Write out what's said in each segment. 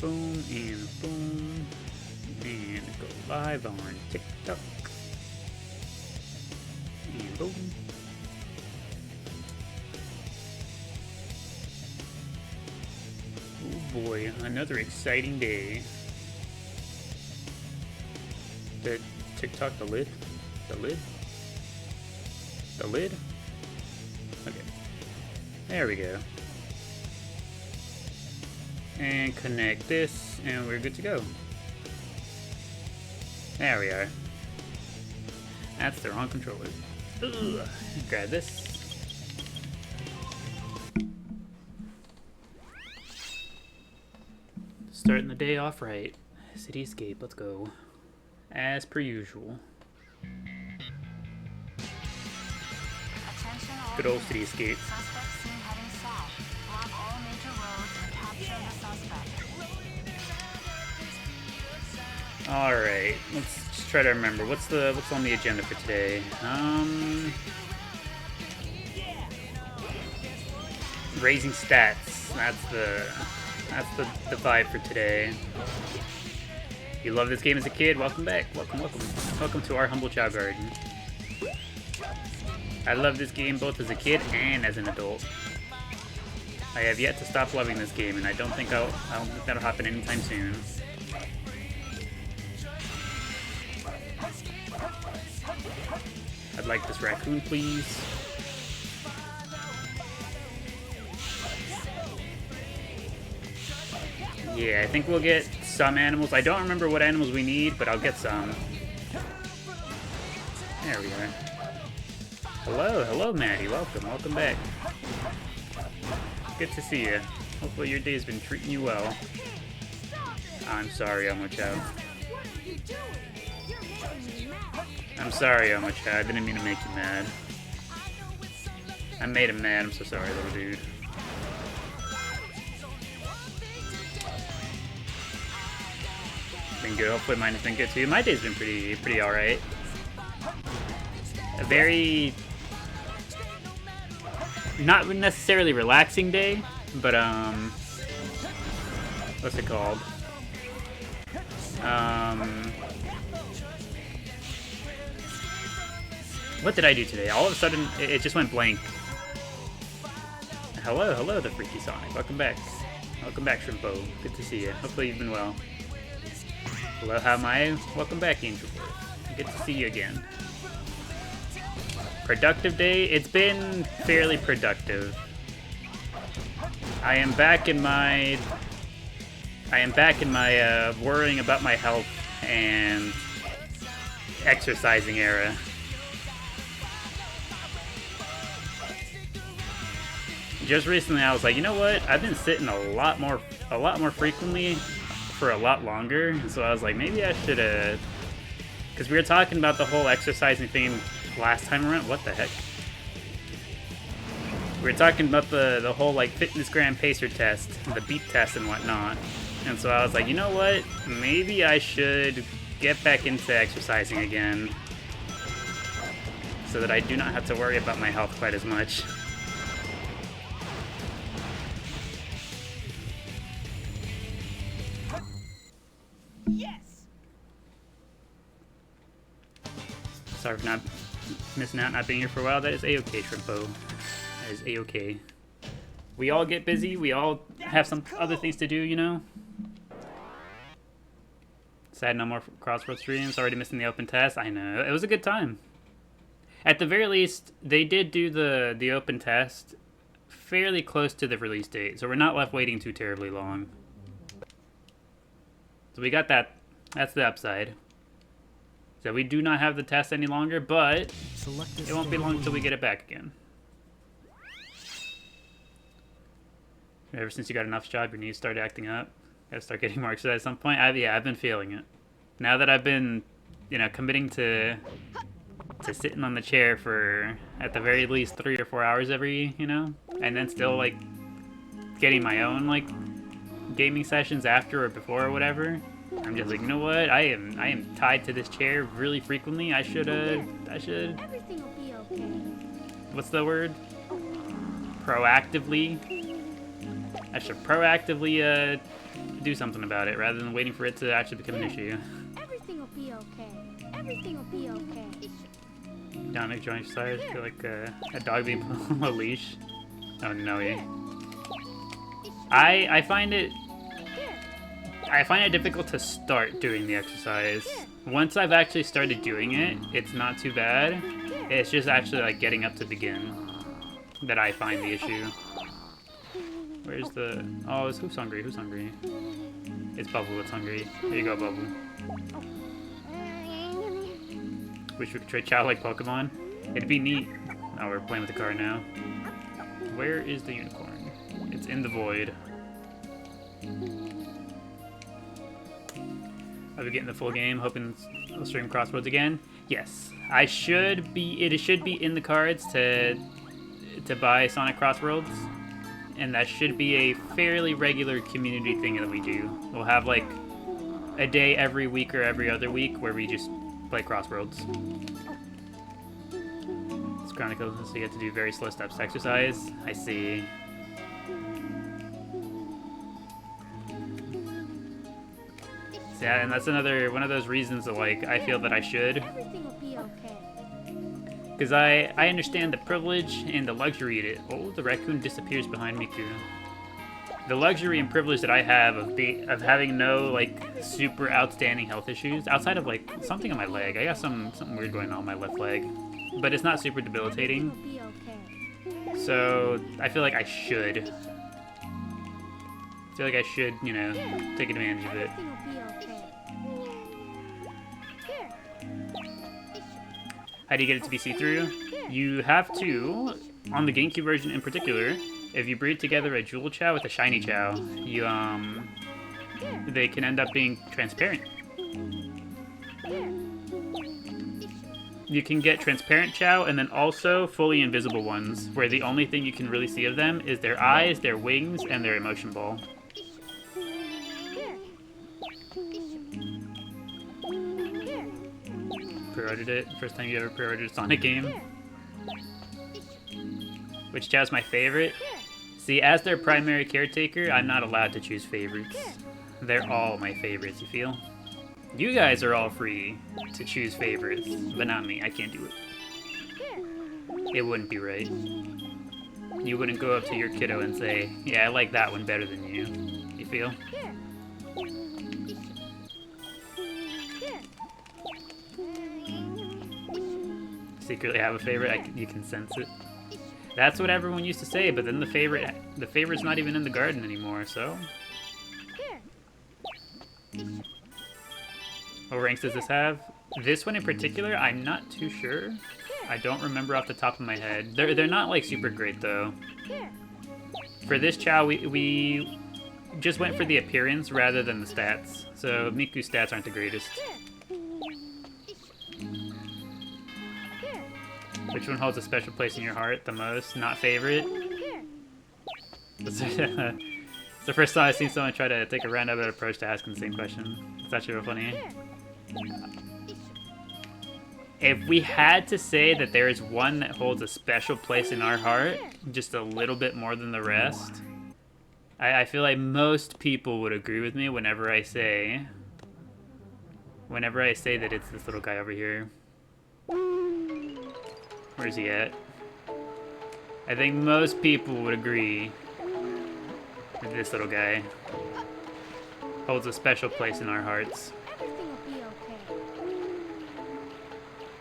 boom, and boom. And go live on TikTok. And boom. Oh boy, another exciting day. The TikTok, the lid? The lid? The lid? Okay. There we go. And connect this, and we're good to go. There we are. That's the wrong controller. Ugh. Grab this. Starting the day off right. Cityscape, let's go. As per usual. Good old cityscape. Alright, let's just try to remember. What's on the agenda for today? Raising stats. That's the vibe for today. You loved this game as a kid? Welcome back. Welcome. Welcome to our humble Chao garden. I love this game both as a kid and as an adult. I have yet to stop loving this game, and I don't think that'll happen anytime soon. I'd like this raccoon, please. Yeah, I think we'll get some animals. I don't remember what animals we need, but I'll get some. There we are. Hello, Maddie. Welcome back. Good to see you. Hopefully your day's been treating you well. I'm sorry, Chao. I'm sorry, Chao. I didn't mean to make you mad. I made him mad. I'm so sorry, little dude. Been good. Hopefully mine has been good too. My day's been pretty alright. A very not necessarily relaxing day, but what's it called? What did I do today? All of a sudden, it just went blank. Hello, the Freaky Sonic. Welcome back. Welcome back, Shrimpo. Good to see you. Hopefully you've been well. Hello, how am I? Welcome back, Angel Boy. Good to see you again. Productive day? It's been fairly productive. I am back in my worrying about my health and exercising era. Just recently I was like, you know what? I've been sitting a lot more frequently for a lot longer, and so I was like, maybe I should because we were talking about the whole exercising thing last time around. What the heck? We were talking about the whole like fitness gram pacer test, the beat test and whatnot, and so I was like, you know what? Maybe I should get back into exercising again so that I do not have to worry about my health quite as much. Yes. Sorry for not missing out, not being here for a while. That is a-okay, Shrimpo. That is a-okay. We all get busy. We all have some other things to do, you know? Sad no more crossword streams. Already missing the open test. I know. It was a good time. At the very least, they did do the open test fairly close to the release date, so we're not left waiting too terribly long. So we got that. That's the upside. So we do not have the test any longer, but it won't be long until we get it back again. Ever since you got enough job, your knees started acting up. Gotta start getting more exercise at some point. I've been feeling it. Now that I've been, committing to sitting on the chair for at the very least 3 or 4 hours every, and then still like getting my own like gaming sessions after or before or whatever. I'm just like, you know what? I am tied to this chair really frequently. I should. Everything will be okay. What's the word? Proactively I should proactively do something about it rather than waiting for it to actually become an issue. Everything will be okay. Everything will be okay. Down joint exercise, feel like a dog being put on a leash. Oh no, I find it difficult to start doing the exercise. Once I've actually started doing it, it's not too bad. It's just actually like getting up to begin that I find the issue. Where's the... Oh, who's hungry? Who's hungry? It's Bubble that's hungry. Here you go, Bubble. Wish we could trade Chao like Pokemon. It'd be neat. Oh, we're playing with the car now. Where is the unicorn? It's in the void. I'll be getting the full game, hoping I'll stream Crossroads again. Yes, I should be. It should be in the cards to buy Sonic Crossroads, and that should be a fairly regular community thing that we do. We'll have like a day every week or every other week where we just play Crossroads. It's Chronicles, so you get to do very slow steps exercise. I see. Yeah, and that's another one of those reasons that like I feel that I should. Everything will be okay. Because I understand the privilege and the luxury in it. Oh, the raccoon disappears behind Miku. The luxury and privilege that I have of having no like super outstanding health issues outside of like something on my leg. I got something weird going on my left leg, but it's not super debilitating. Everything will be okay. So I feel like I should. I feel like I should, you know, take advantage of it. Everything will be okay. How do you get it to be see-through? You have to, on the GameCube version in particular, if you breed together a Jewel Chao with a Shiny Chao, you, they can end up being transparent. You can get transparent Chao and then also fully invisible ones, where the only thing you can really see of them is their eyes, their wings, and their emotion ball. Pre-ordered it. First time you ever pre-ordered a Sonic game. Which Chao's my favorite? See, as their primary caretaker, I'm not allowed to choose favorites. They're all my favorites, you feel? You guys are all free to choose favorites, but not me. I can't do it. It wouldn't be right. You wouldn't go up to your kiddo and say, yeah, I like that one better than you. You feel? Secretly have a favorite, you can sense it. That's what everyone used to say, but then the favorite's not even in the garden anymore, so... What ranks does this have? This one in particular, I'm not too sure. I don't remember off the top of my head. They're not like super great though. For this Chao, we just went for the appearance rather than the stats. So Miku's stats aren't the greatest. Which one holds a special place in your heart the most? Not favorite? It's the first time I've seen someone try to take a roundabout approach to asking the same question. It's actually real funny. If we had to say that there is one that holds a special place in our heart, just a little bit more than the rest, I feel like most people would agree with me whenever I say that it's this little guy over here. Where's he at? I think most people would agree that this little guy holds a special place in our hearts. Everything will be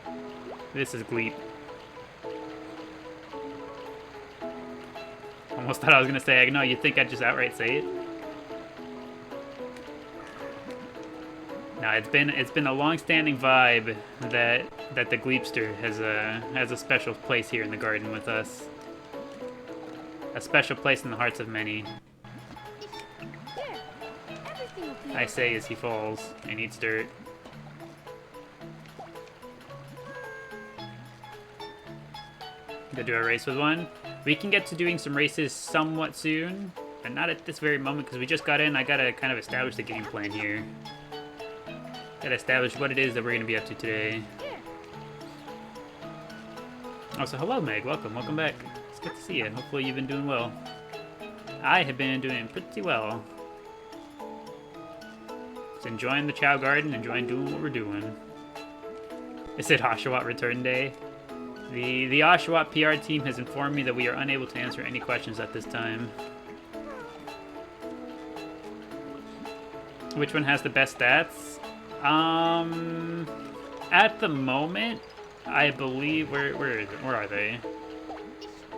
okay. This is Gleep. Almost thought I was gonna say, no, you think I'd just outright say it? No, it's been a long-standing vibe that the Gleepster has a special place here in the garden with us. A special place in the hearts of many. I say as he falls and eats dirt. Gonna do a race with one. We can get to doing some races somewhat soon, but not at this very moment because we just got in. I gotta kind of establish the game plan here. Gotta establish what it is that we're gonna be up to today. Oh, so hello Meg, welcome back. It's good to see you. Hopefully you've been doing well. I have been doing pretty well. Just enjoying the Chao Garden, enjoying doing what we're doing. Is it Oshawott return day? The Oshawott PR team has informed me that we are unable to answer any questions at this time. Which one has the best stats? At the moment, I believe, where are they?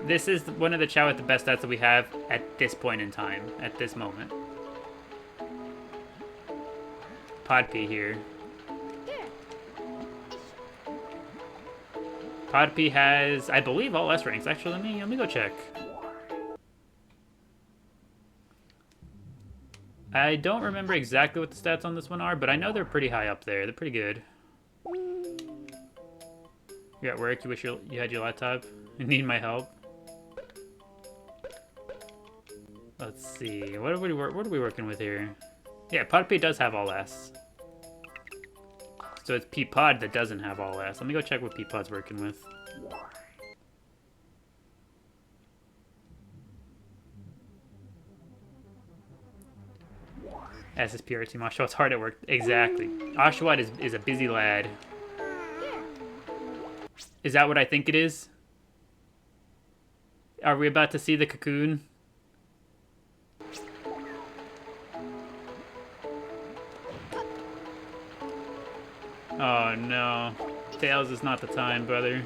This is one of the Chao with the best stats that we have at this point in time, at this moment. Podpee here. Podpee has, I believe, all S ranks. Actually, let me go check. I don't remember exactly what the stats on this one are, but I know they're pretty high up there. They're pretty good. You're at work. You wish you had your laptop. You need my help. Let's see. What are we working with here? Yeah, Podpee does have all S. So it's Peapod that doesn't have all S. Let me go check what Peapod's working with. SSPR team Oshawott's hard at work. Exactly. Oshawott is a busy lad. Is that what I think it is? Are we about to see the cocoon? Oh no. Tails is not the time, brother.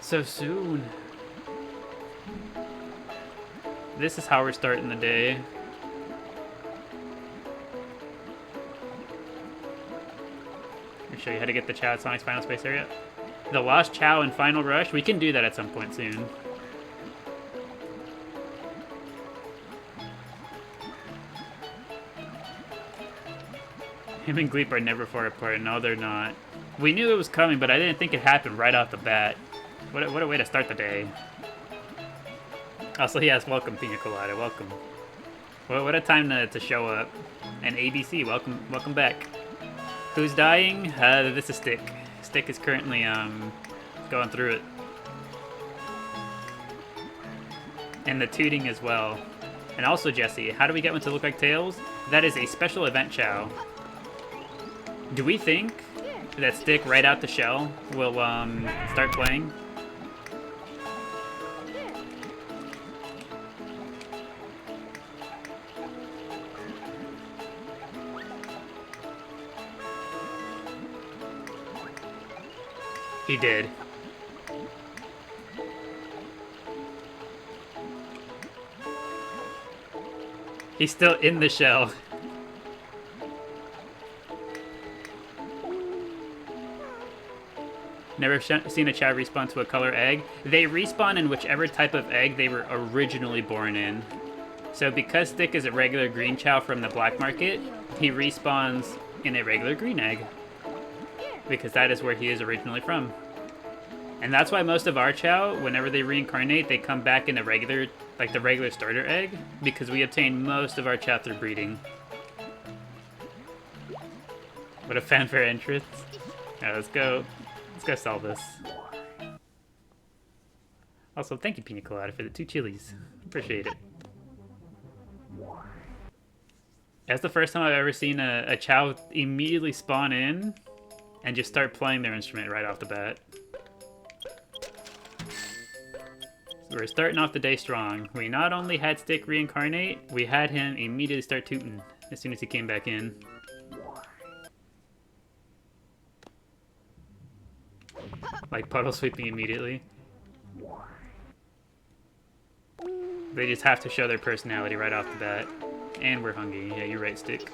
So soon. This is how we're starting the day. Let me show you how to get the Chao at Sonic's final space area. The Lost Chao in Final Rush? We can do that at some point soon. Him and Gleep are never far apart. No, they're not. We knew it was coming, but I didn't think it happened right off the bat. What a way to start the day. Also, yes, welcome, Pina Colada. Welcome. Well, what a time to show up. And ABC, welcome back. Who's dying? This is Stick. Stick is currently going through it. And the tooting as well. And also, Jesse, how do we get one to look like Tails? That is a special event Chao. Do we think that Stick right out the shell will start playing? He did. He's still in the shell. Never seen a Chao respawn to a color egg. They respawn in whichever type of egg they were originally born in. So because Stick is a regular green Chao from the black market, he respawns in a regular green egg. Because that is where he is originally from. And that's why most of our Chao, whenever they reincarnate, they come back in a regular, like the regular starter egg, because we obtain most of our Chao through breeding. What a fanfare entrance. Alright, let's go sell this. Also, thank you, Pina Colada, for the 2 chilies. Appreciate it. That's the first time I've ever seen a Chao immediately spawn in and just start playing their instrument right off the bat. So we're starting off the day strong. We not only had Stick reincarnate, we had him immediately start tooting as soon as he came back in. Like puddle sweeping immediately. They just have to show their personality right off the bat. And we're hungry. Yeah, you're right, Stick.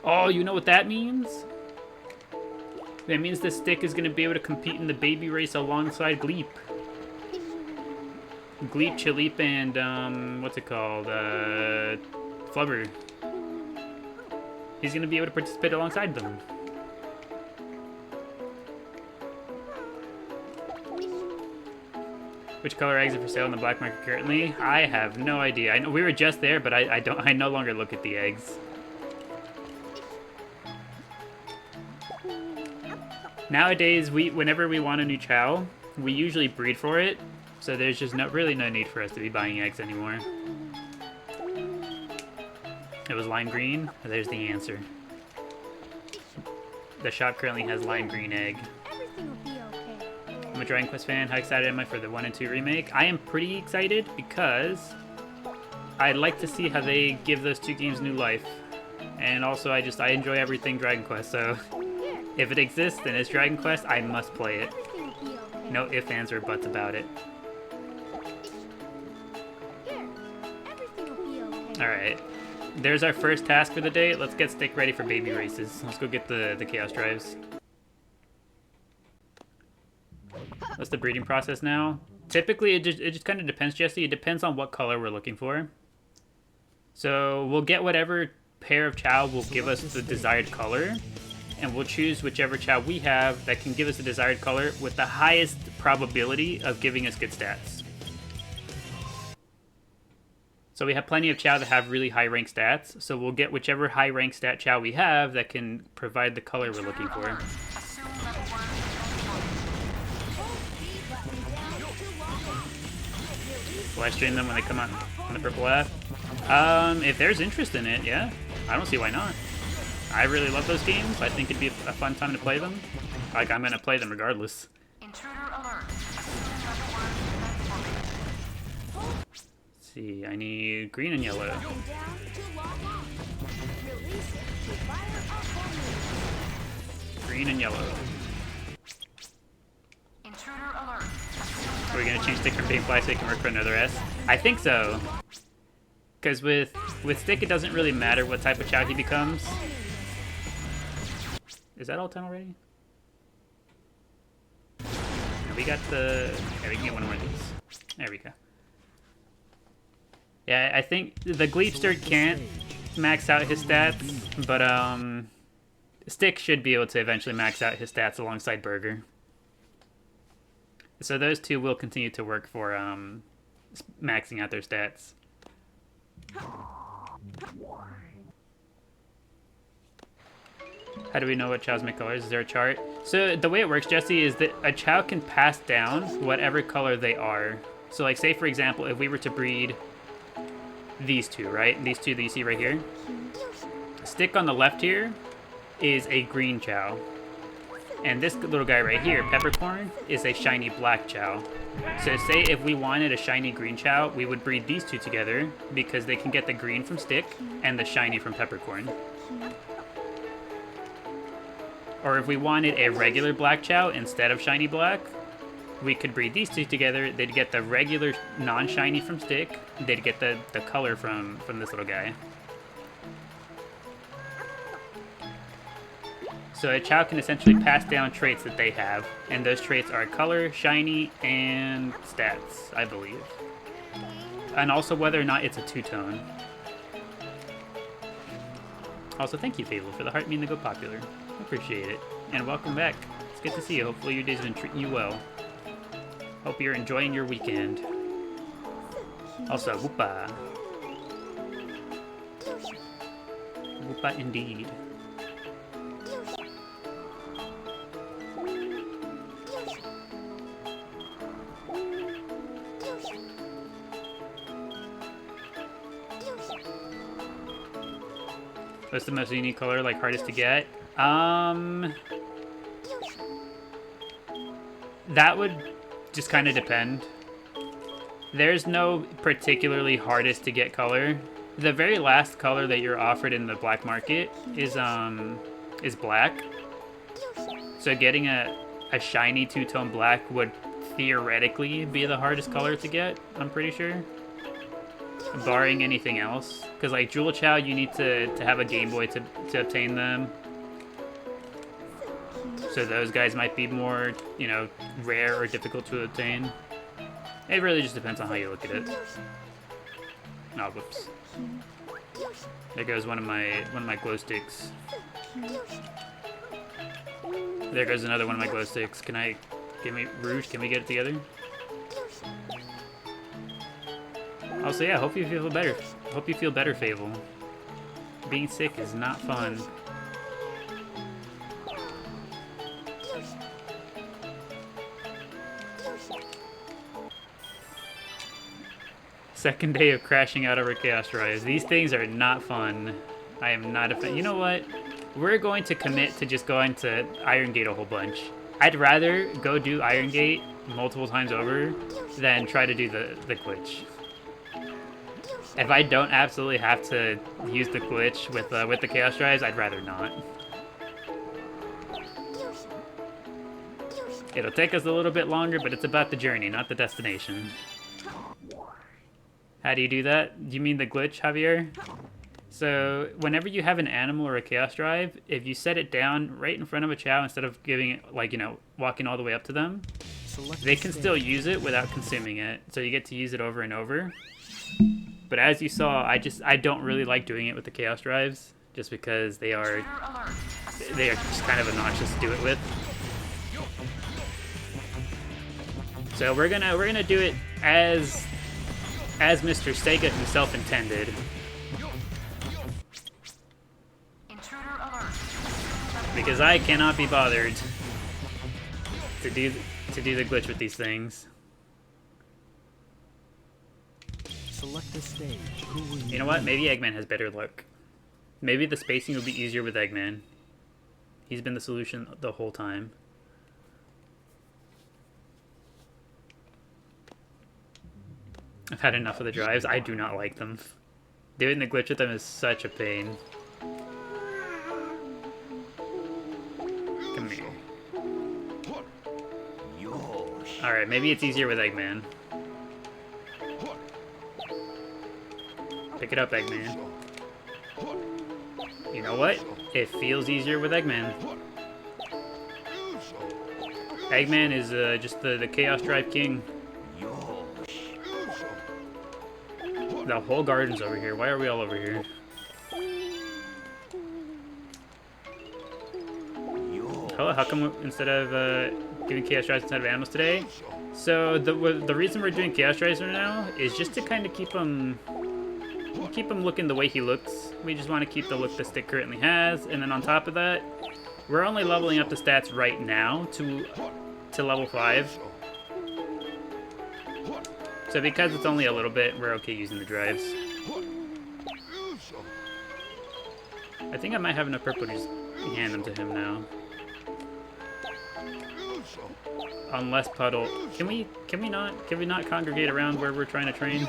Oh, you know what that means? That means the Stick is going to be able to compete in the baby race alongside Gleep. Gleep, Chaleep, and, what's it called? Flubber. He's going to be able to participate alongside them. Which color eggs are for sale in the black market currently? I have no idea. I know we were just there, but I no longer look at the eggs. Nowadays, whenever we want a new Chao, we usually breed for it. So there's just really no need for us to be buying eggs anymore. It was lime green. There's the answer. The shop currently has lime green egg. Everything will be okay. I'm a Dragon Quest fan. How excited am I for the 1 and 2 remake? I am pretty excited because I'd like to see how they give those two games new life. And also, I enjoy everything Dragon Quest, so if it exists and it's Dragon Quest, I must play it. Everything will be okay. No ifs, ands, or buts about it. Here, everything will be okay. Alright. There's our first task for the day. Let's get Stick ready for baby races. Let's go get the Chaos Drives. That's the breeding process now. Typically, it just kind of depends, Jesse. It depends on what color we're looking for. So we'll get whatever pair of Chao will give us the desired color, and we'll choose whichever Chao we have that can give us the desired color with the highest probability of giving us good stats. So we have plenty of Chao that have really high rank stats, so we'll get whichever high rank stat Chao we have that can provide the color we're looking for. Will I stream them when they come out on the purple app? If there's interest in it, yeah. I don't see why not. I really love those games. I think it'd be a fun time to play them. Like, I'm gonna play them regardless. Intruder alert. Let's see, I need green and yellow. Down to log on. Release it to fire up on Green and yellow. Intruder alert. Are we gonna change Stick from being fly so it can work for another S? I think so. Because with Stick, it doesn't really matter what type of Chao he becomes. Is that all 10 already? No, we got the... Yeah, we can get one more of these. There we go. Yeah, I think the Gleepster can't max out his stats, but Stick should be able to eventually max out his stats alongside Burger. So those two will continue to work for maxing out their stats. How do we know what Chaos make colors? Is there a chart? So the way it works, Jesse, is that a Chao can pass down whatever color they are. So like, say for example, if we were to breed these two, right? These two that you see right here. Stick on the left here is a green Chao. And this little guy right here, Peppercorn, is a shiny black Chao. So say if we wanted a shiny green Chao, we would breed these two together because they can get the green from Stick and the shiny from Peppercorn. Or if we wanted a regular black Chao instead of shiny black, we could breed these two together. They'd get the regular non-shiny from Stick. They'd get the color from this little guy. So a Chao can essentially pass down traits that they have, and those traits are color, shiny, and stats, I believe. And also whether or not it's a two-tone. Also, thank you, Fable, for the heart mean to go popular. Appreciate it. And welcome back. It's good to see you. Hopefully your day's been treating you well. Hope you're enjoying your weekend. Also, whoopa. Whoopa indeed. What's the most unique color, like hardest to get? That would just kind of depend. There's no particularly hardest to get color. The very last color that you're offered in the black market is black. So getting a shiny two-tone black would theoretically be the hardest color to get, I'm pretty sure. Barring anything else. Because like Jewel Chao, you need to have a Game Boy to obtain them. So those guys might be more, you know, rare or difficult to obtain. It really just depends on how you look at it. Oh, whoops. There goes one of my glow sticks. There goes another one of my glow sticks. Rouge, can we get it together? Also, yeah, hope you feel better. Hope you feel better, Fable. Being sick is not fun. Second day of crashing out over Chaos Rise. These things are not fun. I am not a fan. You know what? We're going to commit to just going to Iron Gate a whole bunch. I'd rather go do Iron Gate multiple times over than try to do the glitch. If I don't absolutely have to use the glitch with the Chaos Drives, I'd rather not. It'll take us a little bit longer, but it's about the journey, not the destination. How do you do that? Do you mean the glitch, Javier? So, whenever you have an animal or a Chaos Drive, if you set it down right in front of a Chao instead of giving it, like, you know, walking all the way up to them, they can still use it without consuming it. So you get to use it over and over. But as you saw, I don't really like doing it with the Chaos Drives, just because they are just kind of obnoxious to do it with. So we're gonna do it as Mr. Sega himself intended. Because I cannot be bothered to do the glitch with these things. Select the stage. You know what? Maybe Eggman has better luck. Maybe the spacing would be easier with Eggman. He's been the solution the whole time. I've had enough of the drives. I do not like them. Doing the glitch with them is such a pain. Come here. Alright, maybe it's easier with Eggman. Pick it up, Eggman. You know what? It feels easier with Eggman. Eggman is just the Chaos Drive King. The whole garden's over here. Why are we all over here? Oh, how come instead of giving Chaos Drives instead of animals today? So the reason we're doing Chaos Drives right now is just to kind of keep him looking the way he looks. We just want to keep the look the stick currently has, and then on top of that, we're only leveling up the stats right now to level 5. So because it's only a little bit, we're okay using the drives. I think I might have enough purple to just hand them to him now. Unless Puddle, can we not congregate around where we're trying to train?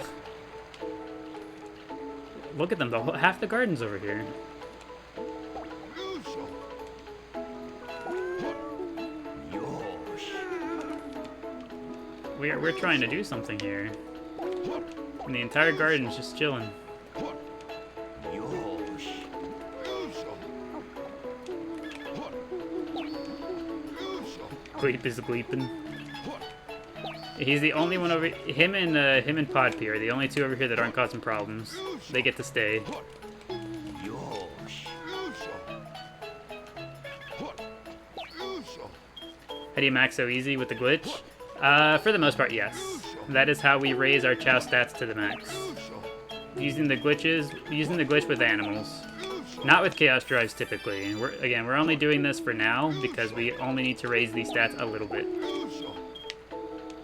Look at them, half the garden's over here. We're trying to do something here. And the entire garden's just chilling. Gleep is gleeping. He's the only one over him and Podpy are the only two over here that aren't causing problems. They get to stay. How do you max so easy with the glitch? For the most part, yes. That is how we raise our Chao stats to the max. Using the glitch with animals. Not with Chaos Drives typically. We're only doing this for now because we only need to raise these stats a little bit.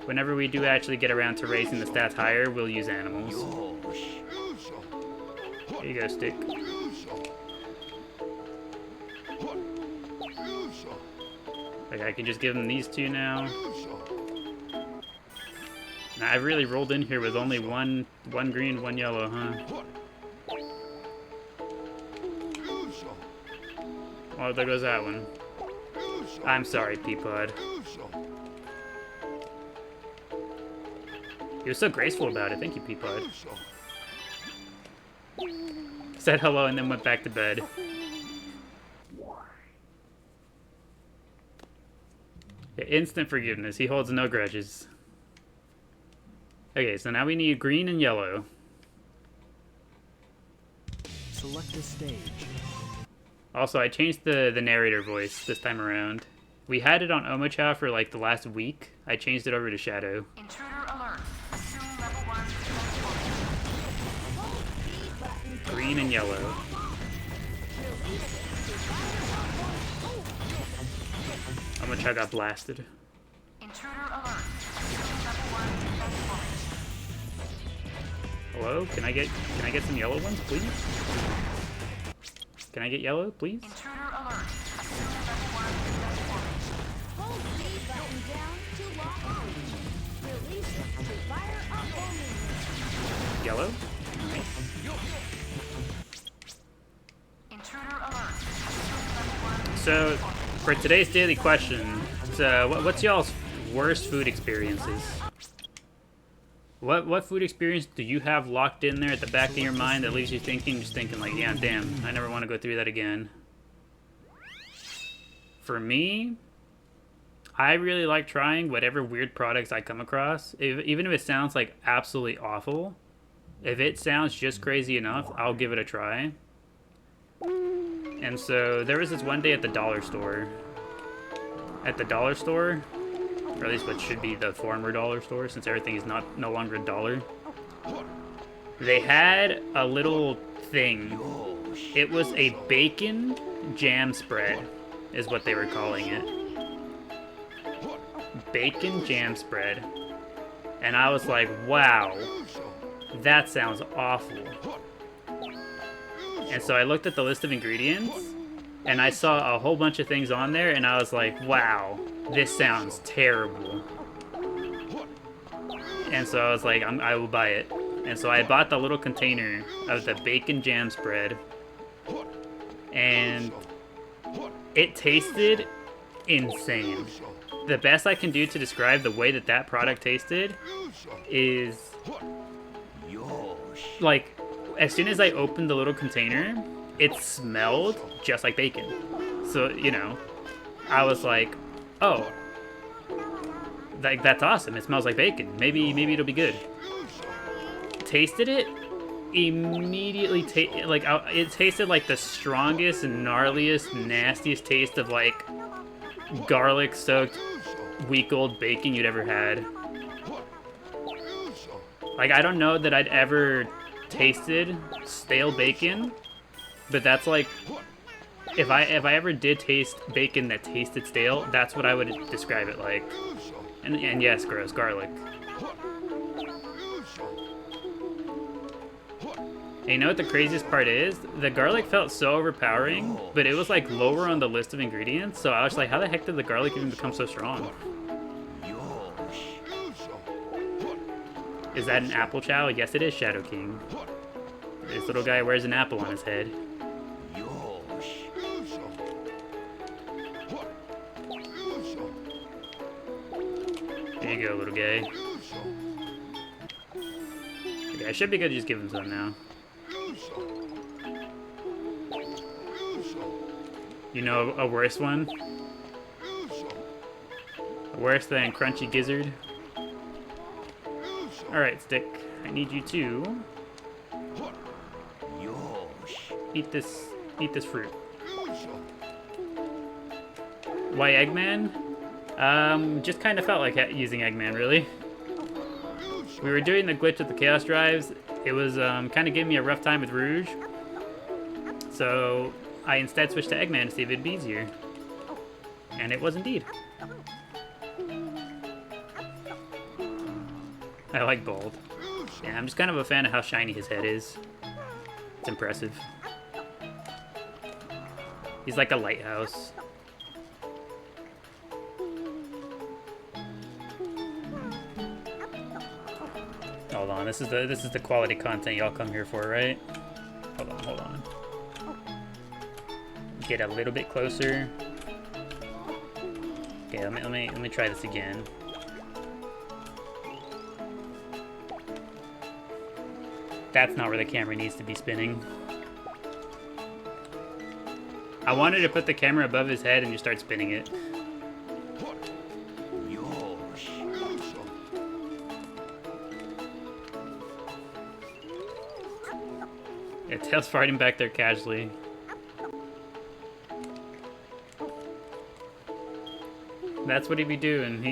Whenever we do actually get around to raising the stats higher, we'll use animals. Here you go, Stick. Like, I can just give him these two now. Now, I've really rolled in here with only one green, one yellow, huh? Oh, there goes that one. I'm sorry, Peapod. He was so graceful about it. Thank you, Peapod. Said hello and then went back to bed. Yeah, instant forgiveness. He holds no grudges. Okay, so now we need green and yellow. Select the stage. Also, I changed the narrator voice this time around. We had it on Omochao for like the last week. I changed it over to Shadow. Intruder alert. Assume level 1. Green and yellow. Omochao got blasted. Intruder alert. Assume level 1. Hello? Can I get some yellow ones, please? Can I get yellow, please? Intruder alert. Assume level 1 death formation. Hold B button down to lock on. Release it to fire up all minions. Yellow? Nice. Intruder alert. Assume level 1 So, for today's daily question, what's y'all's worst food experiences? What food experience do you have locked in there at the back of your mind that leaves you thinking, just thinking like, yeah, damn, I never want to go through that again? For me, I really like trying whatever weird products I come across. Even if it sounds like absolutely awful, if it sounds just crazy enough, I'll give it a try. And so there was this one day at the dollar store. At the dollar store, or at least what should be the former dollar store, since everything is no longer a dollar. They had a little thing. It was a bacon jam spread, is what they were calling it. Bacon jam spread. And I was like, wow, that sounds awful. And so I looked at the list of ingredients, and I saw a whole bunch of things on there, and I was like, wow, this sounds terrible. And so I was like, I will buy it. And so I bought the little container of the bacon jam spread, and it tasted insane. The best I can do to describe the way that product tasted is, like, as soon as I opened the little container, it smelled just like bacon. So, you know, I was like, oh, that's awesome. It smells like bacon. Maybe it'll be good. Tasted it, immediately it tasted like the strongest, gnarliest, nastiest taste of like garlic-soaked, week-old bacon you'd ever had. Like, I don't know that I'd ever tasted stale bacon, but that's like, if I ever did taste bacon that tasted stale, that's what I would describe it like. And yes, gross, garlic. And you know what the craziest part is? The garlic felt so overpowering, but it was like lower on the list of ingredients, so I was like, how the heck did the garlic even become so strong? Is that an apple chow? Yes, it is, Shadow King. This little guy wears an apple on his head. There you go, little guy. Okay, I should be good to just give him some now. You know a worse one? Worse than Crunchy Gizzard? Alright, Stick. I need you to eat this fruit. Why Eggman? Just kind of felt like using Eggman, really. We were doing the glitch with the Chaos Drives. It was kind of giving me a rough time with Rouge. So I instead switched to Eggman to see if it'd be easier. And it was indeed. I like Bold. Yeah, I'm just kind of a fan of how shiny his head is. It's impressive. He's like a lighthouse. Hold on, this is the quality content y'all come here for, right? Hold on. Get a little bit closer. Okay, let me try this again. That's not where the camera needs to be spinning. I wanted to put the camera above his head and just start spinning it. Yeah, Tail's farting back there casually. That's what he'd be doing.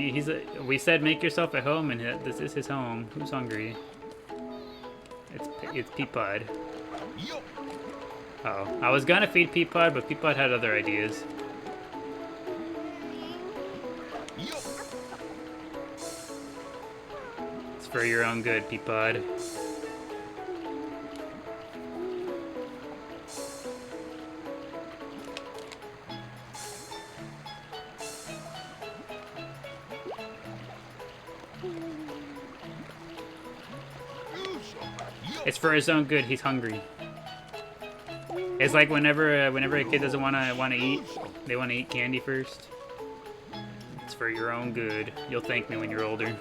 We said make yourself at home, and this is his home. Who's hungry? It's Peapod. Oh, I was gonna feed Peapod, but Peapod had other ideas. It's for your own good, Peapod. It's for his own good. He's hungry. It's like whenever a kid doesn't wanna eat, they want to eat candy first. It's for your own good. You'll thank me when you're older.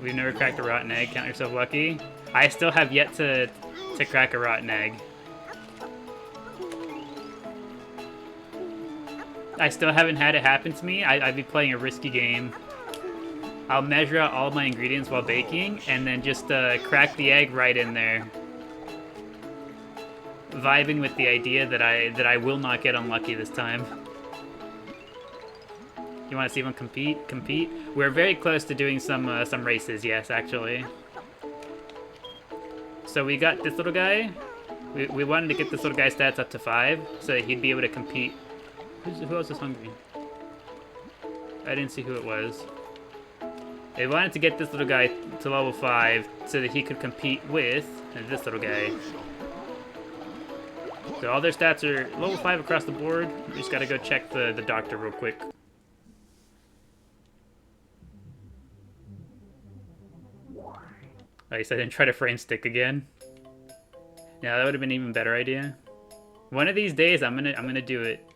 We've never cracked a rotten egg. Count yourself lucky. I still have yet to crack a rotten egg. I still haven't had it happen to me. I'd be playing a risky game. I'll measure out all my ingredients while baking, and then just crack the egg right in there. Vibing with the idea that I will not get unlucky this time. You want to see them compete? Compete? We're very close to doing some races, yes, actually. So we got this little guy. We wanted to get this little guy's stats up to 5, so that he'd be able to compete. Who else is hungry? I didn't see who it was. They wanted to get this little guy to level 5, so that he could compete with this little guy. So all their stats are level 5 across the board. We just gotta go check the doctor real quick. I guess I didn't try to frame stick again. Yeah, that would have been an even better idea. One of these days, I'm gonna do it.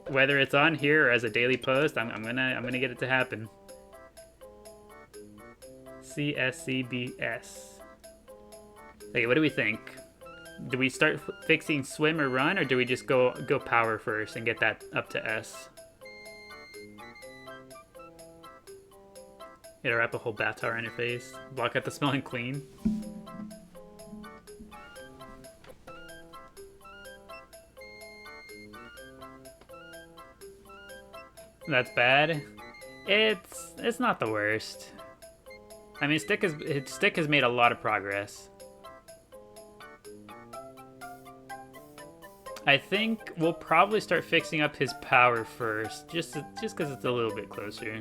Whether it's on here or as a daily post, I'm gonna get it to happen. CSCBS. Okay, what do we think? Do we start fixing swim or run, or do we just go power first and get that up to S? It'll wrap a whole bath tower on your face. Block out the smelling clean. That's bad. It's not the worst. I mean, Stick has made a lot of progress. I think we'll probably start fixing up his power first, just because it's a little bit closer.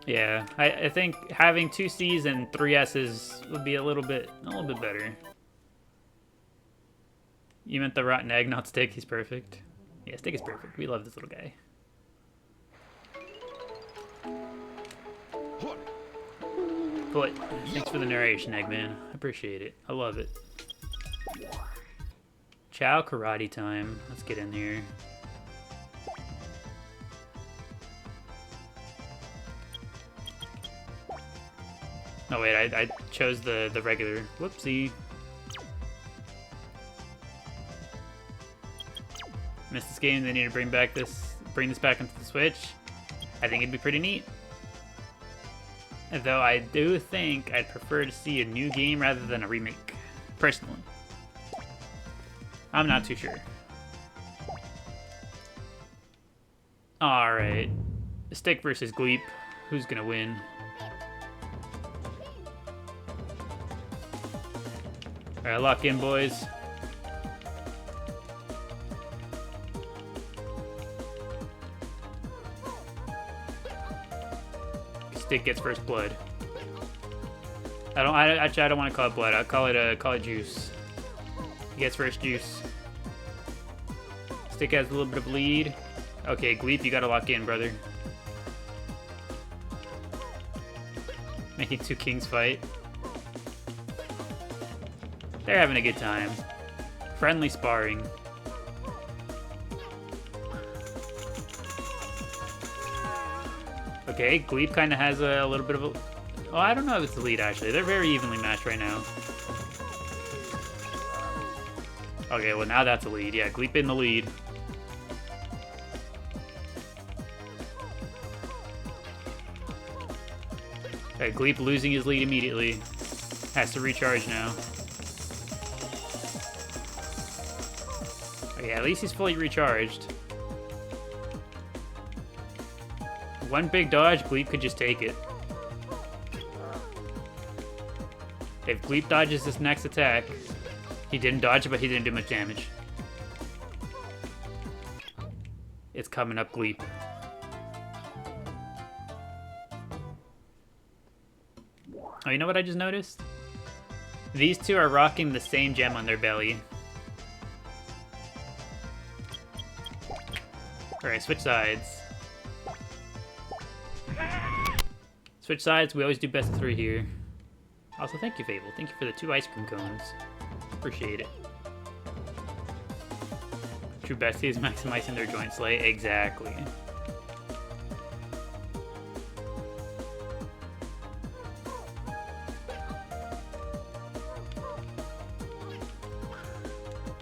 Yeah, I think having 2 C's and 3 S's would be a little bit better. You meant the rotten egg, not Stick. He's perfect. Yeah, Stick is perfect. We love this little guy. But thanks for the narration, Eggman. I appreciate it. I love it. Chao karate time. Let's get in here. Oh wait, I chose the regular. Whoopsie. Missed this game. They need to bring this back into the Switch. I think it'd be pretty neat. Though I do think I'd prefer to see a new game rather than a remake, personally. I'm not too sure. Alright. Stick versus Gleep. Who's gonna win? Alright, lock in, boys. Stick gets first blood. Actually, I don't want to call it blood. I'll call it juice. He gets first juice. Stick has a little bit of lead. Okay, Gleep, you gotta lock in, brother. Making 2 kings fight. They're having a good time. Friendly sparring. Okay, Gleep kind of has a little bit of a... Oh, I don't know if it's the lead, actually. They're very evenly matched right now. Okay, well, now that's a lead. Yeah, Gleep in the lead. Okay, Gleep losing his lead immediately. Has to recharge now. Okay, at least he's fully recharged. One big dodge, Gleep could just take it. If Gleep dodges this next attack, he didn't dodge it, but he didn't do much damage. It's coming up, Gleep. Oh, you know what I just noticed? These two are rocking the same gem on their belly. Alright, switch sides. Switch sides, we always do best of 3 here. Also, thank you, Fable. Thank you for the 2 ice cream cones. Appreciate it. True besties maximizing their joint slay. Exactly.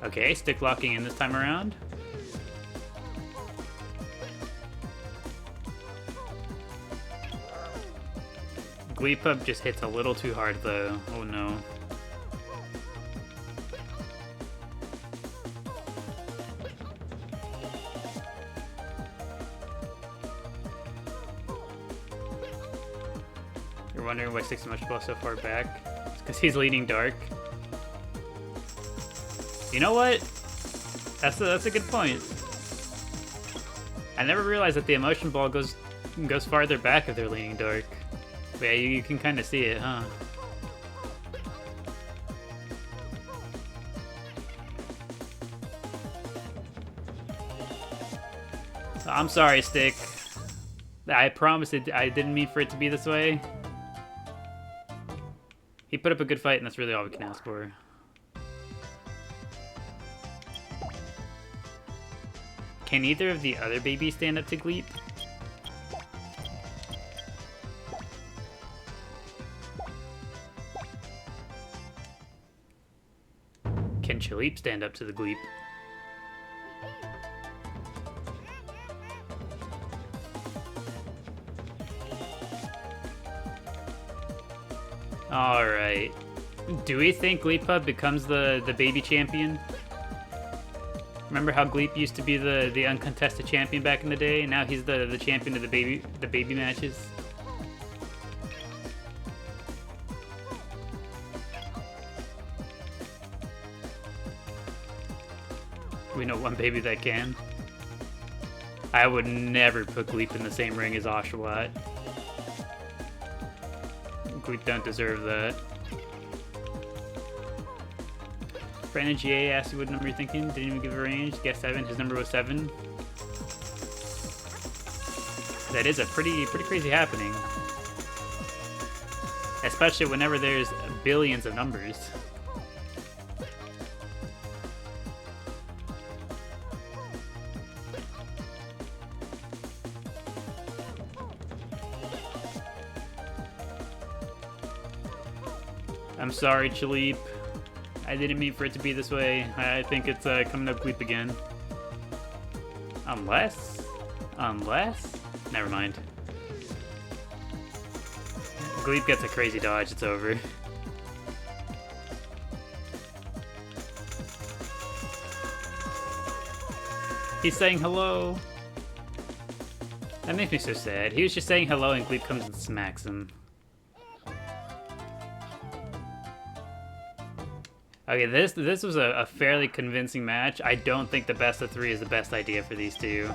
Okay, stick locking in this time around. Gleep just hits a little too hard though. Oh no. You're wondering why 6 much ball so far back? It's because he's leading dark. You know what? That's a good point. I never realized that the emotion ball goes farther back if they're leaning dark. But yeah, you can kind of see it, huh? I'm sorry, Stick. I promise I didn't mean for it to be this way. He put up a good fight, and that's really all we can ask for. Can either of the other babies stand up to Gleep? Can Chaleep stand up to the Gleep? Alright. Do we think Gleep becomes the baby champion? Remember how Gleep used to be the uncontested champion back in the day, and now he's the champion of the baby matches? We know one baby that can. I would never put Gleep in the same ring as Oshawott. Gleep don't deserve that. Brandon GA asked you what number you're thinking. Didn't even give a range. Guess 7. His number was 7. That is a pretty crazy happening. Especially whenever there's billions of numbers. I'm sorry, Chaleep. I didn't mean for it to be this way. I think it's coming up Gleep again. Unless? Never mind. Gleep gets a crazy dodge, it's over. He's saying hello. That makes me so sad. He was just saying hello and Gleep comes and smacks him. Okay, this was a fairly convincing match. I don't think the best of 3 is the best idea for these two.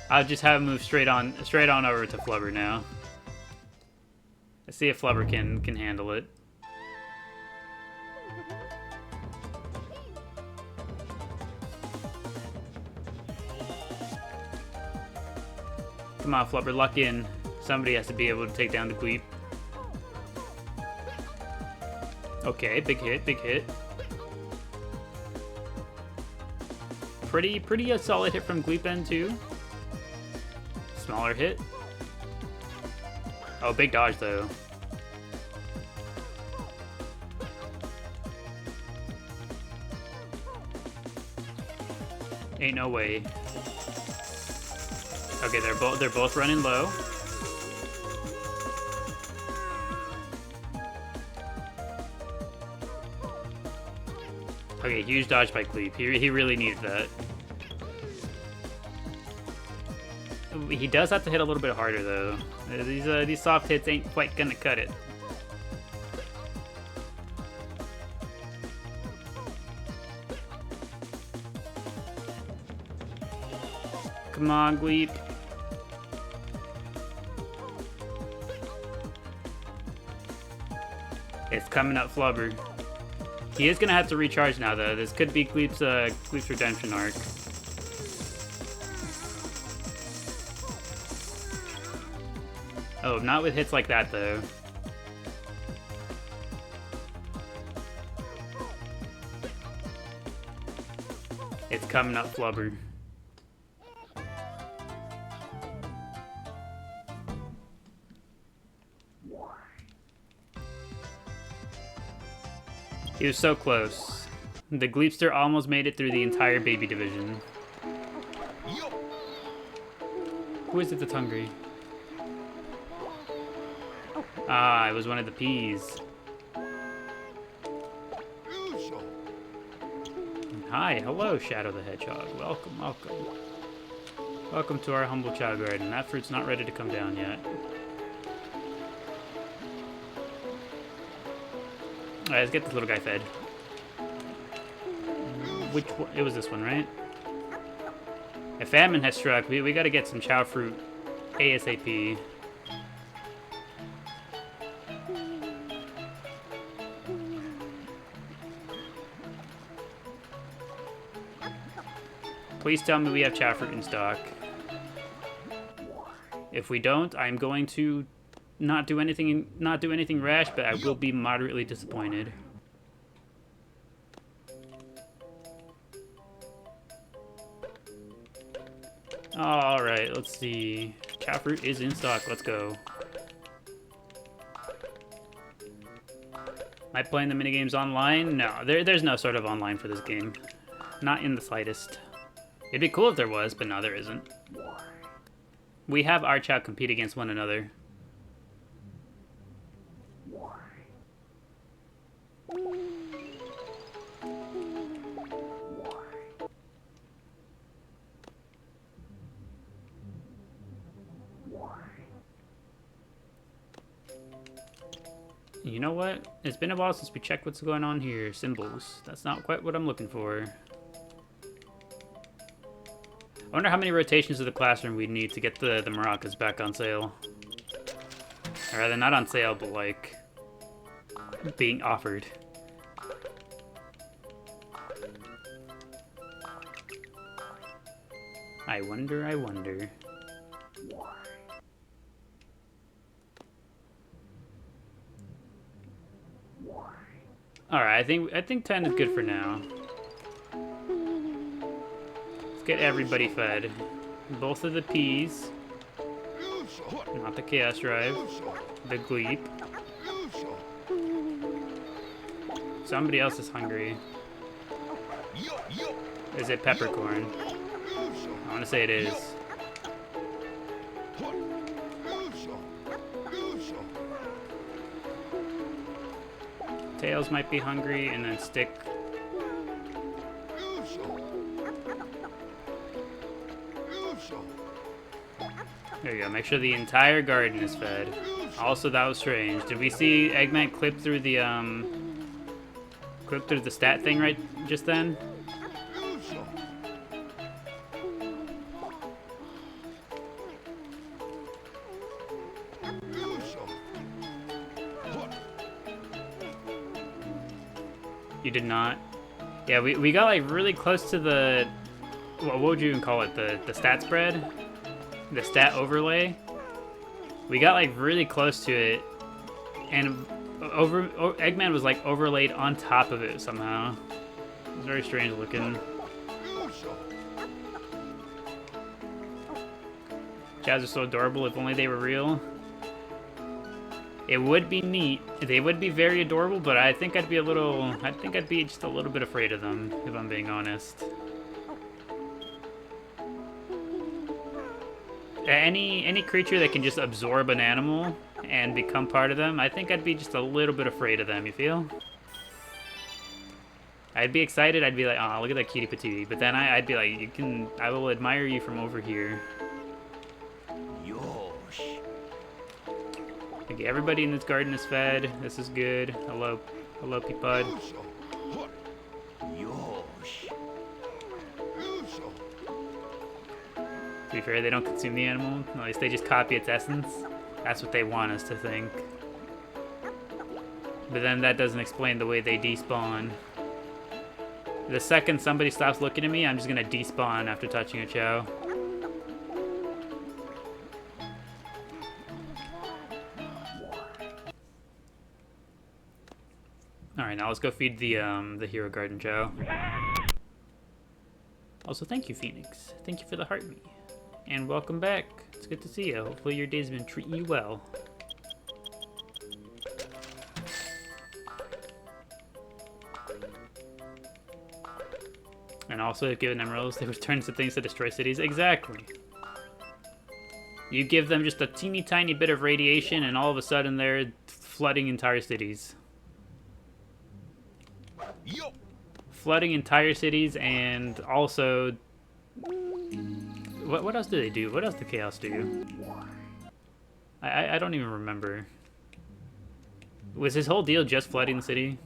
I'll just have him move straight on over to Flubber now. Let's see if Flubber can handle it. Come on, Flubber, lock in. Somebody has to be able to take down the Gleep. Okay, big hit, big hit. Pretty a solid hit from Gleep end too. Smaller hit. Oh, big dodge though. Ain't no way. Okay, they're both running low. Okay, huge dodge by Gleep. He really needs that. He does have to hit a little bit harder though. These soft hits ain't quite gonna cut it. Come on, Gleep. It's coming up, Flubber. He is gonna have to recharge now, though. This could be Gleep's redemption arc. Oh, not with hits like that, though. It's coming up, Flubber. He was so close. The Gleepster almost made it through the entire baby division. Who is it that's hungry? Ah, it was one of the peas. Hi, hello, Shadow the Hedgehog. Welcome, welcome. Welcome to our humble Chao garden. That fruit's not ready to come down yet. Alright, let's get this little guy fed. Which one? It was this one, right? A famine has struck. We gotta get some Chao fruit ASAP. Please tell me we have Chao fruit in stock. If we don't, I'm going to not do anything rash, but I will be moderately disappointed. All right, let's see. Chao fruit is in stock. Let's go. Am I playing the minigames online? No, there's no sort of online for this game. Not in the slightest. It'd be cool if there was, but no, there isn't. We have our Chao compete against one another. You know what? It's been a while since we checked what's going on here. Symbols. That's not quite what I'm looking for. I wonder how many rotations of the classroom we'd need to get the maracas back on sale. Or rather, not on sale, but like being offered. I wonder, I wonder. Alright, I think 10 is good for now. Let's get everybody fed. Both of the peas. Not the Chaos Drive. The Gleep. Somebody else is hungry. Is it peppercorn? I want to say it is. Tails might be hungry, and then Stick. There you go. Make sure the entire garden is fed. Also, that was strange. Did we see Eggman clip through the stat thing right just then? You did not? Yeah, we got like really close to the, what would you even call it? The stat spread? The stat overlay? We got like really close to it, and Eggman was like overlaid on top of it somehow. It was very strange looking. Chaos are so adorable, if only they were real. It would be neat. They would be very adorable, but I think I'd be just a little bit afraid of them, if I'm being honest. Any creature that can just absorb an animal and become part of them, I think I'd be just a little bit afraid of them, you feel? I'd be excited, I'd be like, oh, look at that cutie patootie, but then I'd be like, I will admire you from over here. Okay, everybody in this garden is fed. This is good. Hello, Peapod. To be fair, they don't consume the animal. At least they just copy its essence. That's what they want us to think. But then that doesn't explain the way they despawn. The second somebody stops looking at me, I'm just gonna despawn after touching a Chao. Alright, now let's go feed the Hero Garden Chao. Also, thank you, Phoenix. Thank you for the heart me. And welcome back. It's good to see you. Hopefully your day's been treating you well. And also, if given emeralds, they return to things to destroy cities. Exactly. You give them just a teeny tiny bit of radiation, and all of a sudden they're flooding entire cities. Flooding entire cities, and also... What else do they do? What else did Chaos do? I don't even remember. Was his whole deal just flooding the city?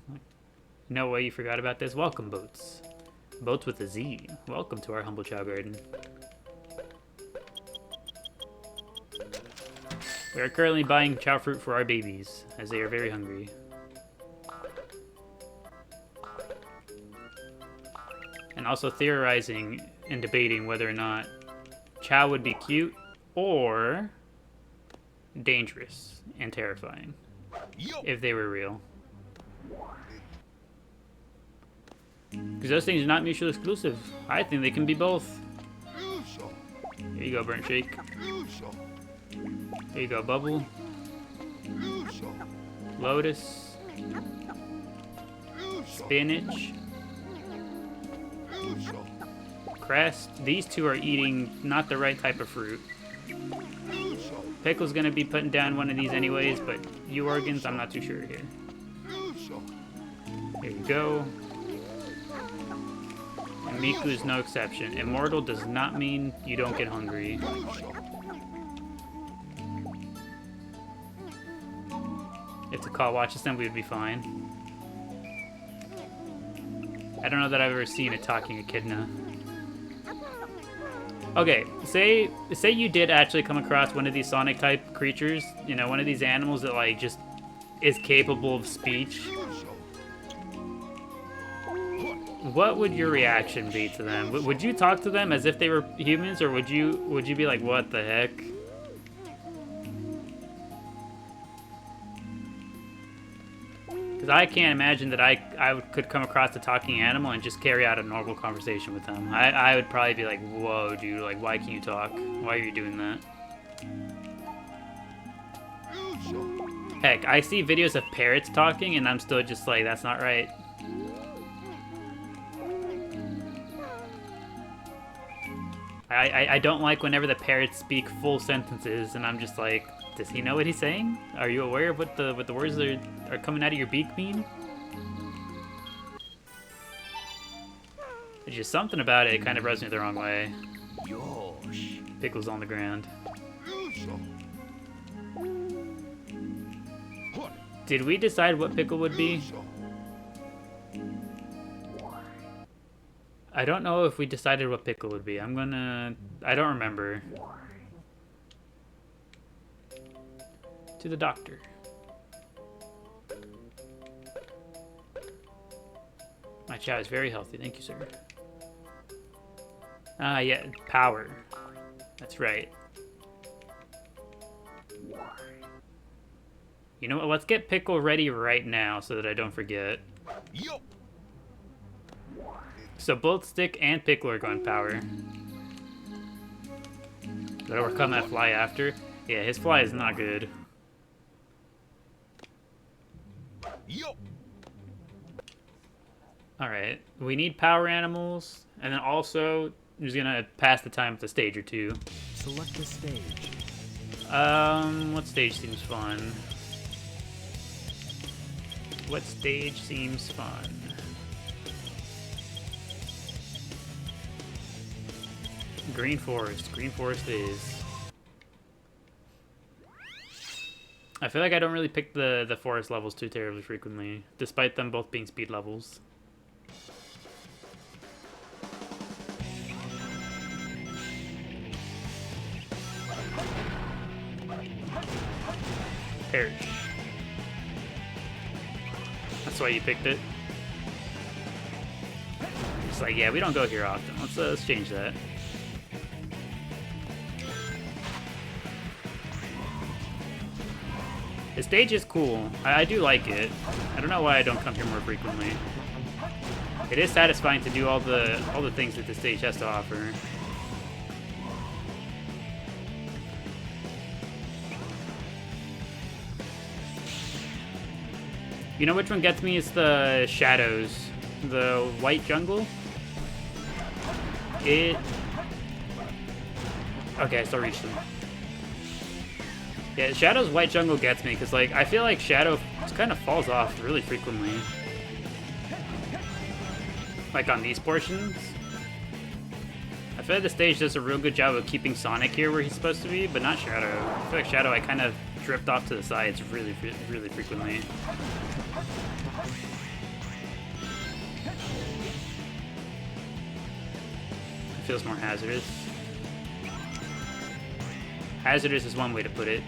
No way you forgot about this. Welcome, boats. Boats with a Z. Welcome to our humble Chao garden. We are currently buying Chao fruit for our babies, as they are very hungry. And also theorizing and debating whether or not Chao would be cute or dangerous and terrifying if they were real. Because those things are not mutually exclusive. I think they can be both. Here you go, Burnt Shake. Here you go, Bubble. Lotus. Spinach. Crest. These two are eating not the right type of fruit. Pickle's gonna be putting down one of these anyways, but you organs, I'm not too sure here. Here you go. And Miku is no exception. Immortal does not mean you don't get hungry. If the call watches them, we would be fine. I don't know that I've ever seen a talking echidna. Okay, say you did actually come across one of these Sonic type creatures, you know, one of these animals that like just is capable of speech. What would your reaction be to them? Would you talk to them as if they were humans, or would you be like, what the heck? Because I can't imagine that I could come across a talking animal and just carry out a normal conversation with them. I would probably be like, whoa, dude, like, why can you talk? Why are you doing that? Heck, I see videos of parrots talking and I'm still just like, that's not right. I don't like whenever the parrots speak full sentences and I'm just like, does he know what he's saying? Are you aware of what the words that are coming out of your beak mean? There's just something about it, it kind of rubs me the wrong way. Pickle's on the ground. Did we decide what Pickle would be? I don't know if we decided what Pickle would be. I don't remember. To the doctor. My Chao is very healthy. Thank you, sir. Ah, yeah, power. That's right. You know what? Let's get Pickle ready right now so that I don't forget. So both Stick and Pickle are going power. But overcome that fly after. Yeah, his fly is not good. Alright, we need power animals, and then also, I'm just gonna pass the time with a stage or two. Select a stage. What stage seems fun? What stage seems fun? Green Forest. Green Forest is. I feel like I don't really pick the forest levels too terribly frequently, despite them both being speed levels. Perish. That's why you picked it. It's like, yeah, we don't go here often. Let's change that. The stage is cool. I do like it. I don't know why I don't come here more frequently. It is satisfying to do all the things that the stage has to offer. You know which one gets me? It's the shadows. The white jungle. Okay, I still reached them. Yeah, Shadow's white jungle gets me, because, like, I feel like Shadow kind of falls off really frequently. Like, on these portions. I feel like the stage does a real good job of keeping Sonic here where he's supposed to be, but not Shadow. I feel like Shadow, I kind of drift off to the sides really frequently. It feels more hazardous. Hazardous is one way to put it.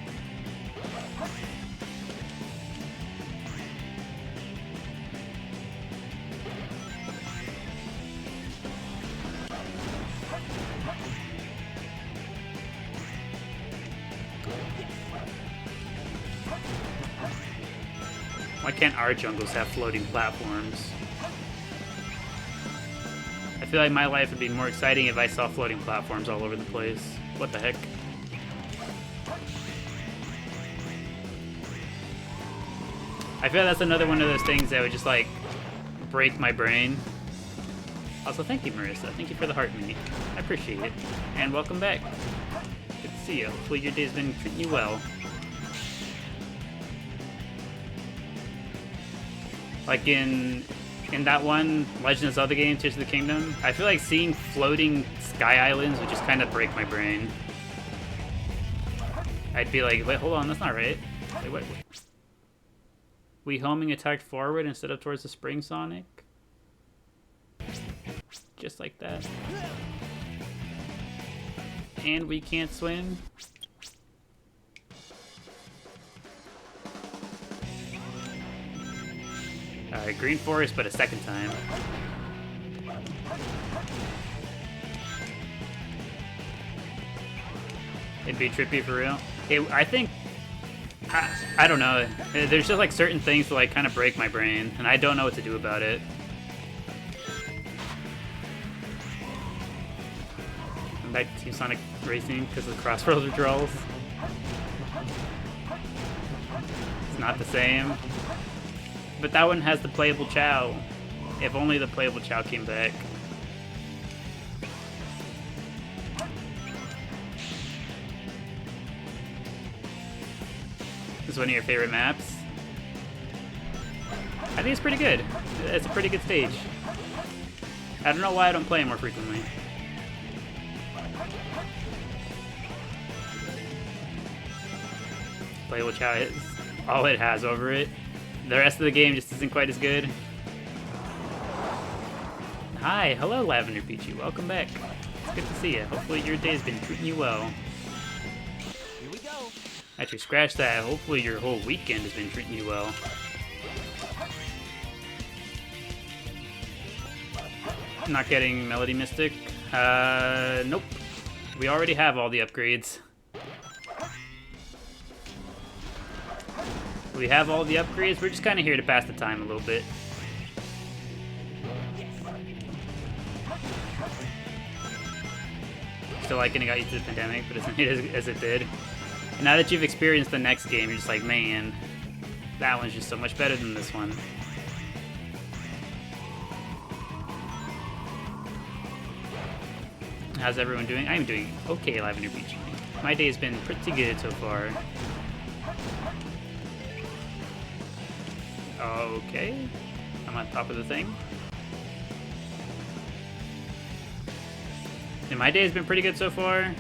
Why can't our jungles have floating platforms? I feel like my life would be more exciting if I saw floating platforms all over the place. What the heck? I feel that's another one of those things that would just, like, break my brain. Also, thank you, Marissa. Thank you for the heart mini. I appreciate it. And welcome back. Good to see you. Hopefully your day's been treating you well. Like in that one Legend of Zelda game, Tears of the Kingdom, I feel like seeing floating sky islands would just kind of break my brain. I'd be like, wait, hold on, that's not right. Wait. We homing attacked forward instead of towards the spring, Sonic? Just like that. And we can't swim? Alright, Green Forest, but a second time. It'd be trippy for real. I think... I don't know. There's just like certain things that like kind of break my brain, and I don't know what to do about it. I'm back to Team Sonic Racing because of the crossroads withdrawals. It's not the same. But that one has the playable Chao. If only the playable Chao came back. This is one of your favorite maps. I think it's pretty good. It's a pretty good stage. I don't know why I don't play it more frequently. Playable Chao is all it has over it. The rest of the game just isn't quite as good. Hi, hello Lavender Peachy, welcome back. It's good to see you. Hopefully your day's been treating you well. Here we go. Actually, scratch that. Hopefully your whole weekend has been treating you well. Not getting Melody Mystic. Nope. We already have all the upgrades. We have all the upgrades. We're just kind of here to pass the time a little bit. Still liking it got used to the pandemic, but it's neat as it did. And now that you've experienced the next game, you're just like, man, that one's just so much better than this one. How's everyone doing? I'm doing okay, Lavender Beach. My day's been pretty good so far. Okay, I'm on top of the thing. And my day has been pretty good so far.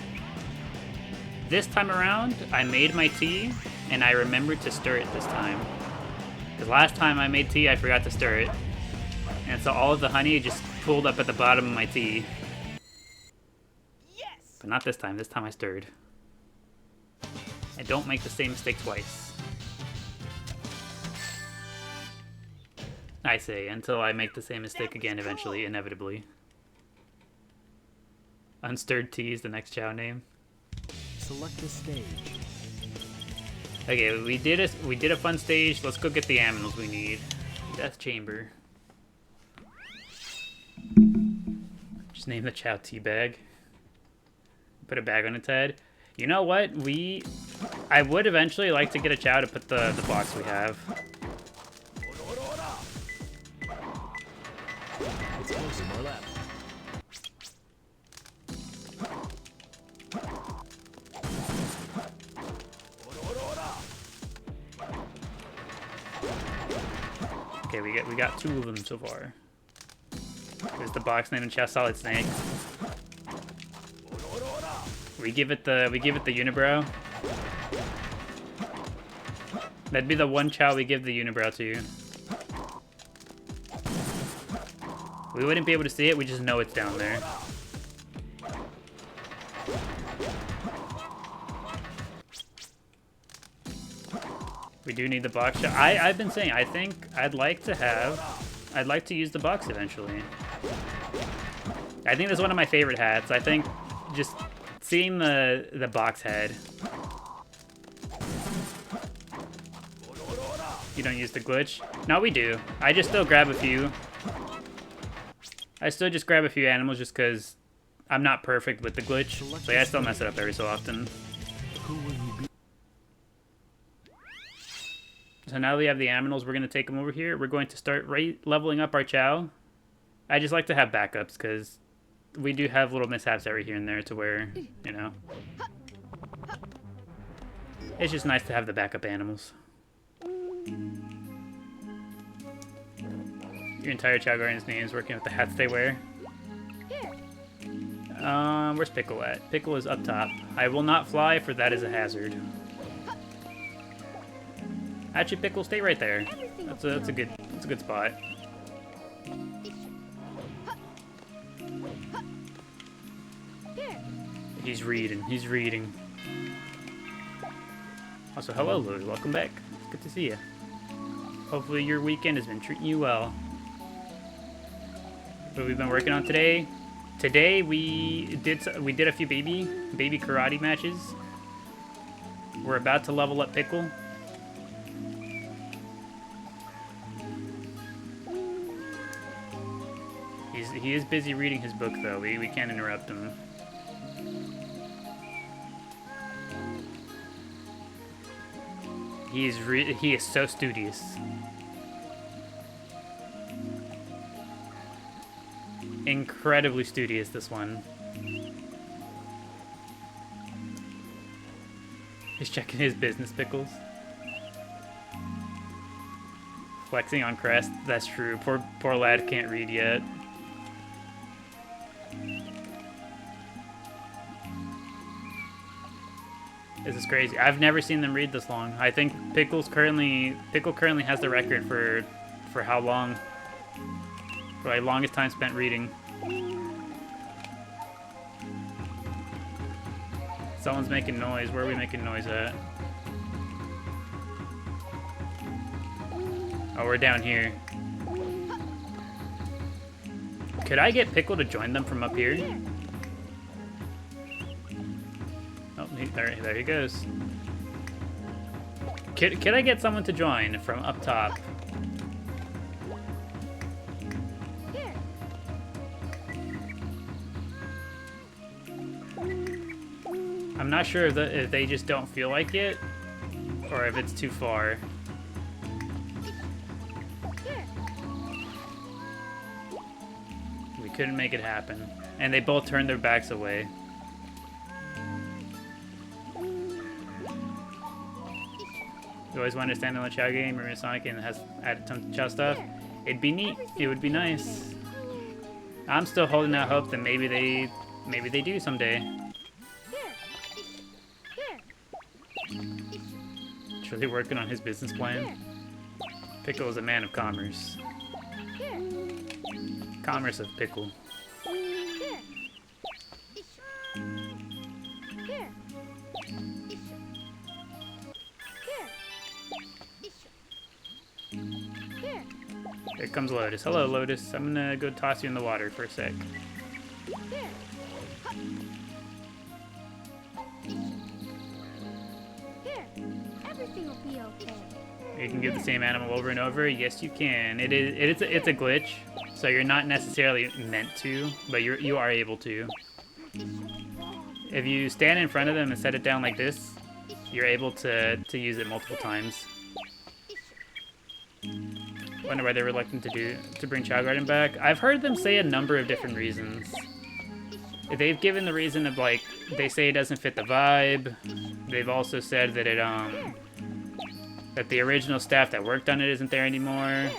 This time around, I made my tea, and I remembered to stir it this time. Because last time I made tea, I forgot to stir it. And so all of the honey just pooled up at the bottom of my tea. Yes! But not this time. This time I stirred. I don't make the same mistake twice. I say, until I make the same mistake again eventually, inevitably. Unstirred Tea is the next Chao name. Select the stage. Okay, we did a fun stage. Let's go get the aminals we need. Death Chamber. Just name the Chao tea bag. Put a bag on its head. You know what? I would eventually like to get a Chao to put the box we have. It's closer, more left. Okay, we got 2 of them so far. There's the box named Chao Solid Snake. We give it the unibrow. That'd be the one Chao we give the unibrow to. We wouldn't be able to see it, we just know it's down there. We do need the box shot. I've been saying, I think I'd like to use the box eventually. I think that's one of my favorite hats. I think just seeing the box head. You don't use the glitch? No, we do. I just still grab a few. I still just grab a few animals just because I'm not perfect with the glitch. So yeah, I still mess it up every so often. Who will you be? So now that we have the aminals, we're going to take them over here. We're going to start leveling up our Chao. I just like to have backups because we do have little mishaps every here and there to where, you know, it's just nice to have the backup animals. Your entire Chao Guardian's name is working with the hats they wear. Where's Pickle at? Pickle is up top. I will not fly, for that is a hazard. Actually, Pickle, stay right there. That's a good spot. He's reading. Also, hello, Louie. Welcome back. It's good to see you. Hopefully your weekend has been treating you well. What we've been working on today? Today we did a few baby karate matches. We're about to level up Pickle. He is busy reading his book though. We can't interrupt him. He is so studious. Incredibly studious, this one. He's checking his business, Pickles. Flexing on Crest. That's true. Poor lad can't read yet. This is crazy. I've never seen them read this long. I think Pickle currently has the record for how long. For like longest time spent reading. Someone's making noise. Where are we making noise at? Oh, we're down here. Could I get Pickle to join them from up here? Oh, there he goes. Could I get someone to join from up top? I'm not sure if they just don't feel like it, or if it's too far. We couldn't make it happen. And they both turned their backs away. You always wanted to stand on the Chao game, or Sonic, and it has added tons of Chao stuff. It'd be neat. It would be nice. I'm still holding out hope that maybe they do someday. He's really working on his business plan. Pickle is a man of commerce. Commerce of Pickle. Here comes Lotus. Hello, Lotus. I'm gonna go toss you in the water for a sec. Here. Here. Everything will be okay. You can give the same animal over and over. Yes, you can. It's a glitch, so you're not necessarily meant to, but you are able to. If you stand in front of them and set it down like this, you're able to use it multiple times. Wonder why they're reluctant to bring Chao Garden back. I've heard them say a number of different reasons. They've given the reason of like they say it doesn't fit the vibe. They've also said that that the original staff that worked on it isn't there anymore.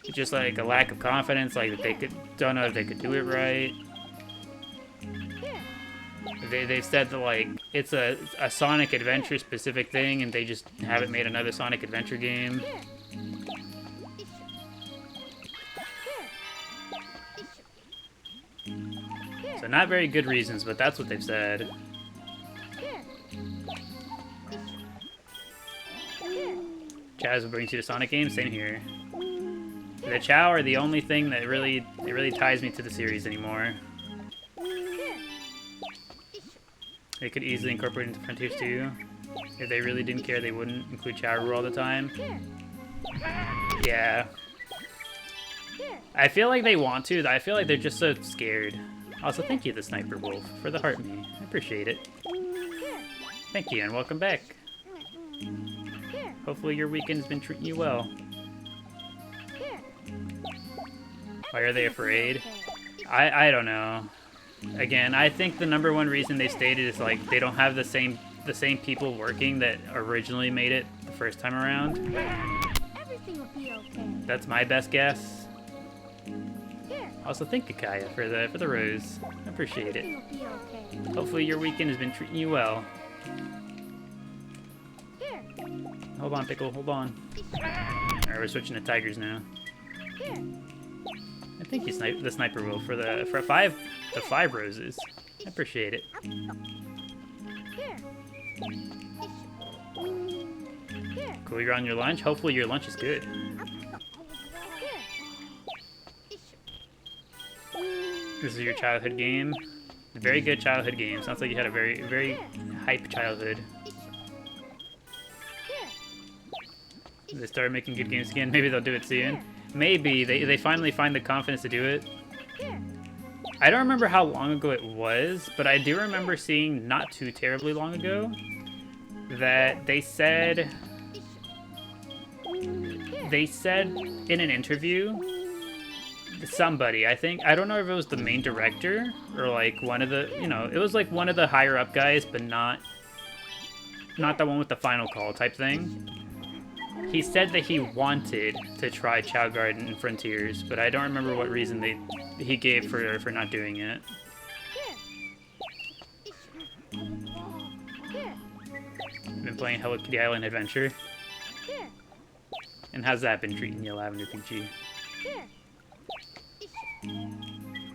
It's just like a lack of confidence, like that they don't know if they could do it right. They've said that like it's a Sonic Adventure specific thing, and they just haven't made another Sonic Adventure game. So not very good reasons, but that's what they've said. Chaz will bring you to Sonic games, same here. The Chao are the only thing that really ties me to the series anymore. They could easily incorporate into Frontiers 2. If they really didn't care, they wouldn't include Chao Rule all the time. Yeah. I feel like they want to. I feel like they're just so scared. Also, thank you, the Sniper Wolf, for the heart me. I appreciate it. Thank you, and welcome back. Hopefully your weekend's been treating you well. Why are they afraid? I don't know. Again, I think the number one reason they stated is like they don't have the same people working that originally made it the first time around. Everything will be okay. That's my best guess. Also, thank you, Kaya, for the rose. I appreciate it. Everything will be okay. Hopefully your weekend has been treating you well. Here. Hold on, Pickle. Hold on. Alright, we're switching to tigers now. Here. I think you sniped the Sniper Wolf for the five roses. I appreciate it. Here. Here. Cool, you're on your lunch. Hopefully your lunch is good. Here. This is your childhood game. Very good childhood game. Sounds like you had a very hype childhood. They started making good games again. Maybe they'll do it soon. Maybe they finally find the confidence to do it. I don't remember how long ago it was, but I do remember seeing not too terribly long ago that they said in an interview, somebody, I don't know if it was the main director or like one of the, it was like one of the higher up guys, but not the one with the final call type thing. He said that he wanted to try Chao Garden and Frontiers, but I don't remember what reason he gave for not doing it. I've been playing Hello Kitty Island Adventure. And how's that been treating you, Lavender Peachy?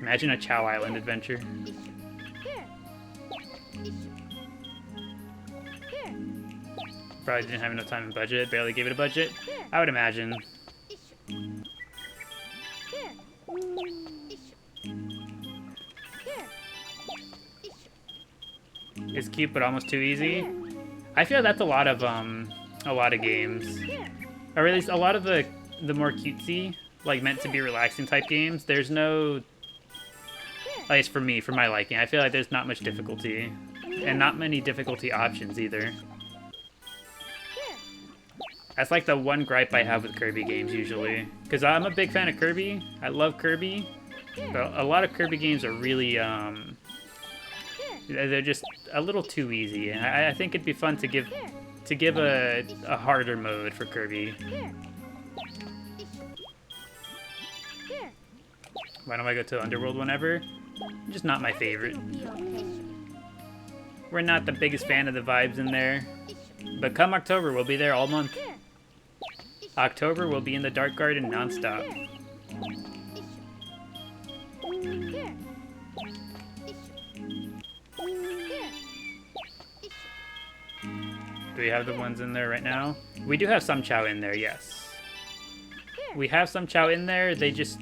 Imagine a Chao Island adventure. Probably didn't have enough time and budget, barely gave it a budget. I would imagine. It's cute, but almost too easy. I feel that's a lot of games, or at least a lot of the more cutesy, like meant to be relaxing type games. There's no, at least for me, for my liking, I feel like there's not much difficulty, and not many difficulty options either. That's like the one gripe I have with Kirby games usually, because I'm a big fan of Kirby. I love Kirby, but a lot of Kirby games are really they're just a little too easy, and I think it'd be fun to give a harder mode for Kirby. Why don't I go to Underworld whenever? Just not my favorite. We're not the biggest fan of the vibes in there, but come October, we'll be there all month. October, we'll be in the Dark Garden non-stop. Do we have the ones in there right now? We do have some Chao in there, yes. We have some Chao in there. They just,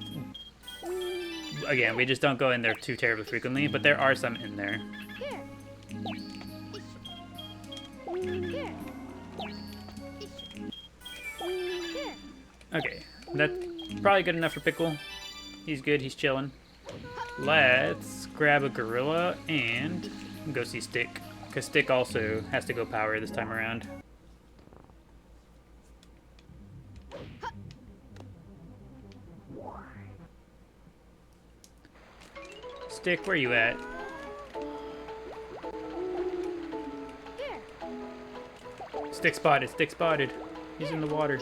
again, we just don't go in there too terribly frequently, but there are some in there. Okay, that's probably good enough for Pickle. He's good, he's chilling. Let's grab a gorilla and go see Stick, because Stick also has to go power this time around. Stick, where you at? Stick spotted, Stick spotted. He's in the water.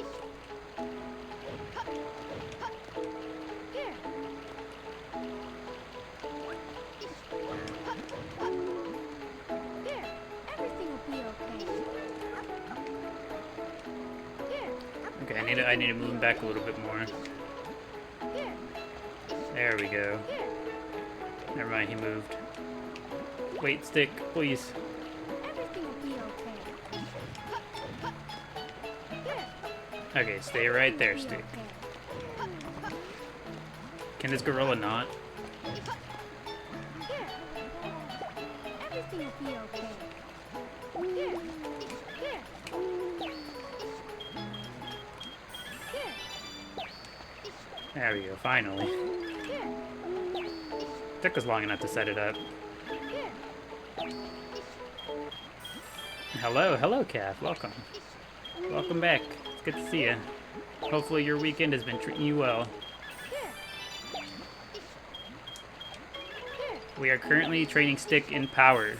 Okay, I need to move him back a little bit more. There we go. Never mind, he moved. Wait, Stick, please. Okay, stay right there, Stick. Can this gorilla not? Everything will be okay. There we go, finally. Took us long enough to set it up. Hello, Calf. Welcome. Welcome back. It's good to see you. Hopefully your weekend has been treating you well. We are currently training Stick in power.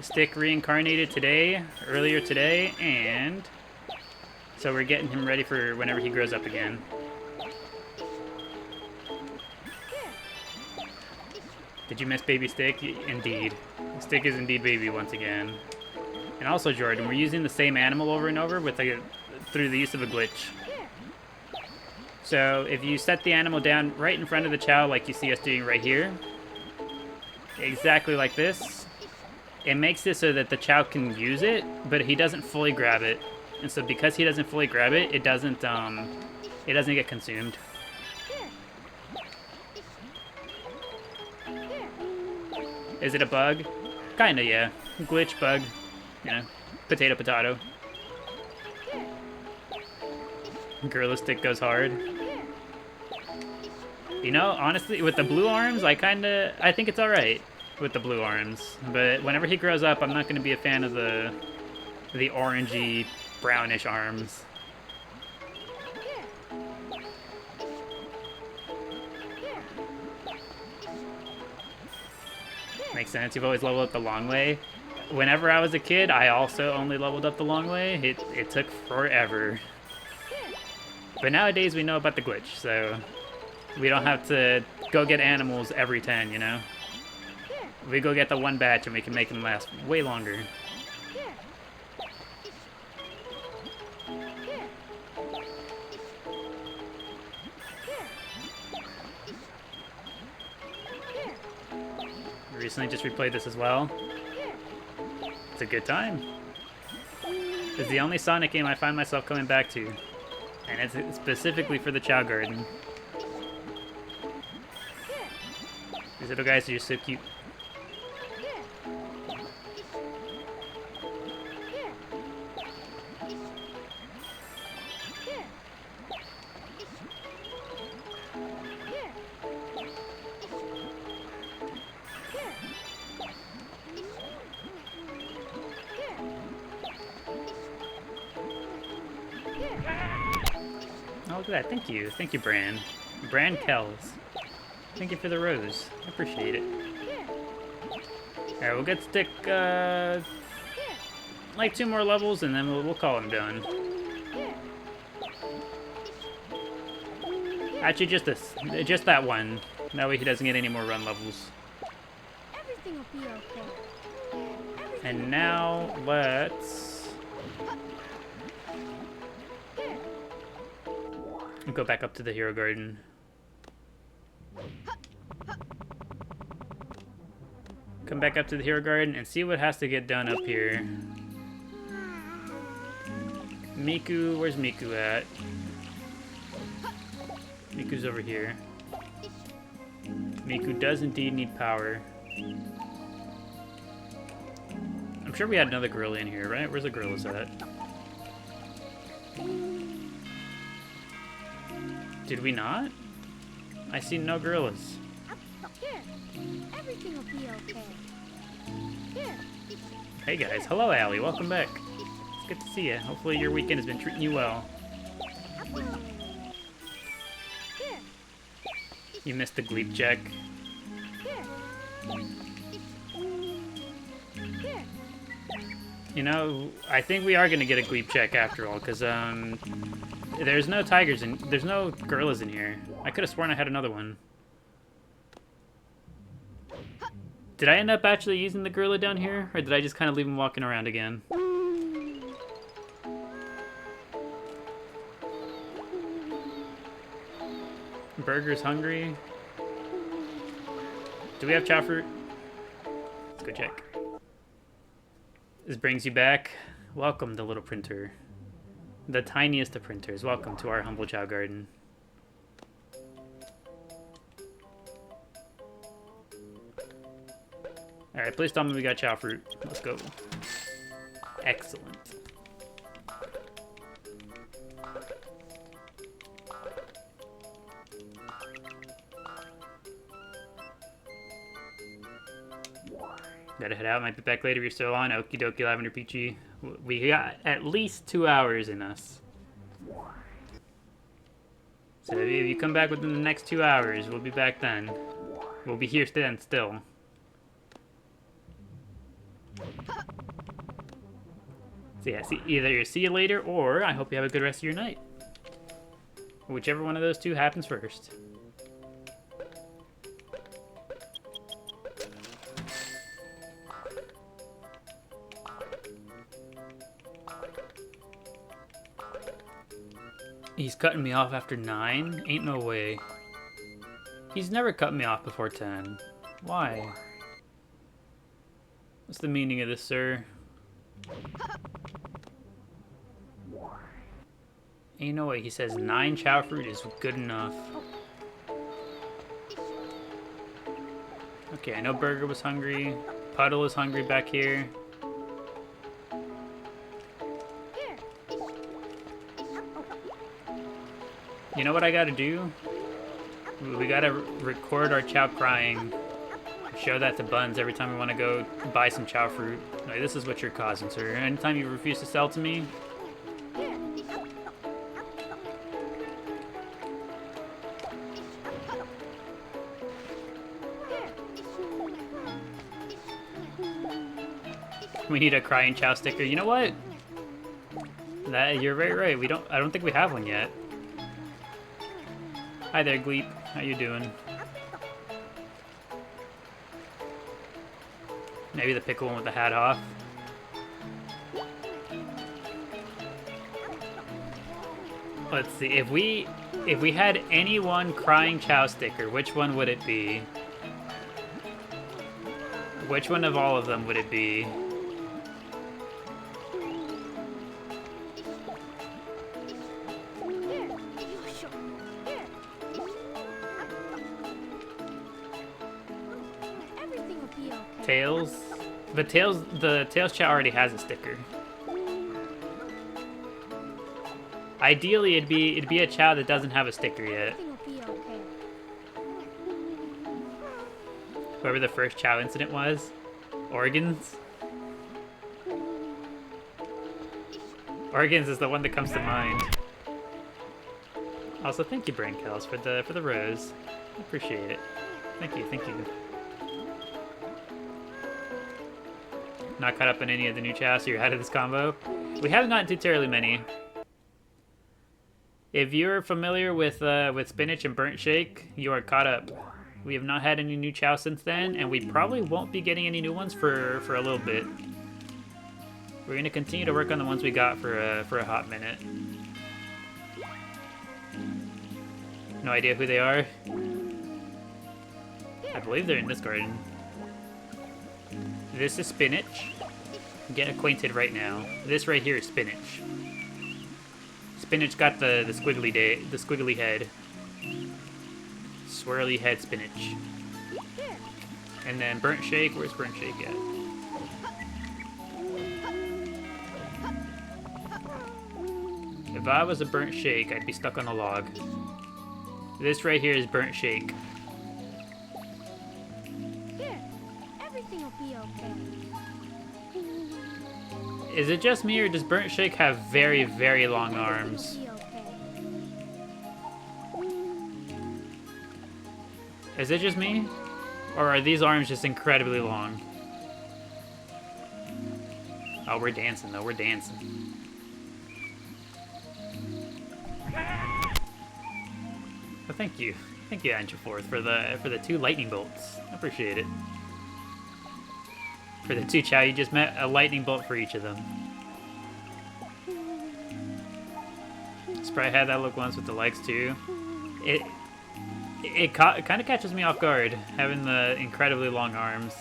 Stick reincarnated earlier today, and so we're getting him ready for whenever he grows up again. Did you miss baby Stick? Indeed. Stick is indeed baby once again. And also, Jordan, we're using the same animal over and over through the use of a glitch. So if you set the animal down right in front of the Chao like you see us doing right here, exactly like this, it makes it so that the Chao can use it, but he doesn't fully grab it. And so because he doesn't fully grab it, it doesn't get consumed. Is it a bug? Kinda, yeah. Glitch, bug. You know, potato, potato. Gorilla Stick goes hard. You know, honestly, with the blue arms, I think it's alright with the blue arms. But whenever he grows up, I'm not going to be a fan of the orangey, brownish arms. Makes sense. You've always leveled up the long way. Whenever I was a kid, I also only leveled up the long way. It took forever. But nowadays we know about the glitch, so we don't have to go get animals every 10, you know? We go get the one batch and we can make them last way longer. Recently just replayed this as well. It's a good time. It's the only Sonic game I find myself coming back to. And it's specifically for the Chao Garden. These little guys are just so cute. Oh, look at that. Thank you. Thank you, Bran. Bran Kells. Thank you for the rose. I appreciate it. Alright, we'll get Stick, like 2 more levels, and then we'll call him done. Actually, just that one. That way he doesn't get any more run levels. Everything will be okay. And now, let's go back up to the Hero Garden. Come back up to the Hero Garden and see what has to get done up here. Miku, where's Miku at? Miku's over here. Miku does indeed need power. I'm sure we had another gorilla in here, right? Where's the gorillas at? Did we not? I see no gorillas. Here. Everything will be okay. Here. Hey guys, hello Allie, welcome back. It's good to see you. Hopefully your weekend has been treating you well. Here. You missed the gleep check. Here. Here. You know, I think we are gonna get a gleep check after all, because there's no tigers and there's no gorillas in here. I could have sworn I had another one. Did I end up actually using the gorilla down here, or did I just kind of leave him walking around again? Burger's hungry. Do we have chow fruit? Let's go check. This brings you back. Welcome, the little printer. The tiniest of printers. Welcome to our humble Chao garden. Alright, please tell me we got chow fruit. Let's go. Excellent. Gotta head out. Might be back later if you're still on. Okie dokie, Lavender Peachy. We got at least 2 hours in us. So if you come back within the next 2 hours, we'll be back then. We'll be here then still. So yeah, either see you later, or I hope you have a good rest of your night. Whichever one of those two happens first. He's cutting me off after 9? Ain't no way. He's never cut me off before 10. Why? What's the meaning of this, sir? Ain't no way. He says 9 chow fruit is good enough. Okay, I know Burger was hungry. Puddle is hungry back here. You know what I gotta do? We gotta record our chow crying. Show that to Buns every time we want to go buy some chow fruit. Like, this is what you're causing, sir. Anytime you refuse to sell to me, we need a crying chow sticker. You know what? You're very right. I don't think we have one yet. Hi there, Gleep. How you doing? Maybe the pickle one with the hat off. Let's see. If we had any one crying chow sticker, which one would it be? Which one of all of them would it be? Tails? The Tails Chow already has a sticker. Ideally, it'd be a Chow that doesn't have a sticker yet. Whoever the first Chow incident was. Organs? Organs is the one that comes to mind. Also, thank you, Brain Kells, for the rose. I appreciate it. Thank you, thank you. Not caught up in any of the new chow, so you're ahead of this combo. We haven't gotten too terribly many. If you're familiar with spinach and burnt shake, you are caught up. We have not had any new chow since then, and we probably won't be getting any new ones for a little bit. We're gonna continue to work on the ones we got for a hot minute. No idea who they are. I believe they're in this garden. This is Spinach. Get acquainted right now. This right here is Spinach. Spinach got the squiggly head. swirly head spinach. And then burnt shake. Where's burnt shake at? If I was a burnt shake, I'd be stuck on a log. This right here is burnt shake. Here, everything will be okay. Is it just me, or does burnt shake have very, very long arms? Everything will be okay. Is it just me? Or are these arms just incredibly long? Oh, we're dancing though, we're dancing. Well, thank you, Andrew Forth, for the 2 lightning bolts. I appreciate it. For the 2 Chao you just met, a lightning bolt for each of them. Sprite had that look once with the legs too. It kind of catches me off guard, having the incredibly long arms.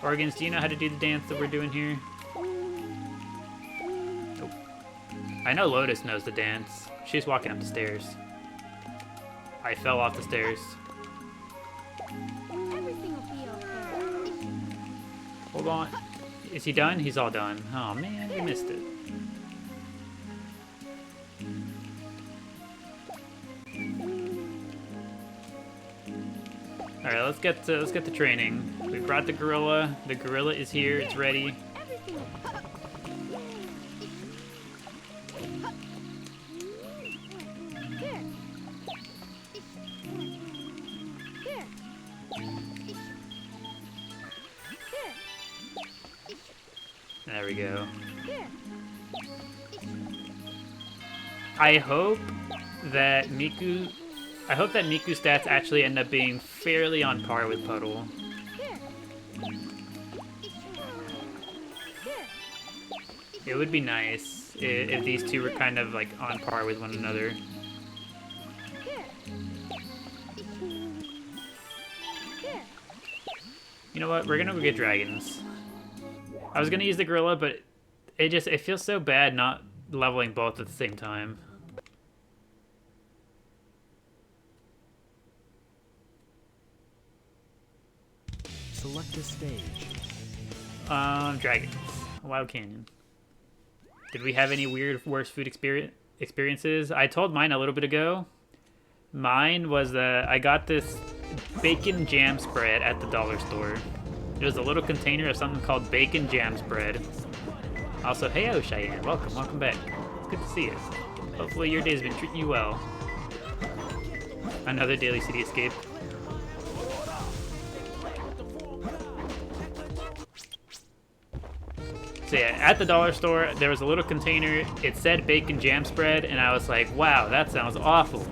Organs, do you know how to do the dance that we're doing here? Nope. I know Lotus knows the dance. She's walking up the stairs. I fell off the stairs. Everything will be okay. Hold on. Is he done? He's all done. Oh man, we missed it. Alright, let's get the training. We brought the gorilla. The gorilla is here, it's ready. Everything will Here. Here. Here. There we go. Here. I hope that Miku's stats actually end up being fairly on par with Puddle. Here. Here. It would be nice if these two were kind of like on par with one another. Here. Here. You know what? We're gonna go get dragons. I was gonna use the gorilla, but it feels so bad not leveling both at the same time. Select a stage. Dragons. Wild Canyon. Did we have any weird worst food experiences? I told mine a little bit ago. Mine was I got this bacon jam spread at the dollar store. It was a little container of something called bacon jam spread. Also, hey, Cheyenne, welcome back. It's good to see you. Hopefully your day's been treating you well. Another daily city escape. So yeah, at the dollar store, there was a little container. It said bacon jam spread, and I was like, wow, that sounds awful.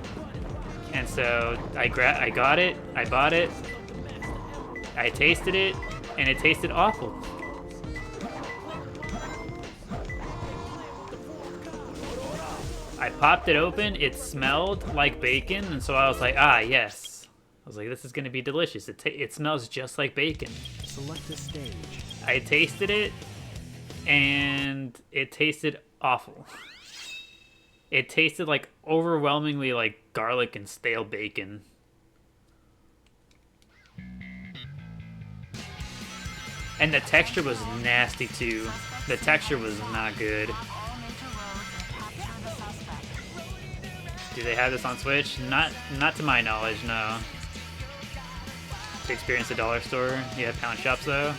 And so I got it, I bought it, I tasted it, and it tasted awful. I popped it open, it smelled like bacon, and so I was like, ah, yes. I was like, this is gonna be delicious. It smells just like bacon. Select a stage. I tasted it, and it tasted awful. It tasted like overwhelmingly like garlic and stale bacon. And the texture was nasty too. The texture was not good. Do they have this on Switch? Not to my knowledge, no. To experience the dollar store, you have pound shops though.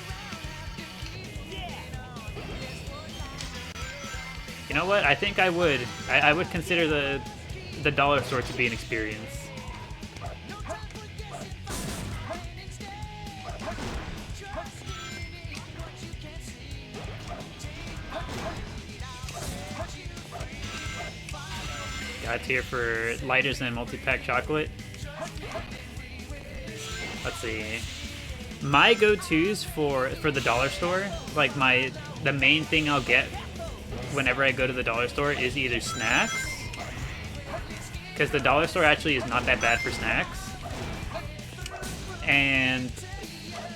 You know what? I think I would. I would consider the dollar store to be an experience. Got tier for lighters and multi-pack chocolate. Let's see. My go-tos for the dollar store, like the main thing I'll get whenever I go to the dollar store is either snacks, because the dollar store actually is not that bad for snacks, and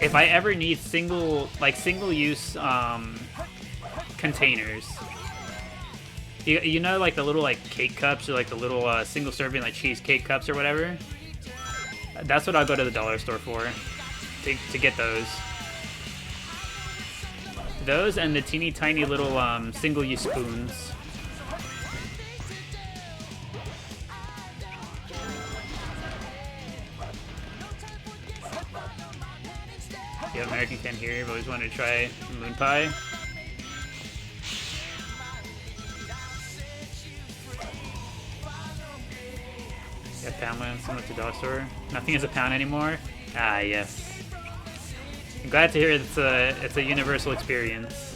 if I ever need single-use containers, You know, like the little like cake cups or like the little single serving like cheesecake cups or whatever. That's what I'll go to the dollar store for, to get those. Those and the teeny tiny little single-use spoons. Yeah, American can here. I've always wanted to try moon pie. Yeah, pound land similar to dollar store. Nothing is a pound anymore. Ah, yes. I'm glad to hear it's a universal experience.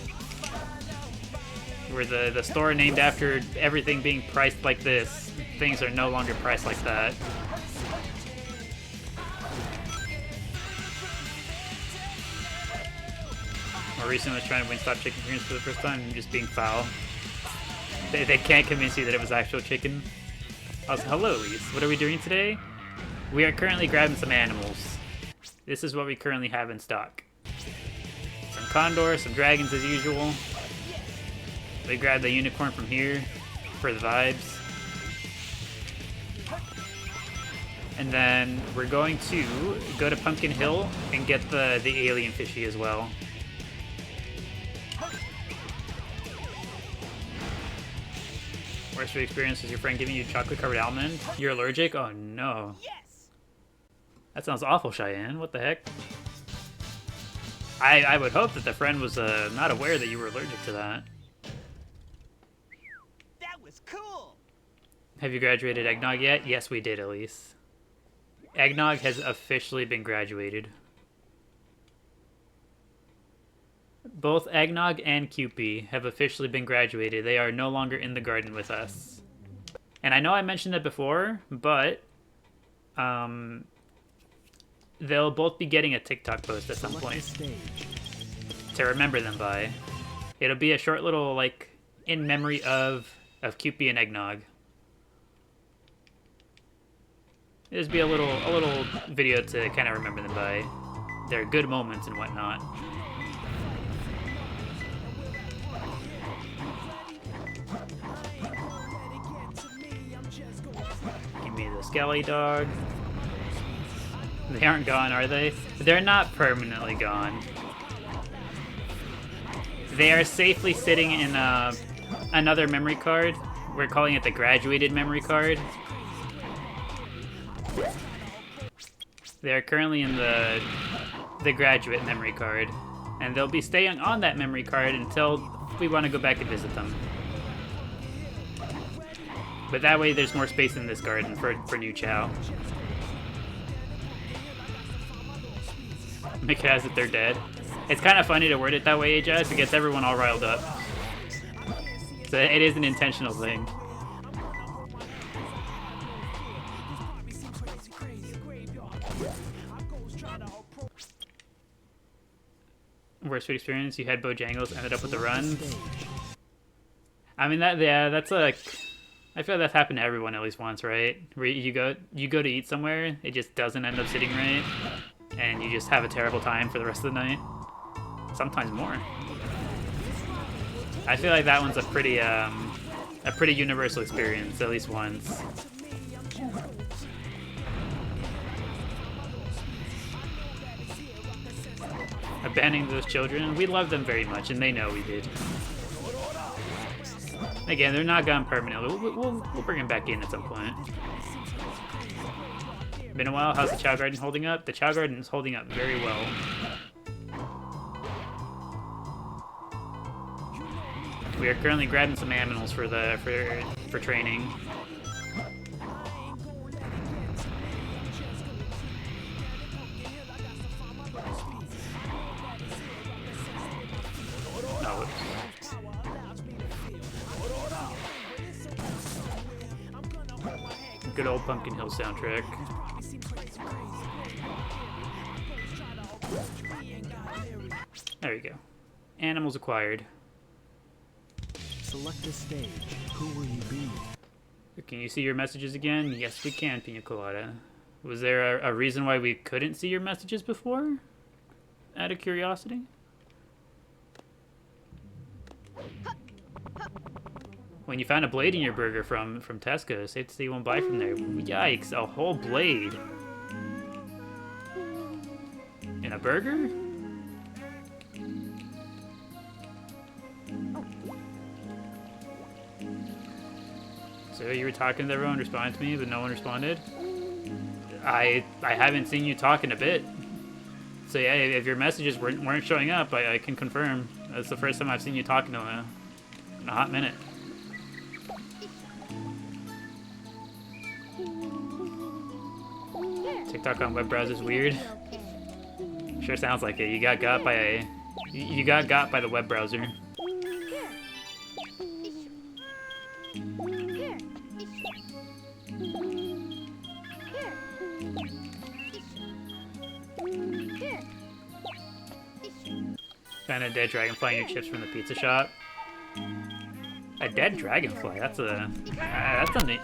Where the store named after everything being priced like this, things are no longer priced like that. More recently, I was trying to Wingstop chicken fingers for the first time and just being foul. They can't convince you that it was actual chicken. I was like, hello, Elise. What are we doing today? We are currently grabbing some animals. This is what we currently have in stock. Some condors, some dragons as usual. We grabbed the unicorn from here for the vibes. And then we're going to go to Pumpkin Hill and get the alien fishy as well. Worst experience is your friend giving you chocolate covered almond? You're allergic? Oh no. Yes! That sounds awful, Cheyenne. What the heck? I would hope that the friend was not aware that you were allergic to that. That was cool! Have you graduated Eggnog yet? Yes, we did, Elise. Eggnog has officially been graduated. Both Eggnog and Cupid have officially been graduated. They are no longer in the garden with us. And I know I mentioned it before, but they'll both be getting a TikTok post at some point to remember them by. It'll be a short little, like, in memory of Cupid and Eggnog. It'll just be a little video to kind of remember them by. Their good moments and whatnot. Give me the Skelly dog. They aren't gone, are they? They're not permanently gone. They are safely sitting in another memory card. We're calling it the graduated memory card. They are currently in the graduate memory card. And they'll be staying on that memory card until we want to go back and visit them. But that way there's more space in this garden for new Chao. Make it as if they're dead. It's kind of funny to word it that way, AJ, it gets everyone all riled up. So it is an intentional thing. Worst food experience? You had Bojangles, ended up with a run. I mean that's like, I feel like that's happened to everyone at least once, right? Where you go to eat somewhere, it just doesn't end up sitting right, and you just have a terrible time for the rest of the night. Sometimes more. I feel like that one's a pretty universal experience, at least once. Abandoning those children, we love them very much, and they know we did. Again, they're not gone permanently. We'll bring them back in at some point. Been a while. How's the Chao Garden holding up? The Chao Garden is holding up very well. We are currently grabbing some aminals for training. Oh, whoops. Good old Pumpkin Hill soundtrack. There we go. Animals acquired. Select a stage. Who will you be? Can you see your messages again? Yes, we can, Pina Colada. Was there a reason why we couldn't see your messages before? Out of curiosity? When you found a blade in your burger from Tesco, safe to say you won't buy from there. Yikes, a whole blade. In a burger? So you were talking to everyone, responding to me, but no one responded? I haven't seen you talk in a bit. So yeah, if your messages weren't showing up, I can confirm. That's the first time I've seen you talking in a hot minute. TikTok on web browsers weird. Sure sounds like it. You got got by the web browser. Found a dead dragonfly in your chips from the pizza shop. A dead dragonfly? That's a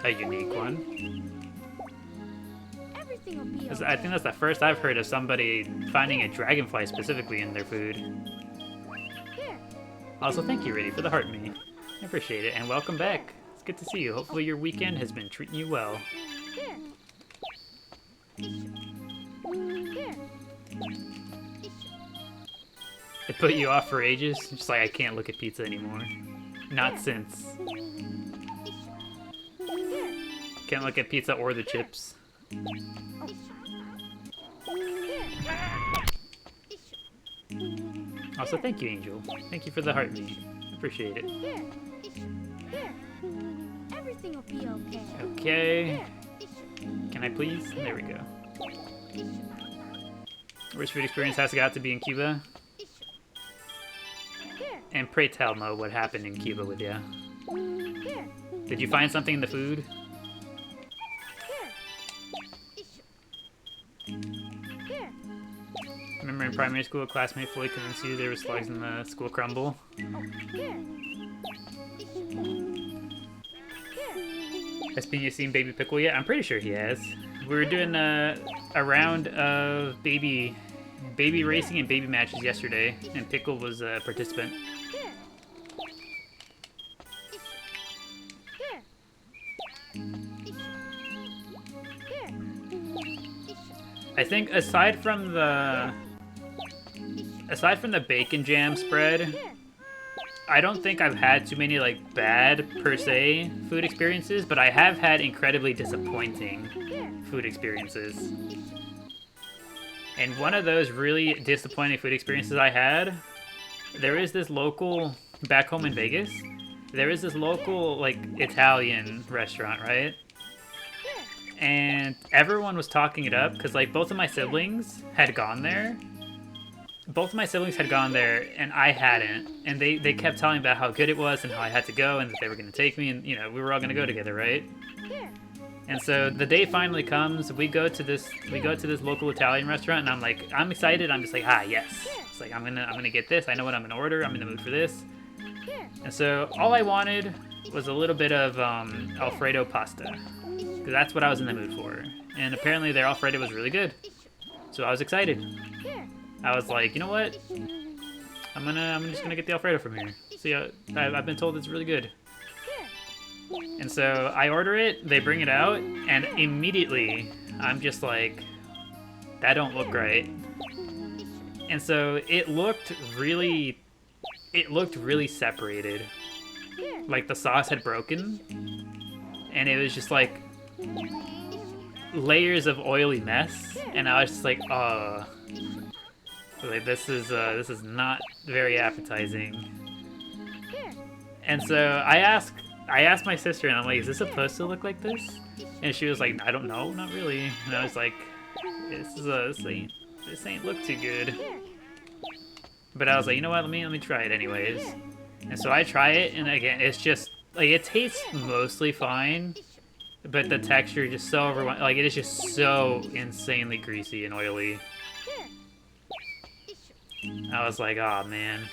unique one. Everything will be I okay. think that's the first I've heard of somebody finding a dragonfly specifically in their food. Here. Also, thank you, Riddy, for the heart me. I appreciate it, and welcome back. It's good to see you. Hopefully your weekend has been treating you well. Here. Here. It put you off for ages? Just like, I can't look at pizza anymore. Not since. Here. Can't look at pizza or the chips. Also, thank you, Angel. Thank you for the heart me. Appreciate it. Here. Here. Everything will be okay. Okay. Can I please? There we go. Worst food experience has got to be in Cuba. Here. And pray tell, Mo, what happened in Cuba with you? Here. Did you find something in the food? Here. Remember in primary school, a classmate fully convinced you there were slugs in the school crumble? Here. Has Pina seen Baby Pickle yet? I'm pretty sure he has. We were doing a round of baby racing and baby matches yesterday, and Pickle was a participant. I think aside from the bacon jam spread, I don't think I've had too many like bad per se food experiences, but I have had incredibly disappointing food experiences. And one of those really disappointing food experiences I had, there is this local, back home in Vegas, there is this local like Italian restaurant, right? And everyone was talking it up because like both of my siblings had gone there. And I hadn't. And they kept telling about how good it was and how I had to go and that they were going to take me and, you know, we were all going to go together, right? And so the day finally comes, we go to this local Italian restaurant and I'm excited. I'm just like, yes. It's like, I'm gonna get this. I know what I'm gonna order. I'm in the mood for this. And so all I wanted was a little bit of Alfredo pasta. Because that's what I was in the mood for. And apparently their Alfredo was really good. So I was excited. I was like, you know what? I'm just gonna get the Alfredo from here. See, I've been told it's really good. And so I order it, they bring it out, and immediately I'm just like, that don't look right. And so it looked really separated. Like the sauce had broken. And it was just like layers of oily mess, and I was just like, like this is not very appetizing. And so I asked my sister, and I'm like, is this supposed to look like this? And she was like, I don't know, not really. And I was like, this ain't look too good. But I was like, you know what? Let me try it anyways. And so I try it, and again, it's just like it tastes mostly fine. But the texture just so overwhelming. Like, it is just so insanely greasy and oily. I was like, oh, man.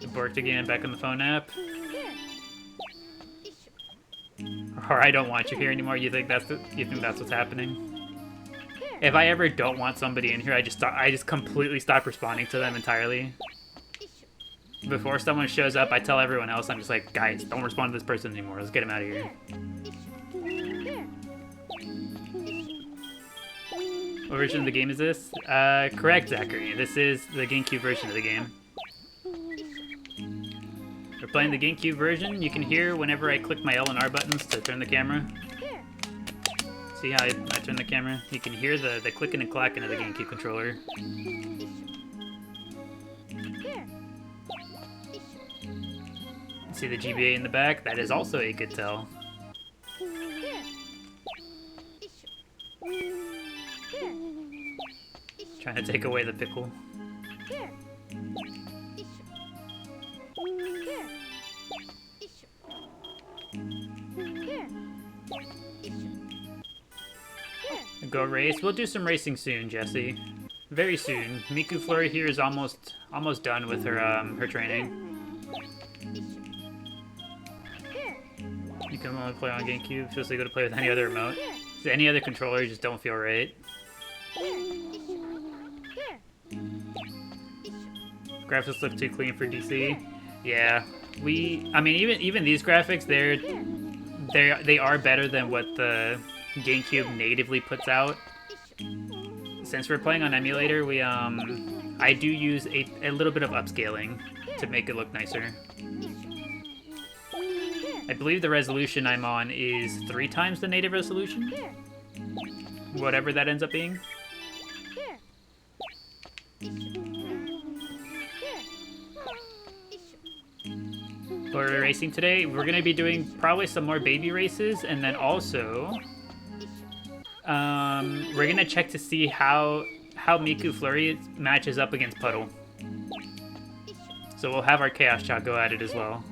It worked again, back on the phone app. Or I don't want you here anymore. You think that's what's happening? if I ever don't want somebody in here, I just completely stop responding to them entirely. Before someone shows up, I tell everyone else, I'm just like, guys, don't respond to this person anymore. Let's get him out of here. What version of the game is this? Correct, Zachary. This is the GameCube version of the game. We're playing the GameCube version. You can hear whenever I click my L and R buttons to turn the camera. See how I turn the camera? You can hear the clicking and clacking of the GameCube controller. See the GBA in the back? That is also a good tell. Trying to take away the pickle. Go race. We'll do some racing soon, Jesse. Very soon. Miku Flurry here is almost done with her her training. You can only play on GameCube. Feels like you go to play with any other remote. So any other controller just don't feel right. Graphics look too clean for DC. Yeah, I mean, even these graphics, they are better than what the GameCube natively puts out. Since we're playing on emulator, I do use a little bit of upscaling to make it look nicer. I believe the resolution I'm on is 3 times the native resolution. Whatever that ends up being. What are we racing today? We're going to be doing probably some more baby races, and then also we're going to check to see how Miku Flurry matches up against Puddle. So we'll have our Chaos Chao go at it as well.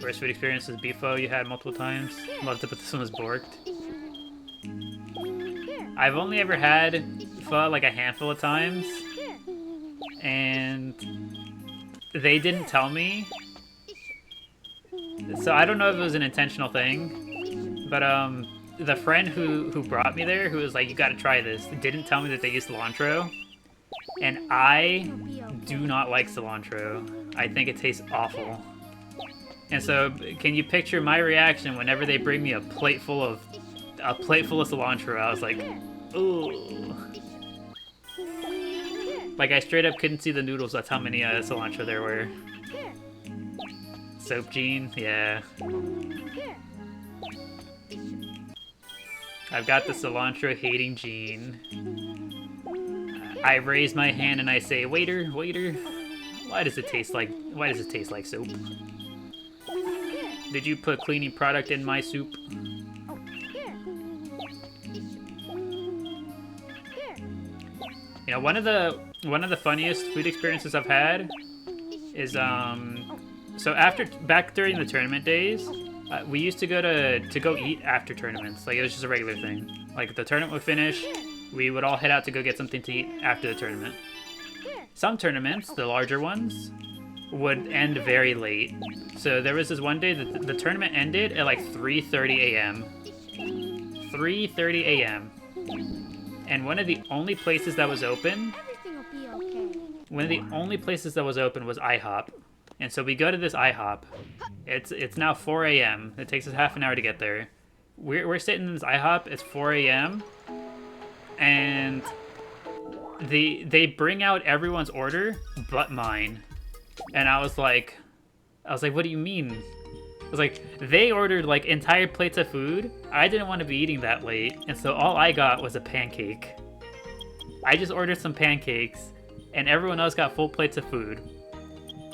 Worst food experience is Beefo you had multiple times. Love to put this one as borked. I've only ever had pho like a handful of times, and they didn't tell me. So I don't know if it was an intentional thing, but the friend who brought me there, who was like, you gotta try this, didn't tell me that they use cilantro, and I do not like cilantro. I think it tastes awful. And so, can you picture my reaction whenever they bring me a plate full of cilantro? I was like, ooh. Like, I straight up couldn't see the noodles. That's how many cilantro there were. Soap gene, yeah. I've got the cilantro hating gene. I raise my hand and I say, waiter, why does it taste like soap? Did you put cleaning product in my soup? You know, one of the funniest food experiences I've had is so back during the tournament days, we used to go eat after tournaments. Like, it was just a regular thing. Like, the tournament would finish, we would all head out to go get something to eat after the tournament. Some tournaments, the larger ones, would end very late. So there was this one day that the tournament ended at like 3:30 a.m. 3:30 a.m. And one of the only places that was open, one of the only places that was open was IHOP. And so we go to this IHOP. It's now 4 a.m. It takes us half an hour to get there. We're sitting in this IHOP. It's 4 a.m. And they bring out everyone's order but mine. And I was like, what do you mean? I was like, they ordered like entire plates of food. I didn't want to be eating that late, and so all I got was a pancake. I just ordered some pancakes, and everyone else got full plates of food.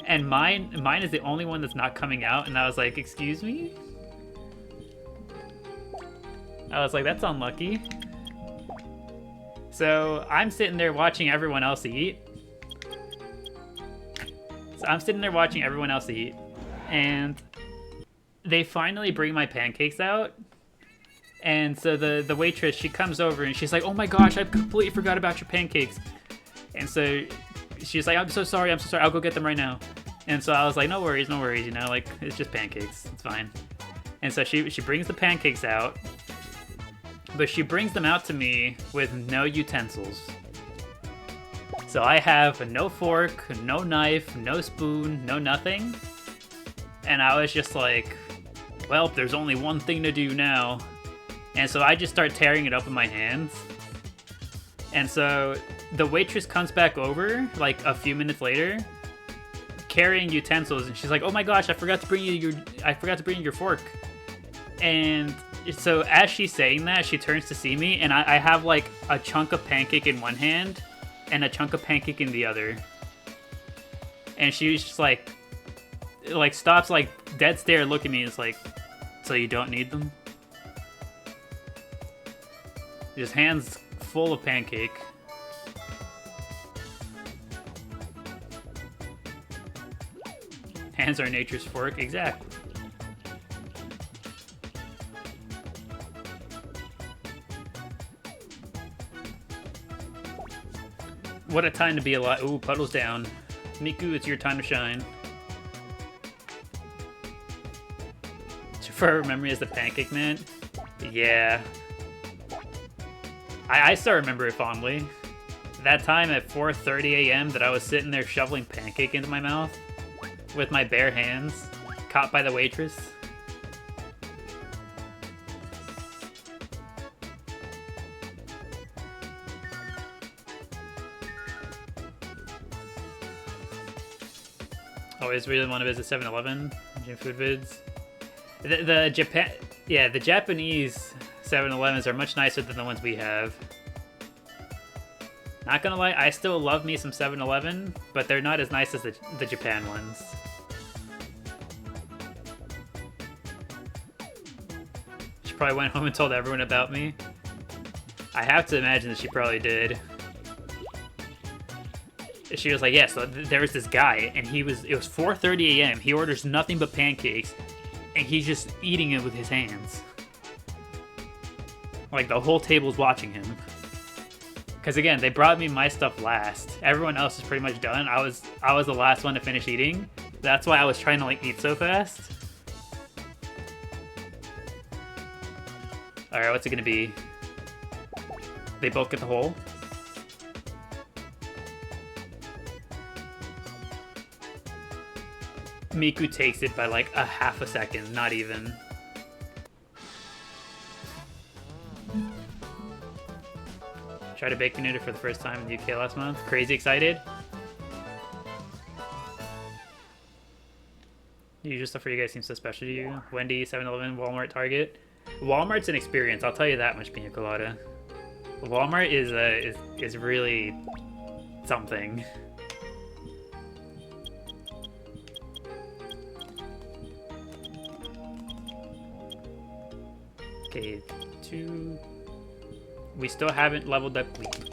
And mine is the only one that's not coming out, and I was like, excuse me? I was like, that's unlucky. So I'm sitting there watching everyone else eat. And they finally bring my pancakes out. And so the waitress, she comes over and she's like, oh my gosh, I completely forgot about your pancakes. And so she's like, I'm so sorry, I'll go get them right now. And so I was like, no worries, you know, like, it's just pancakes, it's fine. And so she brings the pancakes out, but she brings them out to me with no utensils. So I have no fork, no knife, no spoon, no nothing. And I was just like, well, there's only one thing to do now. And so I just start tearing it up in my hands. And so the waitress comes back over, like, a few minutes later, carrying utensils, and she's like, oh my gosh, I forgot to bring you your fork. And so as she's saying that, she turns to see me, and I have like a chunk of pancake in one hand and a chunk of pancake in the other. And she's just like stops, like, dead stare, look at me, and is like, so you don't need them? Just hands full of pancake. Hands are nature's fork, exactly. What a time to be alive. Ooh, puddle's down. Miku, it's your time to shine. For memory as the Pancake Man? Yeah. I still remember it fondly. That time at 4:30 a.m. that I was sitting there shoveling pancake into my mouth with my bare hands, caught by the waitress. Always really want to visit 7-Eleven, watching food vids. The Japanese 7-Elevens are much nicer than the ones we have. Not gonna lie, I still love me some 7-Eleven, but they're not as nice as the Japan ones. She probably went home and told everyone about me. I have to imagine that she probably did. She was like, yeah, so there was this guy, and it was 4:30 a.m. He orders nothing but pancakes, and he's just eating it with his hands. Like, the whole table's watching him. Because again, they brought me my stuff last. Everyone else is pretty much done. I was the last one to finish eating. That's why I was trying to, like, eat so fast. Alright, what's it gonna be? They both get the hole? Miku takes it by like a half a second, not even. Tried a bacon noodle for the first time in the UK last month. Crazy excited. Usual stuff for you guys seems so special to you. Wendy, 7-Eleven, Walmart, Target. Walmart's an experience, I'll tell you that much, Pina Colada. Walmart is really something. Okay, 2. We still haven't leveled up Gleep.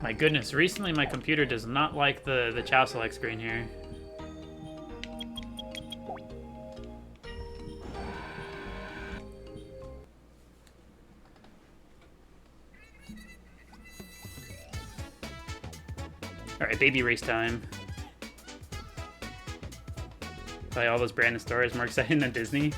My goodness, recently my computer does not like the Chao select screen here. Alright, baby race time. Probably all those brand new stores more exciting than Disney.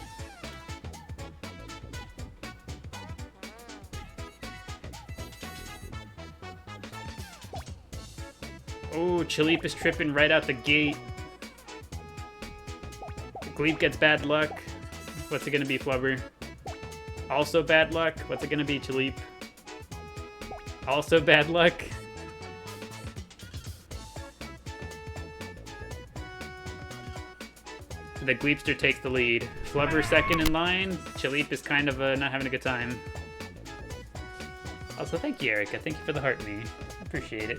Oh, Chaleep is tripping right out the gate. Gleep gets bad luck. What's it gonna be, Flubber? Also bad luck. What's it gonna be, Chaleep? Also bad luck. The Gleepster takes the lead. Flubber second in line. Chaleep is kind of not having a good time. Also, thank you, Erica. Thank you for the heart me. I appreciate it.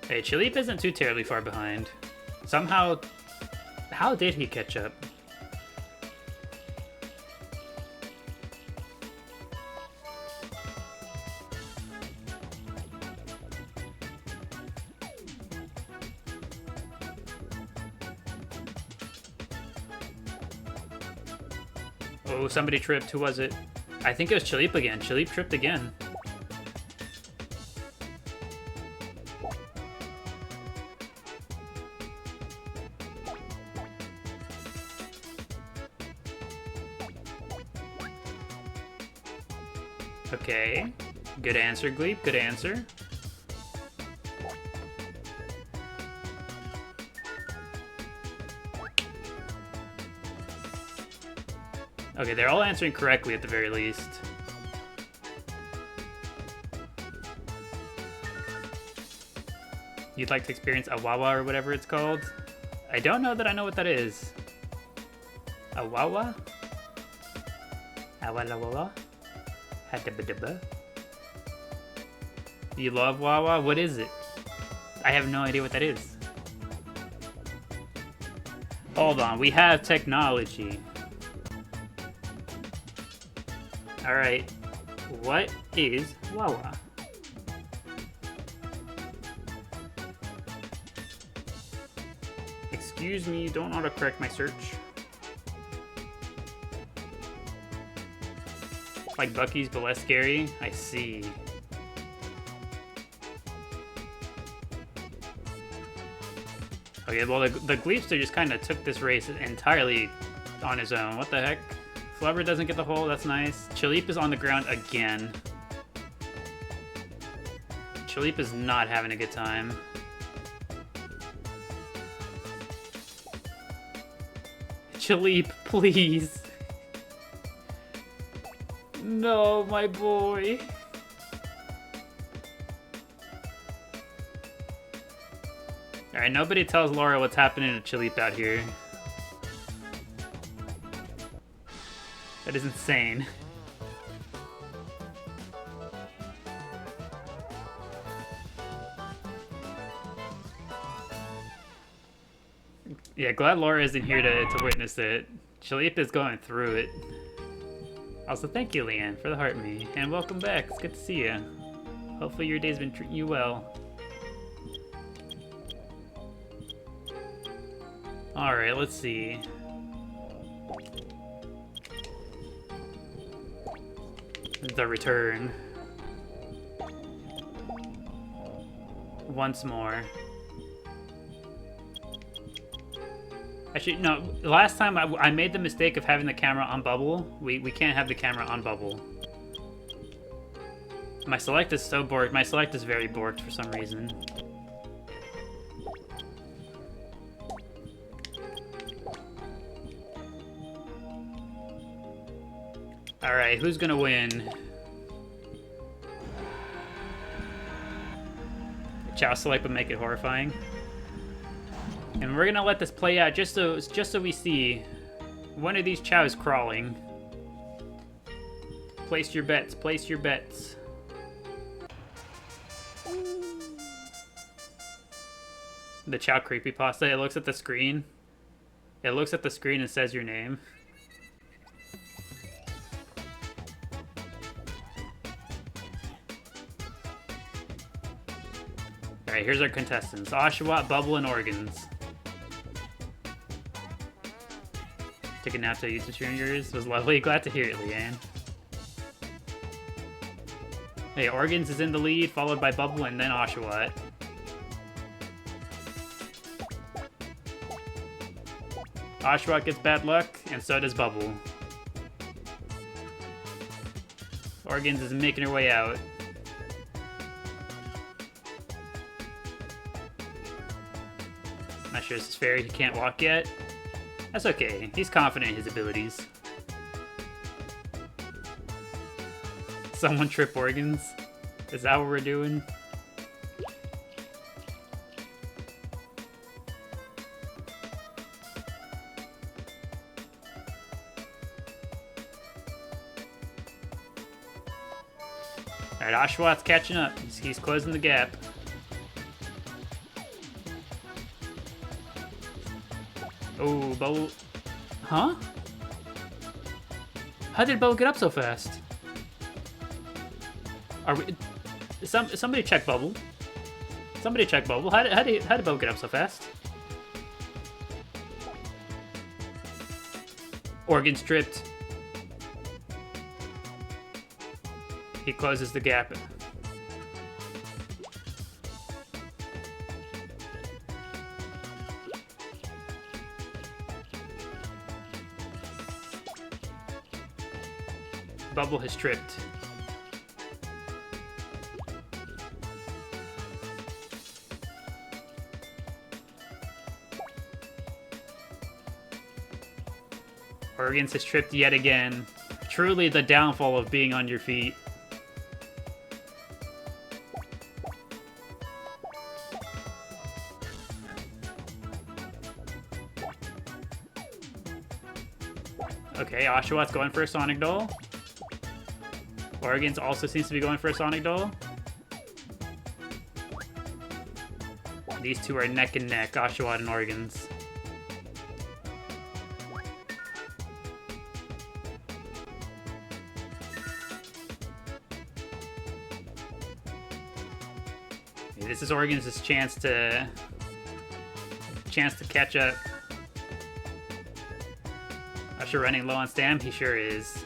Hey, Chaleep isn't too terribly far behind. Somehow, how did he catch up? Oh, somebody tripped. Who was it? I think it was Chaleep again. Chaleep tripped again. Okay. Good answer, Gleep. Good answer. Okay, they're all answering correctly at the very least. You'd like to experience a Wawa or whatever it's called? I don't know that I know what that is. A Wawa? A Walla Wawa? Hadabadaba? You love Wawa? What is it? I have no idea what that is. Hold on, we have technology. Alright, what is Wawa? Excuse me, don't autocorrect my search. Like Bucky's, but less scary? I see. Okay, well, the Gleepster just kind of took this race entirely on his own. What the heck? Flubber doesn't get the hole, that's nice. Chaleep is on the ground again. Chaleep is not having a good time. Chaleep, please. No, my boy. Alright, nobody tells Laura what's happening to Chaleep out here. That is insane. Yeah, glad Laura isn't here to witness it. Chaleep is going through it. Also, thank you, Leanne, for the heart me. And welcome back. It's good to see you. Hopefully your day's been treating you well. Alright, let's see. The return. Once more. Actually, no, last time I made the mistake of having the camera on bubble. We can't have the camera on bubble. My select is so borked. My select is very borked for some reason. Alright, who's gonna win? Chao select would make it horrifying. And we're gonna let this play out just so we see one of these Chaos crawling. Place your bets, place your bets. The Chao creepypasta, it looks at the screen. It looks at the screen and says your name. Alright, here's our contestants. Oshawott, Bubble, and Organs. Took a nap to YouTube stream of yours. Was lovely. Glad to hear it, Leanne. Hey, Organs is in the lead, followed by Bubble and then Oshawott. Oshawott gets bad luck, and so does Bubble. Organs is making her way out. Not sure this is fair, he can't walk yet. That's okay, he's confident in his abilities. Someone trip Organs? Is that what we're doing? Alright, Oshawott's catching up. He's closing the gap. Oh, Bubble. Huh? How did Bubble get up so fast? Are we? Somebody check Bubble. Somebody check Bubble. How did Bubble get up so fast? Organs tripped. He closes the gap. Bubble has tripped. Organs has tripped yet again. Truly the downfall of being on your feet. Okay, Oshawott going for a Sonic Doll. Organs also seems to be going for a Sonic Doll. These two are neck and neck, Oshawott and Organs. This is Organs' chance to catch up. Usher running low on stam? He sure is.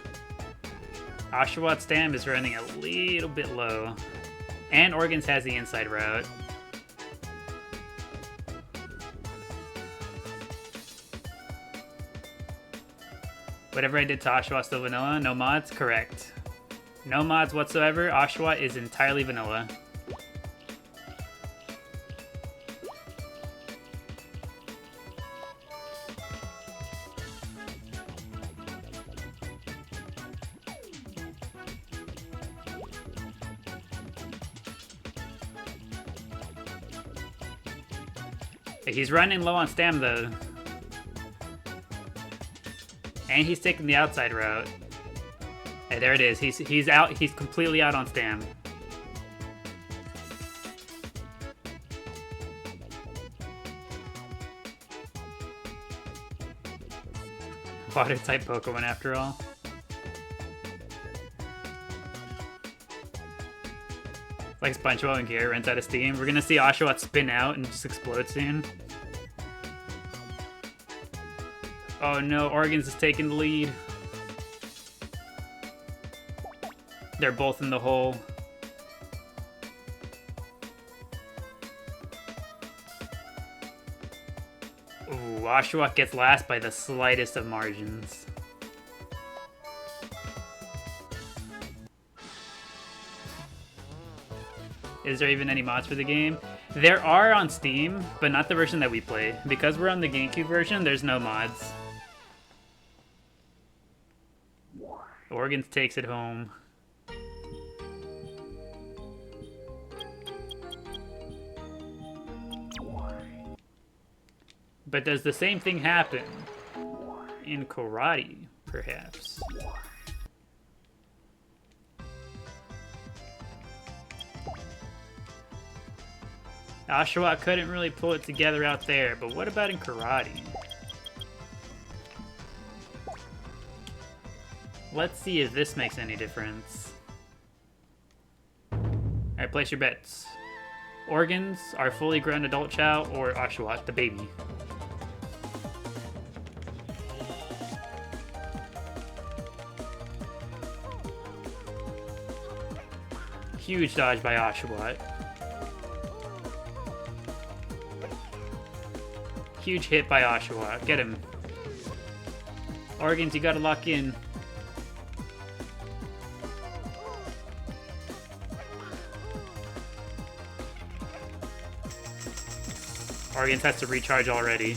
Oshawott's stam is running a little bit low. And Organs has the inside route. Whatever I did to Oshawott still vanilla? No mods? Correct. No mods whatsoever. Oshawott is entirely vanilla. He's running low on stam though. And he's taking the outside route. Hey, there it is. He's out. He's completely out on stam. Water type Pokemon after all. Like SpongeBob and Gary runs out of steam. We're gonna see Oshawott spin out and just explode soon. Oh no, Organs is taking the lead. They're both in the hole. Ooh, Oshawott gets last by the slightest of margins. Is there even any mods for the game? There are on Steam, but not the version that we play. Because we're on the GameCube version, there's no mods. Organs takes it home. But does the same thing happen in karate, perhaps? Oshawott couldn't really pull it together out there, but what about in karate? Let's see if this makes any difference. Alright, place your bets. Organs, our fully grown adult Chao, or Oshawott, the baby? Huge dodge by Oshawott. Huge hit by Oshawott. Get him. Organs, you gotta lock in. Organs has to recharge already.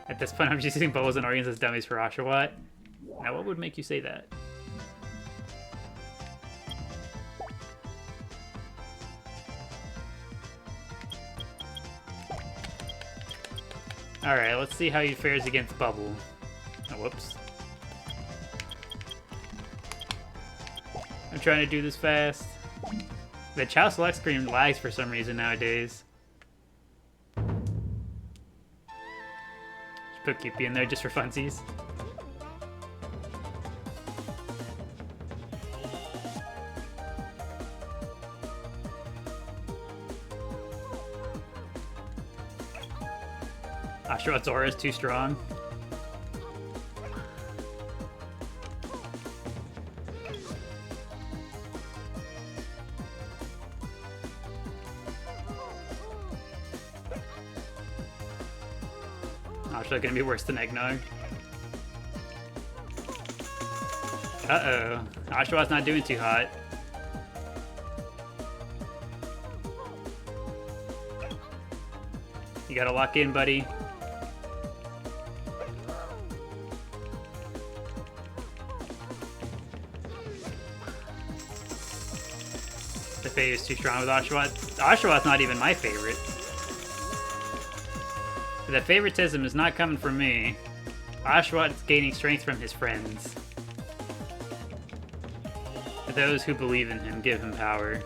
At this point, I'm just using Bubbles and Organs as dummies for Oshawott. Now, what would make you say that? Alright, let's see how he fares against Bubble. Oh, whoops. I'm trying to do this fast. The Chao select screen lags for some reason nowadays. Just put Cupid in there just for funsies. Oshawtt's aura is too strong. Oshawott gonna be worse than Eggnog. Uh-oh. Oshawtt's not doing too hot. You gotta lock in, buddy. The fade is too strong with Oshawott. Oshawtt's not even my favorite. The favoritism is not coming from me. Oshawott is gaining strength from his friends. Those who believe in him give him power.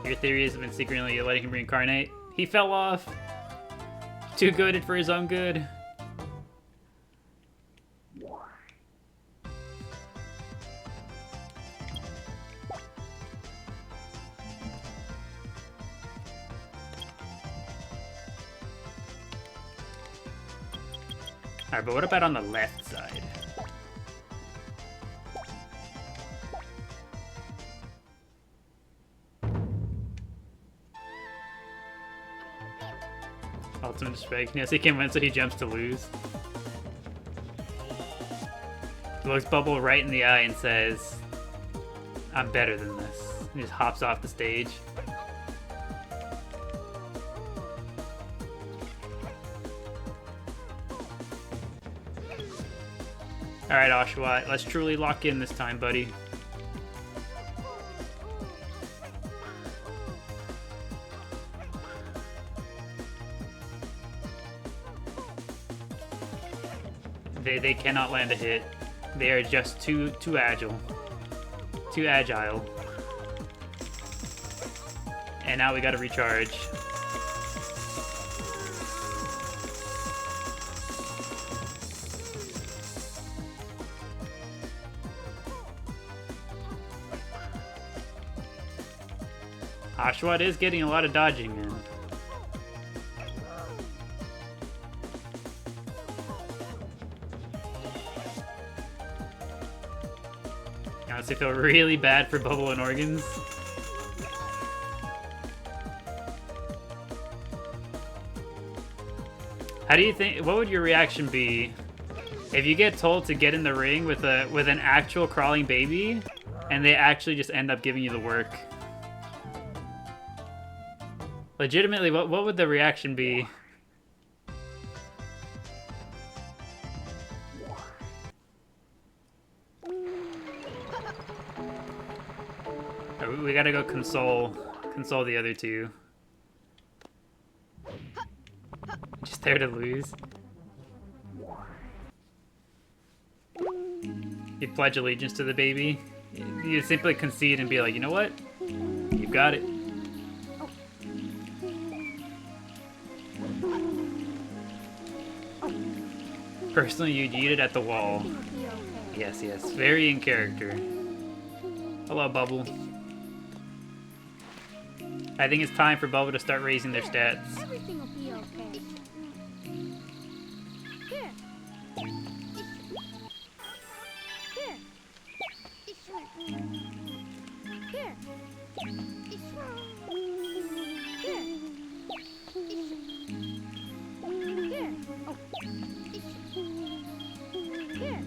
Your theory has been secretly letting him reincarnate. He fell off. Too good for his own good. Alright, but what about on the left side? Ultimate strike. Yes, he can win, so he jumps to lose. He looks Bubble right in the eye and says, I'm better than this. He just hops off the stage. Alright, Oshawott, let's truly lock in this time, buddy. They cannot land a hit. They are just too agile. Too agile. And now we gotta recharge. Oshawott is getting a lot of dodging in. I honestly feel really bad for Bubble and Organs. How do you think? What would your reaction be if you get told to get in the ring with an actual crawling baby, and they actually just end up giving you the work? Legitimately, what would the reaction be? We gotta go console the other two. Just there to lose. You pledge allegiance to the baby. You simply concede and be like, you know what? You've got it. Personally, you'd eat it at the wall. Yes, yes. Very in character. Hello, Bubble. I think it's time for Bubble to start raising their stats. Everything will be okay. Here. Here. Here. Here. Oh. Here. Oh. Here.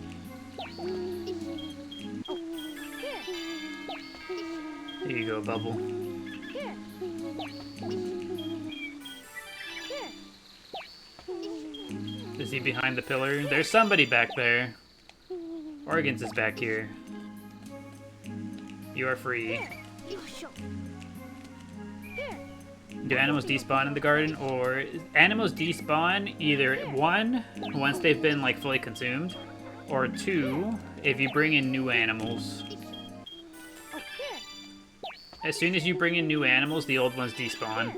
Here you go, Bubble. Is he behind the pillar? There's somebody back there. Organs is back here. You are free. Do animals despawn in the garden, or animals despawn either one, once they've been like fully consumed, or two, if you bring in new animals. As soon as you bring in new animals, the old ones despawn.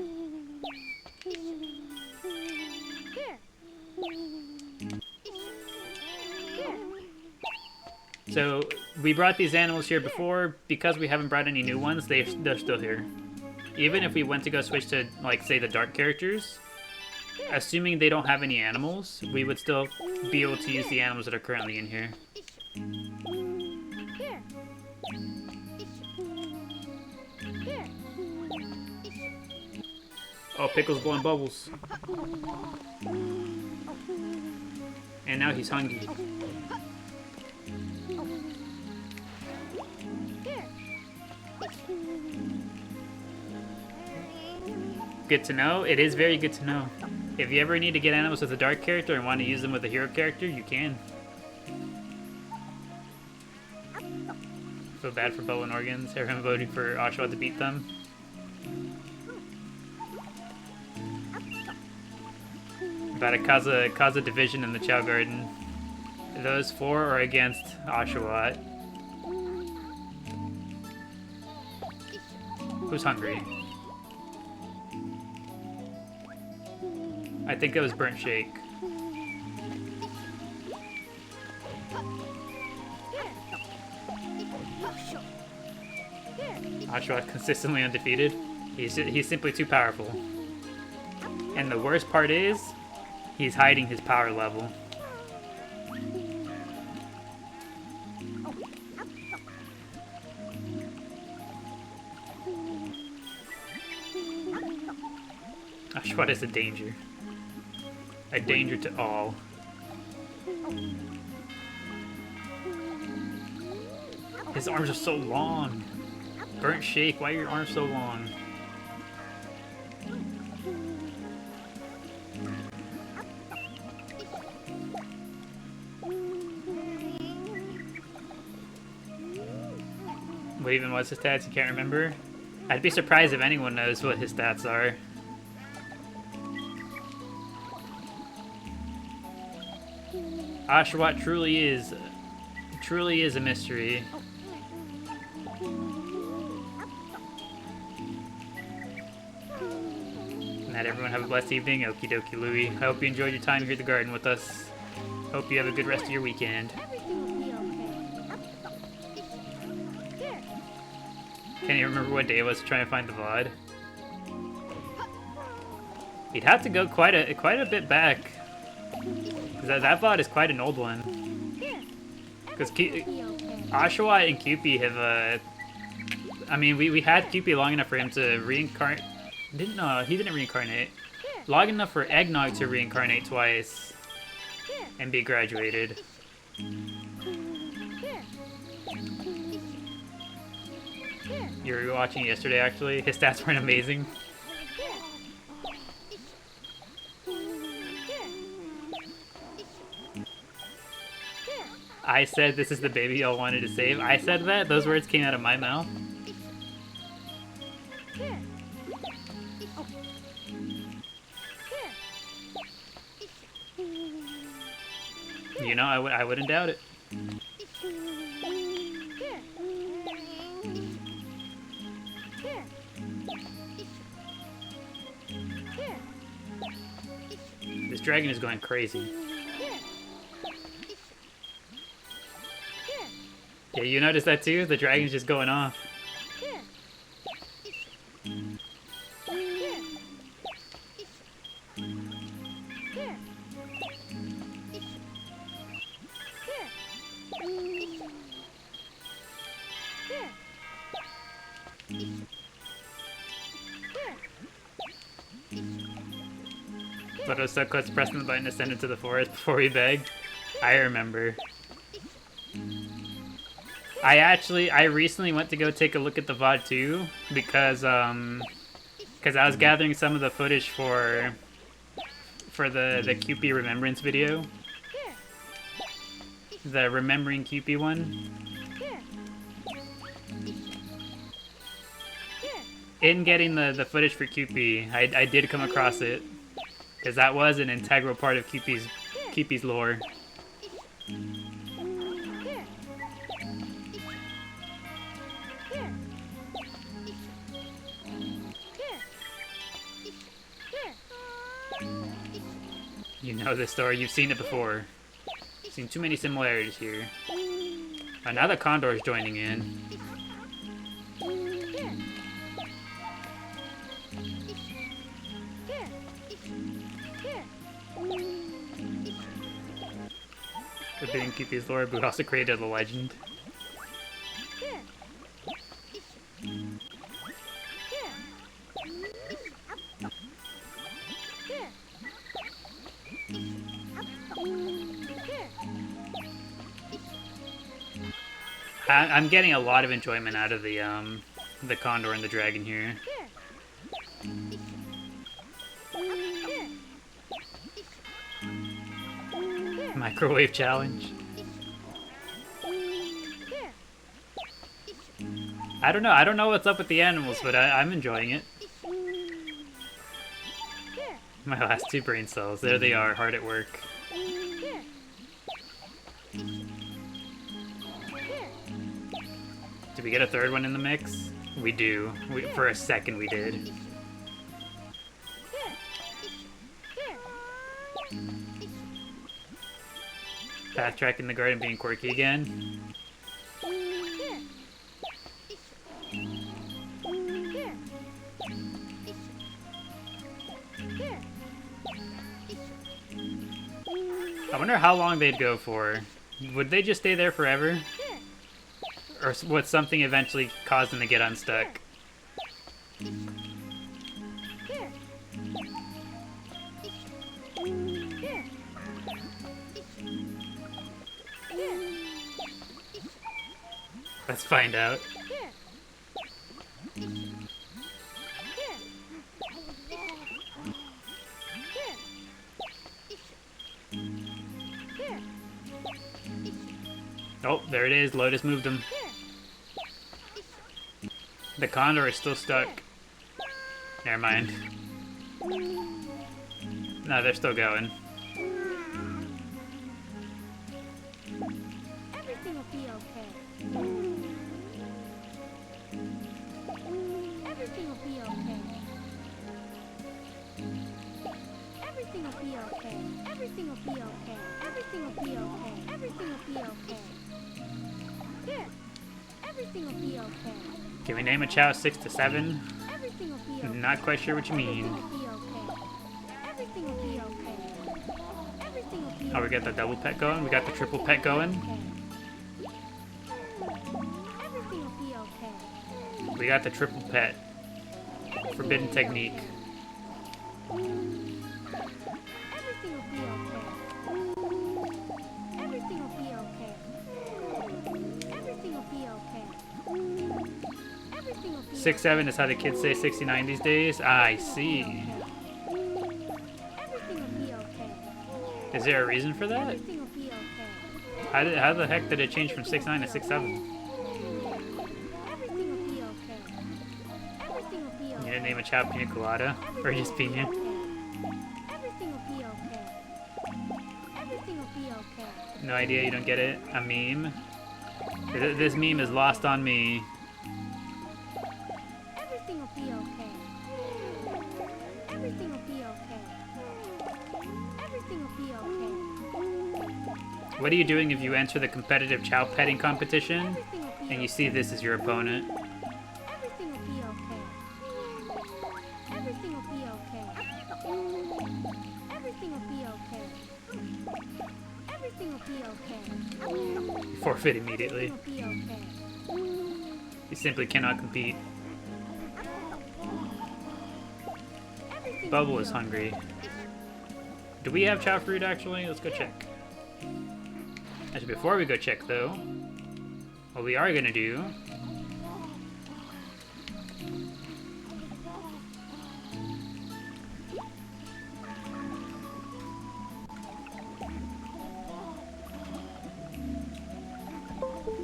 So we brought these animals here before. Because we haven't brought any new ones, they're still here. Even if we went to go switch to, like, say, the dark characters, assuming they don't have any animals, we would still be able to use the animals that are currently in here. Here. Here. Oh, Pickle's blowing bubbles. And now he's hungry. Here. Good to know. It is very good to know. If you ever need to get animals with a dark character and want to use them with a hero character, you can. Feel bad for Bow and Organs. Everyone voted for Oshawa to beat them. About to cause a division in the Chao Garden. Those four are against Oshawott. Who's hungry? I think it was Burnt Shake. Oshawott consistently undefeated. He's simply too powerful. And the worst part is, he's hiding his power level. Oshawott is a danger. A danger to all. His arms are so long. Burnt Shake, why are your arms so long? What even was his stats? You can't remember? I'd be surprised if anyone knows what his stats are. Oshawott truly is a mystery. And that everyone have a blessed evening. Okie dokie, Louie. I hope you enjoyed your time here at the garden with us. Hope you have a good rest of your weekend. Everything will be okay. Here. Can't even remember what day it was to try and find the VOD. You'd have to go quite a bit back. Because that VOD is quite an old one. Here. Because Everything will be okay. Oshawott and Cupid have, I mean, we had Cupid long enough for him to reincarnate. He didn't reincarnate. Here. Long enough for Eggnog to reincarnate twice Here. and be graduated. Here. Here. You were watching yesterday, actually. His stats weren't amazing. Here. Here. I said this is the baby y'all wanted to save. I said that. Those words came out of my mouth. Here. You know, I wouldn't doubt it. Here. Here. Here. This dragon is going crazy. Here. Here. Yeah, you noticed that too? The dragon's just going off. Here. Here. Here. But it was so close to pressing the button to send it to the forest before we begged. I remember. I recently went to go take a look at the VOD too, because I was gathering some of the footage for the Cupid Remembrance video. The Remembering Cupid one. In getting the footage for Cupid, I did come across it. Because that was an integral part of Cupid's lore. You know this story, you've seen it before. Seen too many similarities here. Oh, now the condor's joining in. Forbidden Keepy's lore, but also created a legend. I'm getting a lot of enjoyment out of the condor and the dragon here. Microwave challenge. I don't know. I don't know what's up with the animals, but I'm enjoying it. My last 2 brain cells. There they are, hard at work. Did we get a 3rd one in the mix? We do. For a second we did. Fast tracking the garden being quirky again. I wonder how long they'd go for. Would they just stay there forever? Or would something eventually cause them to get unstuck? Let's find out. Oh, there it is. Lotus moved him. The condor is still stuck. Never mind. No, they're still going. Everything will be okay. Everything will be okay. Everything will be okay. Everything will be okay. Everything will be okay. Everything will be okay. Yeah. Everything will be okay. Can we name a Chao 6 to 7? Everything will be okay. Not quite sure what you mean. Everything will be okay. Everything will be Oh, we got the double pet going. We got the triple pet going. Everything will be okay. We got the triple pet. Forbidden technique. Everything will be okay. Everything will be okay. Everything will be okay. Everything will be 6-7 is how the kids say 69 these days. I see. Everything will be okay. Is there a reason for that? Everything will be okay. How the heck did it change from 6-9 to 6-7? Everything will be okay. Everything will be You okay. didn't name a Chao Pina Colada? Or just Pina? Everything will be okay. Everything will be okay. No idea, you don't get it? A meme? This meme is lost on me. Everything will be okay. Everything will be okay. Everything will be okay. What are you doing if you enter the competitive Chao petting competition Everything will be and you see this as your opponent? Everything will be okay. Everything will be okay. Everything will be okay. Everything will be okay. You forfeit immediately. Everything will be okay. You simply cannot compete. Everything Bubble will is be hungry. Do we have Chao fruit actually? Let's go check. Actually, before we go check though, what we are gonna do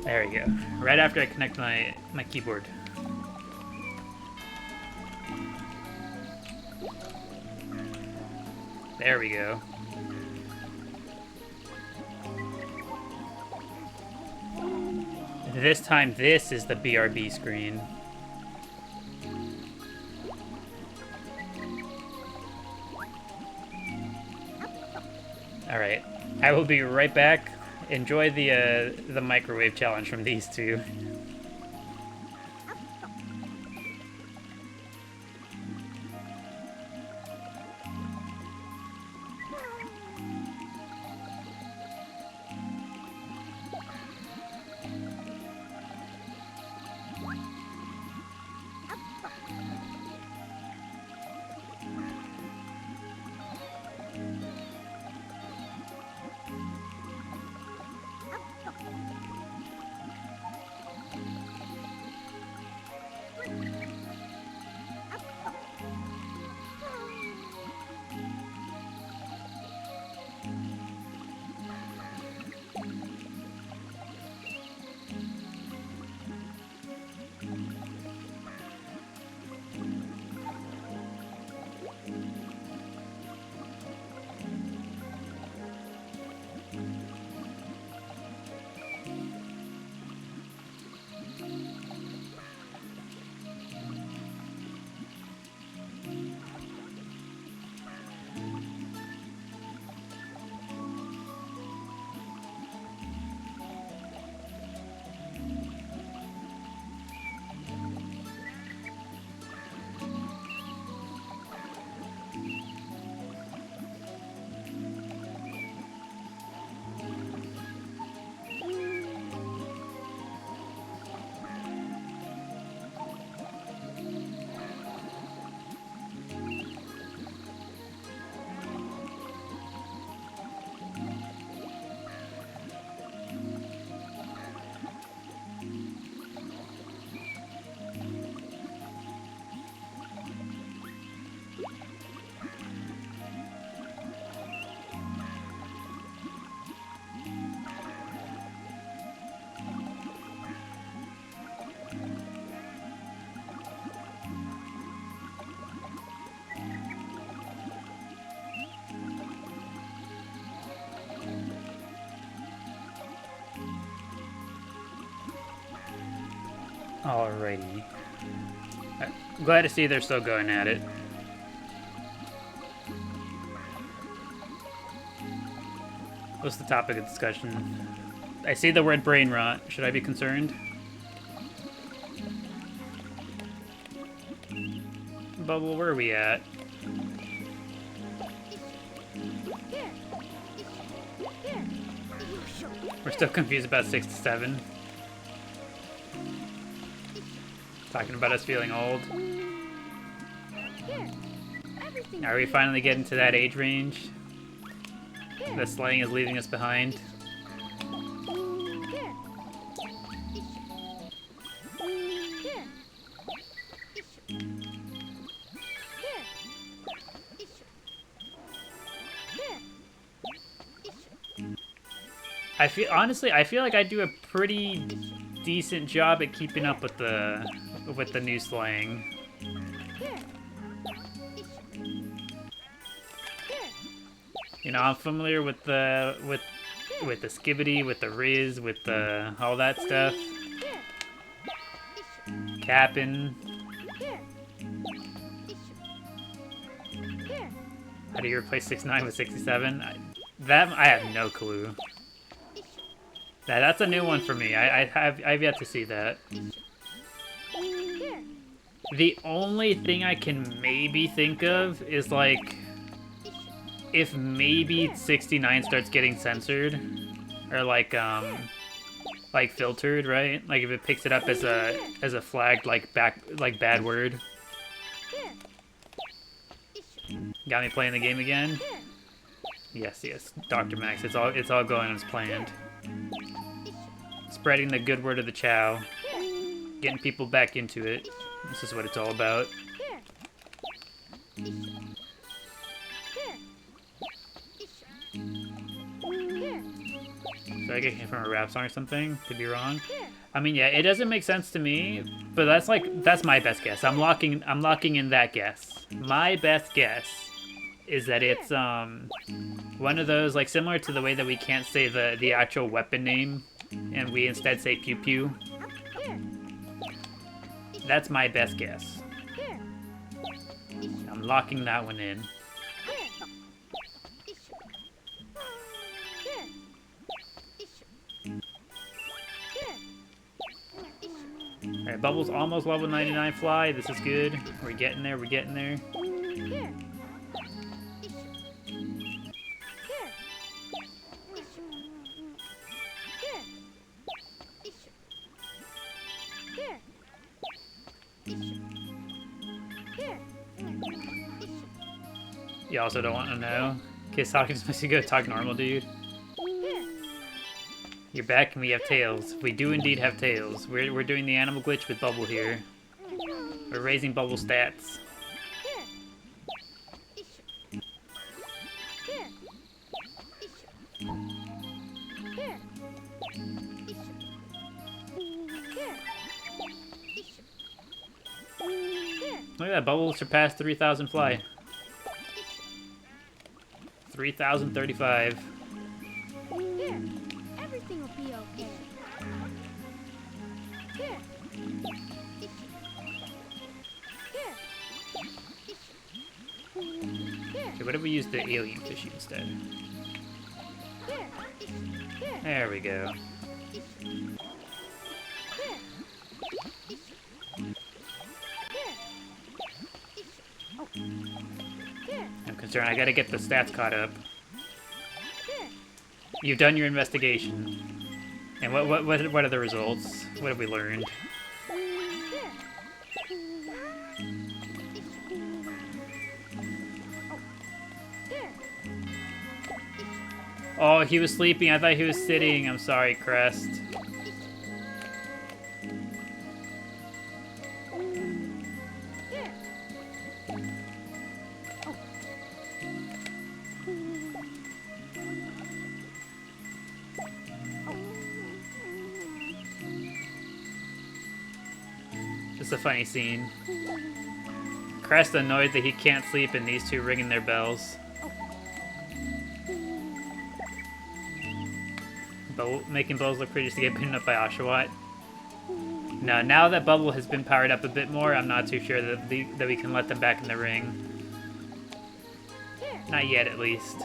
there we go. Right after I connect my keyboard. There we go. This time, this is the BRB screen. Alright, I will be right back. enjoy the microwave challenge from these two. Alrighty. I'm glad to see they're still going at it. What's the topic of discussion? I see the word brain rot. Should I be concerned? Bubble, where are we at? We're still confused about 6 to 7. Talking about us feeling old. Are we finally getting to that age range? The slaying is leaving us behind. I feel like I do a pretty decent job at keeping up with the new slang. You know, I'm familiar with the skibbity, with the riz, with the all that stuff. Capping. How do you replace 69 with 67? I have no clue. That's a new one for me. I've yet to see that. The only thing I can maybe think of is like if maybe 69 starts getting censored or like filtered, right? Like if it picks it up as a flagged like bad word. Got me playing the game again? Yes, Dr. Max. It's all going as planned. Spreading the good word of the Chao. Getting people back into it. This is what it's all about. So I get it from a rap song or something? Could be wrong. I mean, yeah, it doesn't make sense to me, but that's my best guess. I'm locking in that guess. My best guess is that it's one of those, like, similar to the way that we can't say the actual weapon name and we instead say pew pew. That's my best guess. I'm locking that one in. Bubble's almost level 99 fly. This is good. We're getting there. We're getting there. Here. You also don't want to know. Kiss Hawkins supposed to go talk normal, dude. You're back and we have tails. We do indeed have tails. We're doing the animal glitch with Bubble here. We're raising Bubble stats. Look at that, Bubble surpassed 3,000 fly. 3,035. Here. Everything will be okay. Here. Here. Okay, what if we use the alien fishy instead? Here. Here. There we go. I'm concerned. I gotta get the stats caught up. You've done your investigation. And what are the results? What have we learned? Oh, he was sleeping. I thought he was sitting. I'm sorry, Crest. Just a funny scene. Crest annoyed that he can't sleep and these two ringing their bells. But making Bubbles look pretty just to get beaten up by Oshawott. No, now that Bubble has been powered up a bit more, I'm not too sure that we can let them back in the ring. Not yet, at least.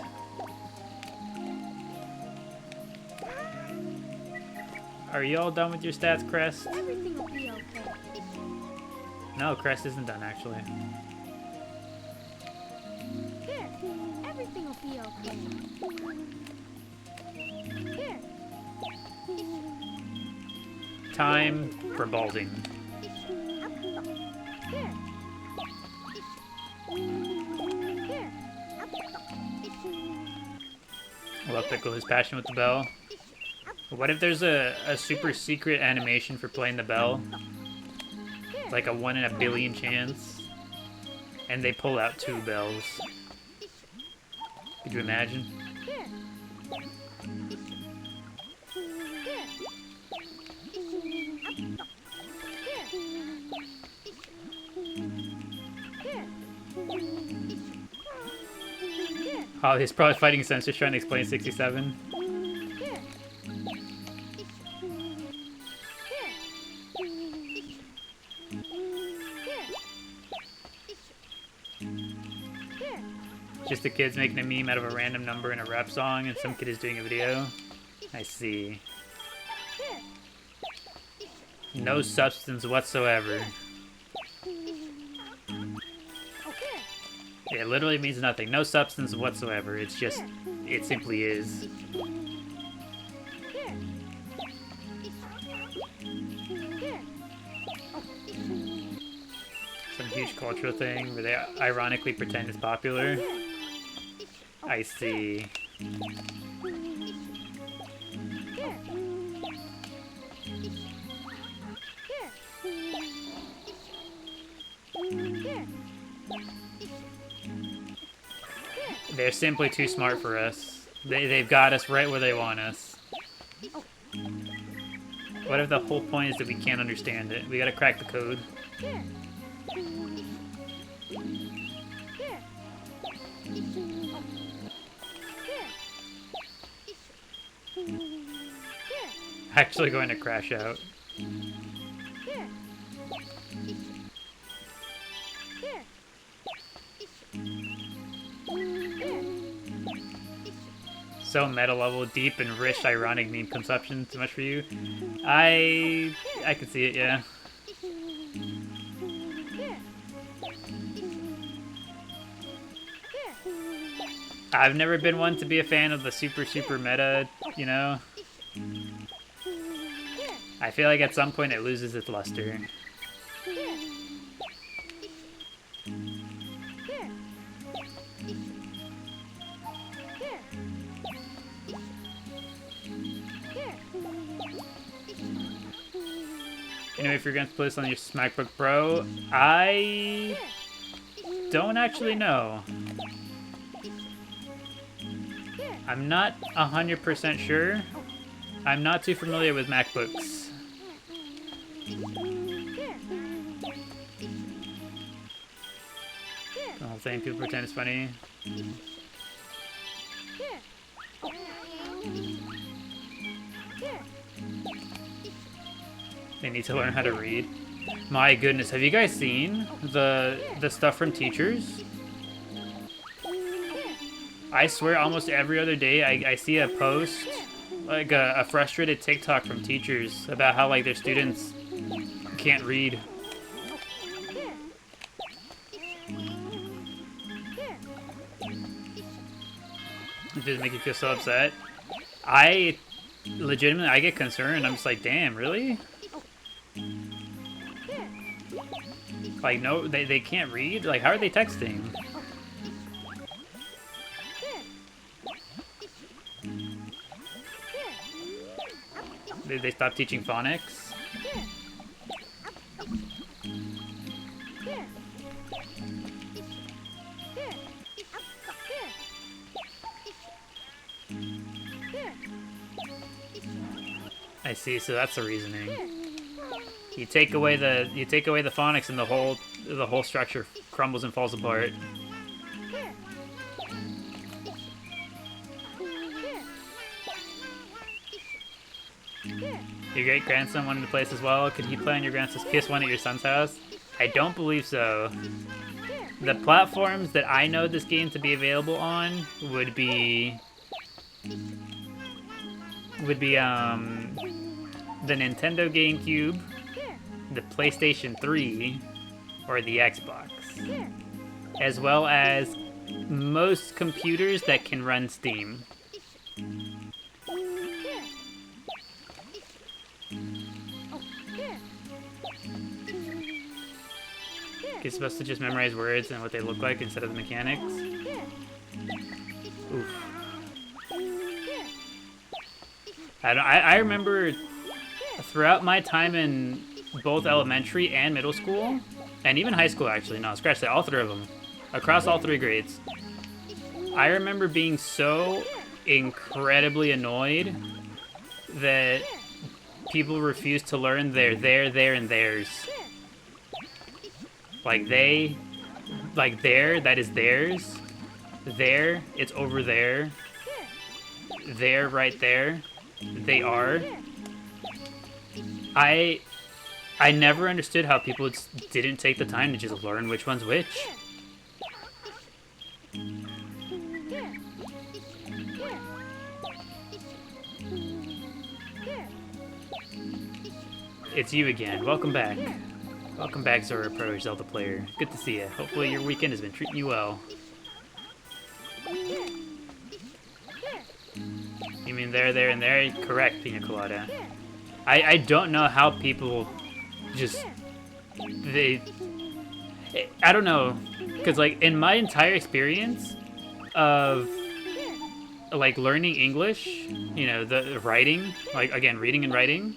Are you all done with your stats, Crest? Everything will be okay. No, Crest isn't done, actually. Here. Everything will be okay. Here. Time for balding. Here. Here. I love Pickle, his passion with the bell. What if there's a super secret animation for playing the bell? Like a 1 in a billion chance. And they pull out 2 bells. Could you imagine? Oh, he's probably fighting sensors trying to explain 67. Just the kids making a meme out of a random number in a rap song, and some kid is doing a video. I see. No substance whatsoever. It literally means nothing. No substance whatsoever. It's just, it simply is. Some huge cultural thing where they ironically pretend it's popular. I see. They're simply too smart for us. They've got us right where they want us. What if the whole point is that we can't understand it? We gotta crack the code. Actually going to crash out. So meta level, deep and rich, ironic meme consumption. Too much for you? I can see it, yeah. I've never been one to be a fan of the super meta, you know? I feel like at some point it loses its luster. Anyway, if you're going to play this on your MacBook Pro, I don't actually know. I'm not 100% sure. I'm not too familiar with MacBooks. The whole thing, people pretend it's funny. They need to learn how to read. My goodness, have you guys seen the stuff from teachers? I swear almost every other day I see a post, like a frustrated TikTok from teachers about how like their students can't read. It just make you feel so upset. I legitimately, I get concerned. I'm just like, damn, really? Like, no, they can't read? Like, how are they texting? They stopped teaching phonics? I see, so that's the reasoning. You take away the phonics and the whole structure crumbles and falls apart. Your great grandson wanted to play this as well. Could he play on your grandson's PS1 at your son's house? I don't believe so. The platforms that I know this game to be available on would be the Nintendo GameCube, the PlayStation 3, or the Xbox, as well as most computers that can run Steam. You're supposed to just memorize words and what they look like instead of the mechanics. Oof. I remember throughout my time in both elementary and middle school, and even high school actually, no, scratch that, all three of them, across all three grades, I remember being so incredibly annoyed that people refused to learn their there, and theirs. Like they, like there, that is theirs. There, it's over there. There, right there. They are. I never understood how people just didn't take the time to just learn which one's which. It's you again. Welcome back. Welcome back, Zora Pro Zelda player. Good to see you. Hopefully your weekend has been treating you well. You mean there, and there? Correct, Pina Colada. I don't know how people just... I don't know. Because, like, in my entire experience of, like, learning English, you know, the writing, like, again, reading and writing,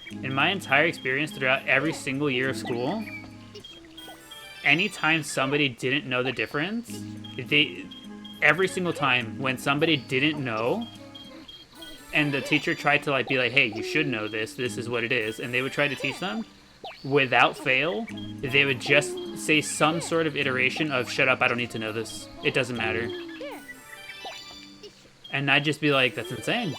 in my entire experience throughout every single year of school, anytime somebody didn't know the difference, every single time when somebody didn't know, and the teacher tried to like be like, hey, you should know this, this is what it is, and they would try to teach them, without fail, they would just say some sort of iteration of, shut up, I don't need to know this, it doesn't matter. And I'd just be like, that's insane.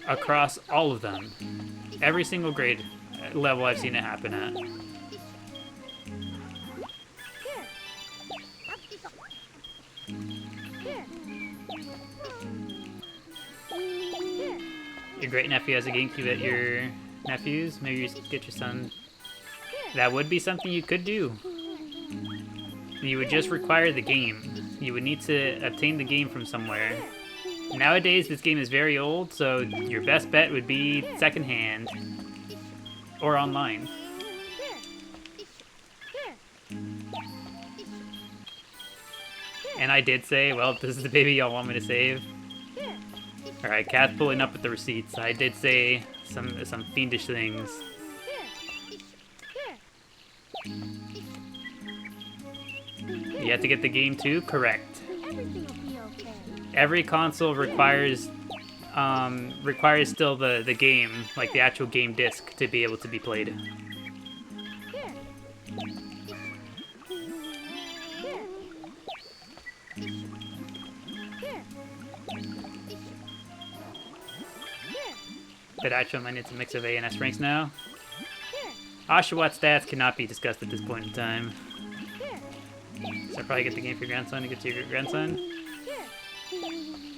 Across all of them. Every single grade level I've seen it happen at. Your great nephew has a GameCube at your nephews. Maybe you get your son. That would be something you could do. You would just require the game. You would need to obtain the game from somewhere. Nowadays, this game is very old, so your best bet would be secondhand or online. And I did say, well, this is the baby y'all want me to save. Alright, Cat's pulling up with the receipts. I did say some fiendish things. You have to get the game too? Correct. Everything will be okay. Every console requires still the game, like the actual game disc, to be able to be played. Terachew might need a mix of A and S ranks now. Oshawott stats cannot be discussed at this point in time. So I'll probably get the game for your grandson to get to your grandson.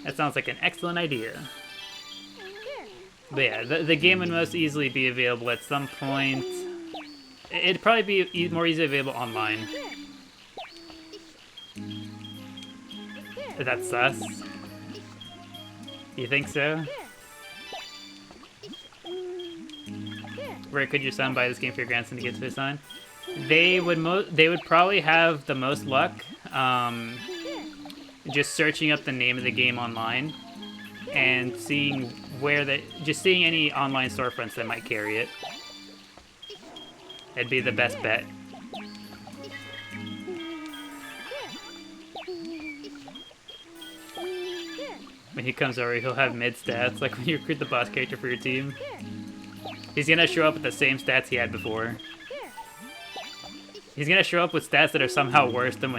That sounds like an excellent idea. But yeah, the game would most easily be available at some point. It'd probably be more easily available online. That's sus. You think so? Where could your son buy this game for your grandson to get to his son? They would probably have the most luck just searching up the name of the game online and seeing seeing any online storefronts that might carry it. It'd be the best bet. When he comes over, he'll have mid stats, like when you recruit the boss character for your team. He's gonna show up with the same stats he had before. He's gonna show up with stats that are somehow worse than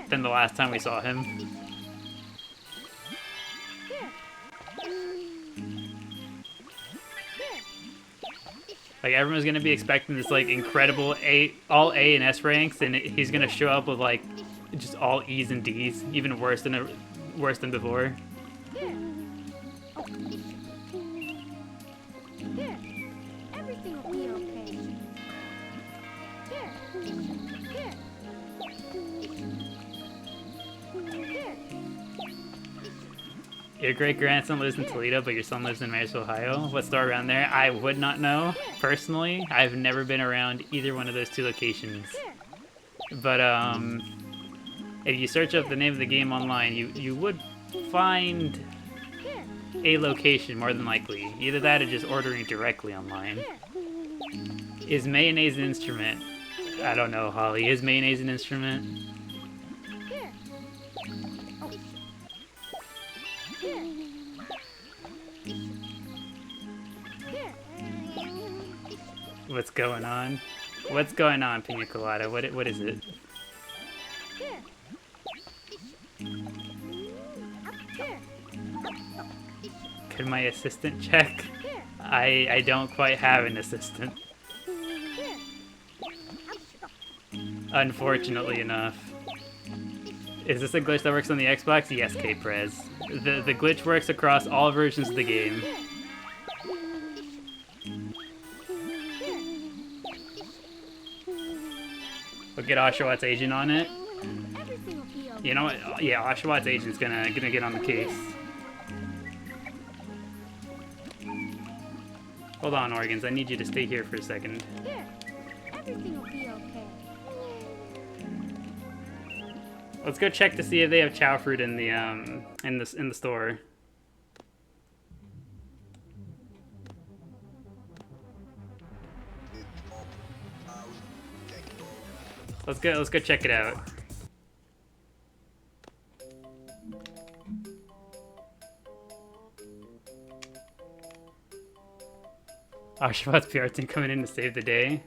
than the last time we saw him. Like everyone's gonna be expecting this like incredible all A and S ranks, and he's gonna show up with like just all E's and D's, even worse than before. Everything will be okay. Your great-grandson lives in Toledo, but your son lives in Marysville, Ohio. What's the story around there? I would not know. Personally, I've never been around either one of those two locations. But, if you search up the name of the game online, you would find a location, more than likely. Either that or just ordering directly online. Is mayonnaise an instrument? I don't know, Holly. Is mayonnaise an instrument? What's going on? What's going on, Pina Colada? What is it? Could my assistant check? I don't quite have an assistant. Unfortunately enough. Is this a glitch that works on the Xbox? Yes, K-Prez. The glitch works across all versions of the game. We'll get Oshawott's agent on it. You know what? Yeah, Oshawott's agent's gonna get on the case. Hold on, Organs. I need you to stay here for a second. Everything will be okay. Let's go check to see if they have Chao fruit in the in the store. Let's go check it out. Oshawott PR team coming in to save the day.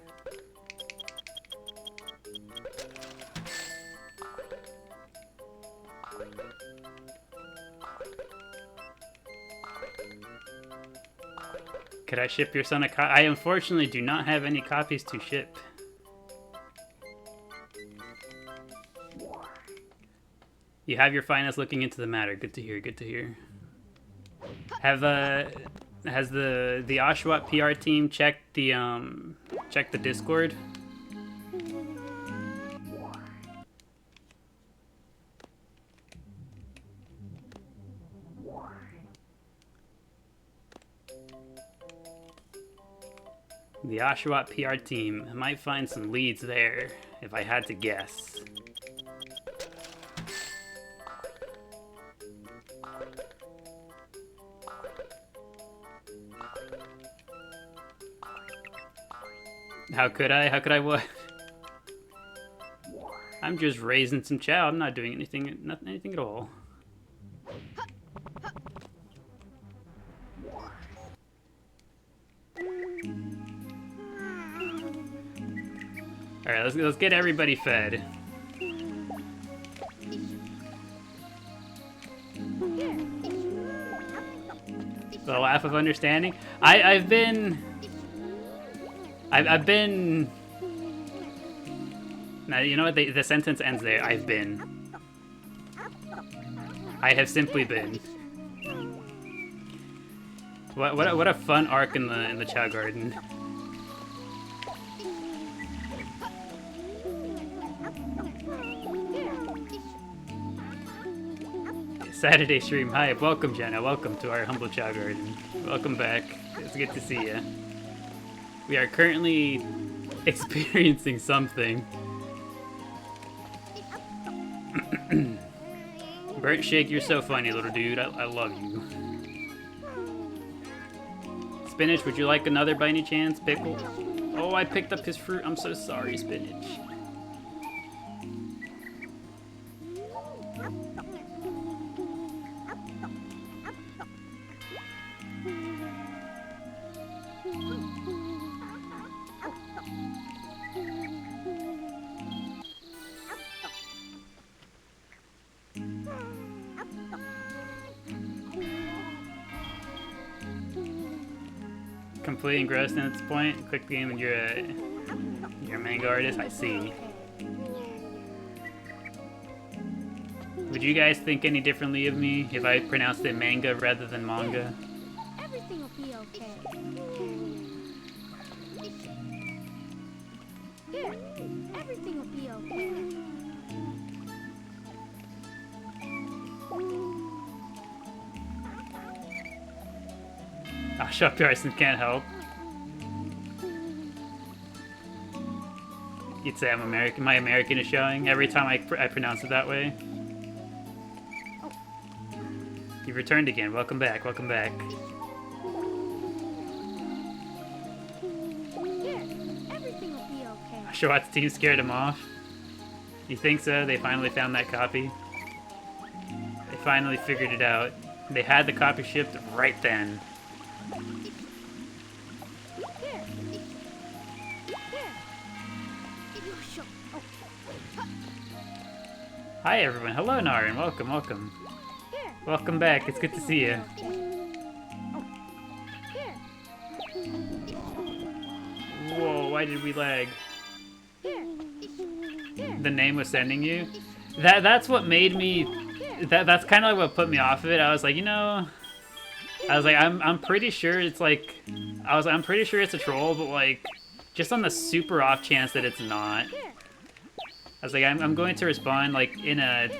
Could I ship your son a copy? I unfortunately do not have any copies to ship. You have your finest looking into the matter. Good to hear, good to hear. Have Has the Oshawott PR team checked the Discord? The Oshawott PR team might find some leads there, if I had to guess. How could I? How could I what? I'm just raising some chow. I'm not doing anything, anything at all. All right, let's get everybody fed. The laugh of understanding. I've been. Now you know what? The sentence ends there. I've been. I have simply been. What a fun arc in the Chao Garden. Saturday stream. Hi, welcome Jenna. Welcome to our humble Chao Garden. Welcome back. It's good to see you. We are currently experiencing something. Burnt Shake, you're so funny, little dude. I love you. Spinach, would you like another by any chance? Pickle? Oh, I picked up his fruit. I'm so sorry, Spinach. Completely engrossed in this point. Click the game and you're a manga artist. I see. Would you guys think any differently of me if I pronounced it manga rather than manga? Everything will be okay. Here, everything will be okay. Oh, Shop Garson can't help. You'd say I'm American. My American is showing every time I pronounce it that way. You've returned again. Welcome back. Welcome back. Here, everything will be okay. Shawatt's team scared him off. You think so? They finally found that copy. They finally figured it out. They had the copy shipped right then. Hi everyone. Hello Naren. Welcome, welcome. Welcome back. It's good to see you. Whoa, why did we lag? The name was sending you? That's what made me that's kind of like what put me off of it. I was like, you know, I'm pretty sure it's like I'm pretty sure it's a troll, but like just on the super off chance that it's not. I was like, I'm going to respond like in a,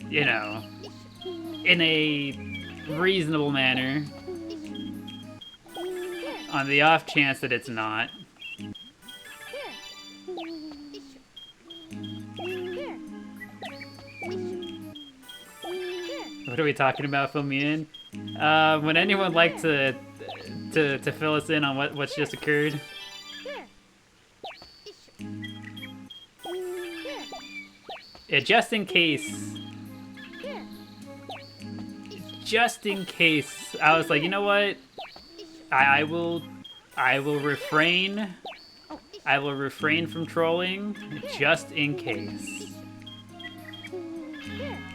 you know, in a reasonable manner. On the off chance that it's not. What are we talking about? Fill me in. Would anyone like to fill us in on what's just occurred? Yeah, just in case. Just in case. I was like, you know what? I will refrain. I will refrain from trolling just in case.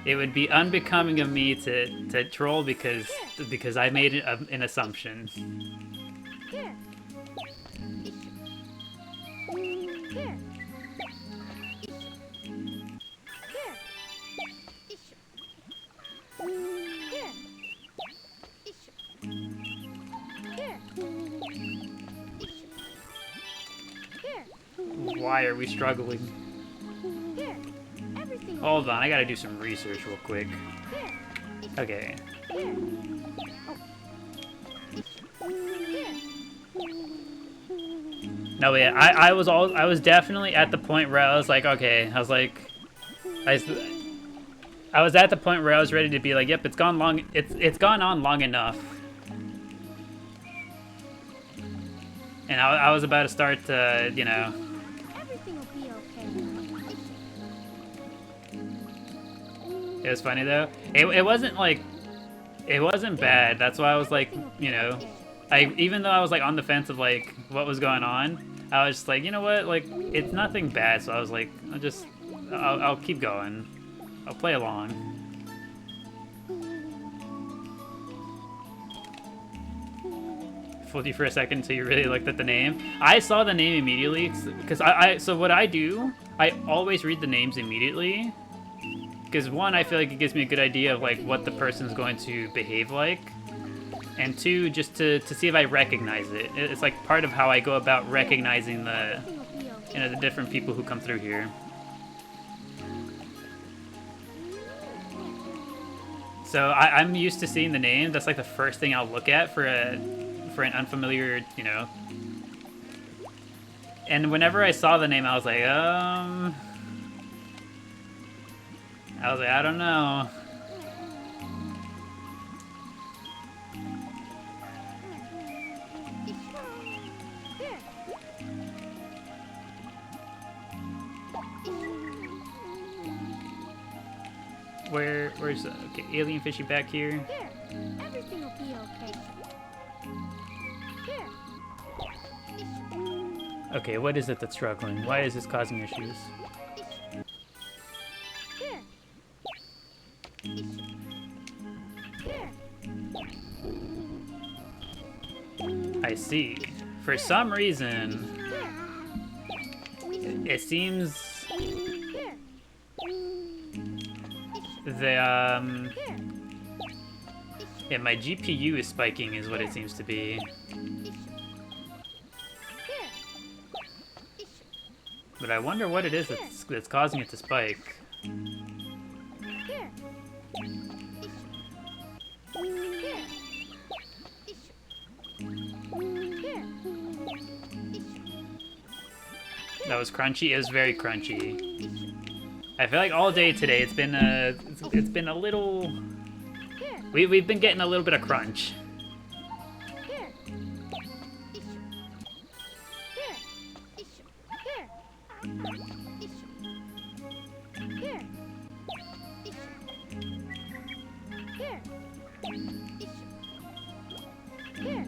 It would be unbecoming of me to troll because I made an assumption. Why are we struggling? Here. Everything will Hold on, I gotta do some research real quick. Here. Okay. Here. Oh. Here. No, yeah, I was definitely at the point where I was like, okay, I was like, I was at the point where I was ready to be like, yep, it's gone on long enough. And I was about to start, you know. Everything will be okay. It was funny though. It wasn't like, it wasn't bad. That's why I was like, you know, even though I was like on the fence of like what was going on, I was just like, you know what, like it's nothing bad. So I was like, I'll keep going. I'll play along. Fooled you for a second until you really looked at the name. I saw the name immediately because so what I do, I always read the names immediately. Because one, I feel like it gives me a good idea of like what the person's going to behave like, and two, just to see if I recognize it. It's like part of how I go about recognizing the, you know, the different people who come through here. So I'm used to seeing the name. That's like the first thing I'll look at for an unfamiliar, you know. And whenever I saw the name, I was like, I don't know. Where's okay, alien fishy back here? Here. Everything will be okay. Here. Okay, what is it that's struggling? Why is this causing issues? Here. Here. I see. For some reason, Here. it seems Here. the Here. yeah, my GPU is spiking, is what it seems to be. Here. But I wonder what it is that's causing it to spike. Here. Here. Here. That was crunchy. It was very crunchy. I feel like all day today it's been a little. Here. We've been getting a little bit of crunch. Here. Here. Here. Here. Here.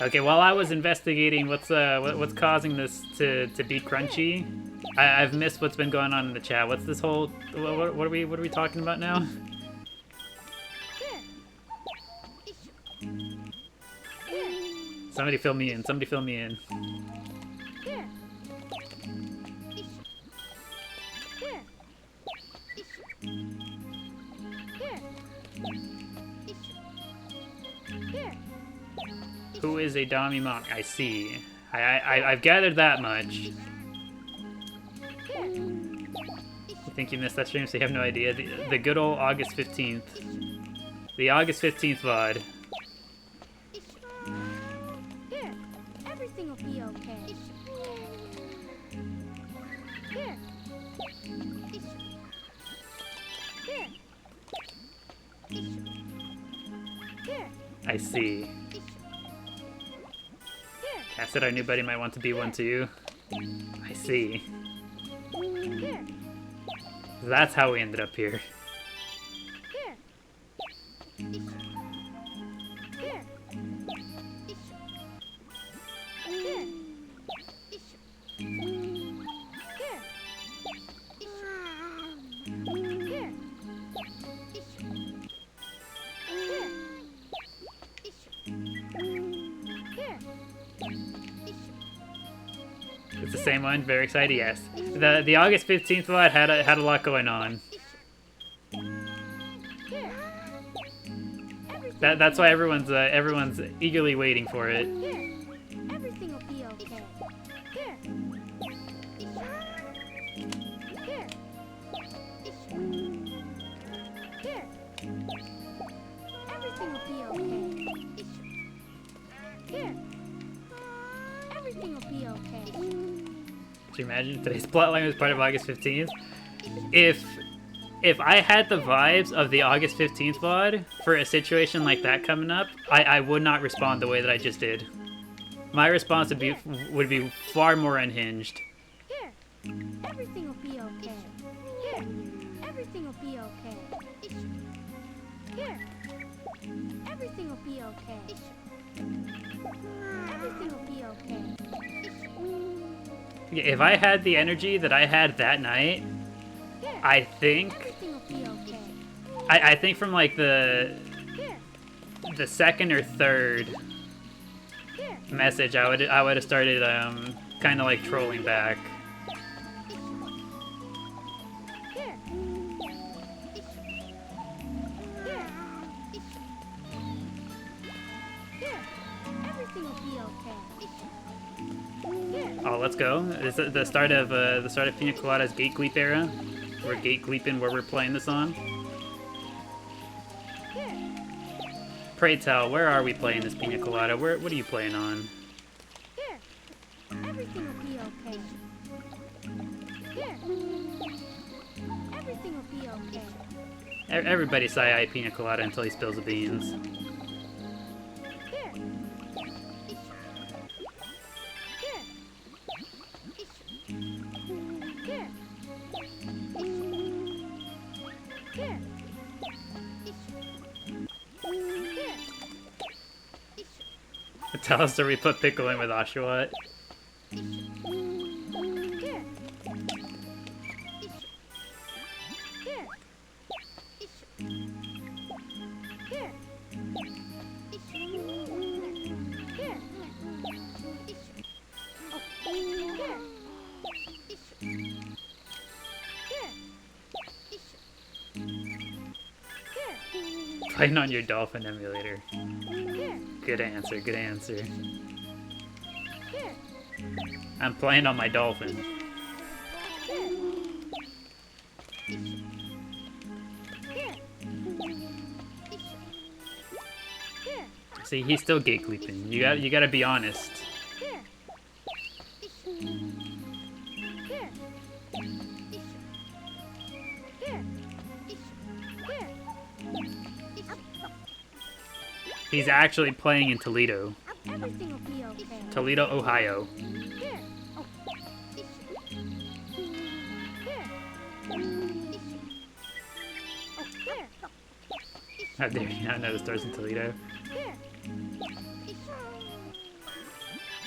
Okay, while I was investigating what's causing this to be crunchy, I've missed what's been going on in the chat. What's this whole what are we talking about now? Somebody fill me in. Somebody fill me in. Here. Here. Here. Here. Who is a Dami monk? I see. I've gathered that much. Here. You think you missed that stream, so you have no idea. The good old August 15th. The August 15th VOD. Here. Everything will be okay. Here. Here. Here. I see. Here. I said our new buddy might want to be one too. I see. Here. That's how we ended up here. Here. Here. Here. Here. It's the same one. Very excited. Yes. The August 15th VOD had a lot going on. That's why everyone's eagerly waiting for it. Everything will be okay. Here. Everything will be okay. Could you imagine if today's plotline was part of August 15th? If I had the vibes of the August 15th VOD for a situation like that coming up, I would not respond the way that I just did. My response would be far more unhinged. Here. Everything will be okay. Here. Everything will be okay. Here. Everything will be okay. Everything will be okay. Yeah, if I had the energy that I had that night, Here. I think Everything will be okay. I think from like Here. the second or third Here. message, I would have started kind of like trolling back. Here. Here. Here. Everything will be okay. Here. Oh, let's go! This is the start of Pina Colada's Gate Gleep era. We're Gate Gleeping where we're playing this on. Here. Pray tell, where are we playing this Pina Colada? What are you playing on? Here. Everything will be okay. Here. Everything will be okay. Everybody say Pina Colada until he spills the beans. Here. Here. Here. Here. Here. Tell us where we put Pickle in with Oshawott. Here. Here. Here. Here. Here. Playing on your Dolphin emulator. Here. Good answer, good answer. Here. I'm playing on my Dolphin. Here. Here. Here. See, he's still gate gleeping. You gotta be honest. Here. Here. Here. Here. He's actually playing in Toledo. Everything will be okay. Toledo, Ohio. Here. Oh. Here. Oh, here. How dare you not know the stores in Toledo? Here.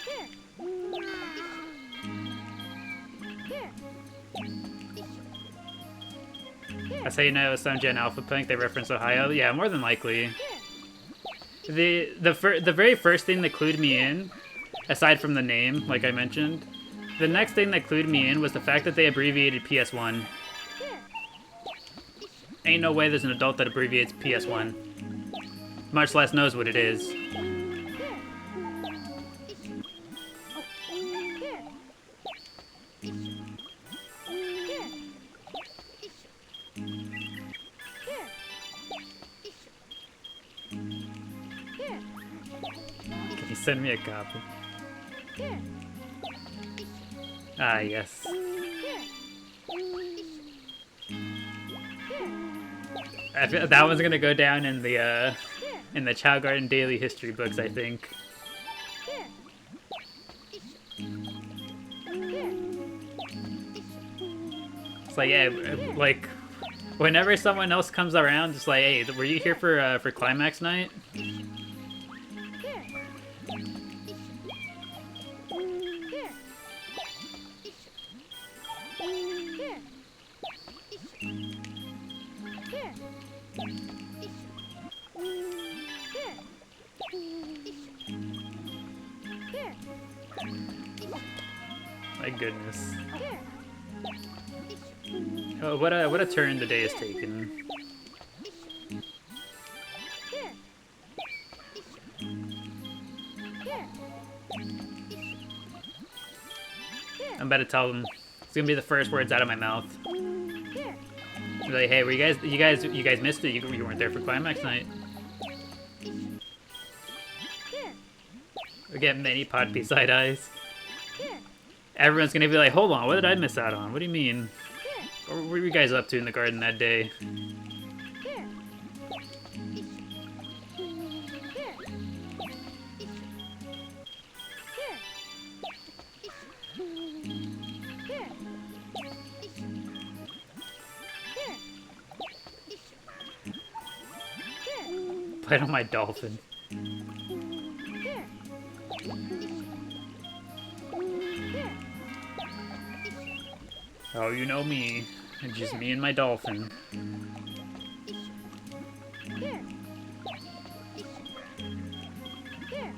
Here. Here. That's how you know some Gen Alpha Punk, they reference Ohio? Yeah, more than likely. Here. The very first thing that clued me in, aside from the name, like I mentioned, the next thing that clued me in was the fact that they abbreviated PS1. Here. Ain't no way there's an adult that abbreviates PS1. Much less knows what it is. Here. Oh, here. Here. Here. Here. Can you send me a copy? Here. Ah, yes. Here. Here. I feel that one's gonna go down in the Here. ChaoGardenDaily history books, I think. Here. Here. It's like, yeah, like, whenever someone else comes around, just like, hey, were you here for climax night? Here. Here. Here. Here. Here. My goodness. Here. Oh, what a turn the day has taken. Here. Here. I'm about to tell them it's gonna be the first words out of my mouth. Here. Be like, hey, you guys missed it. You weren't there for climax night. Here. We get many Podpee side eyes. Here. Everyone's gonna be like, hold on, what did I miss out on? What do you mean? Here. What were you guys up to in the garden that day? Here. Here. Here. Played on my dolphin. Here. Oh, you know me. It's just me and my dolphin. Here. Here.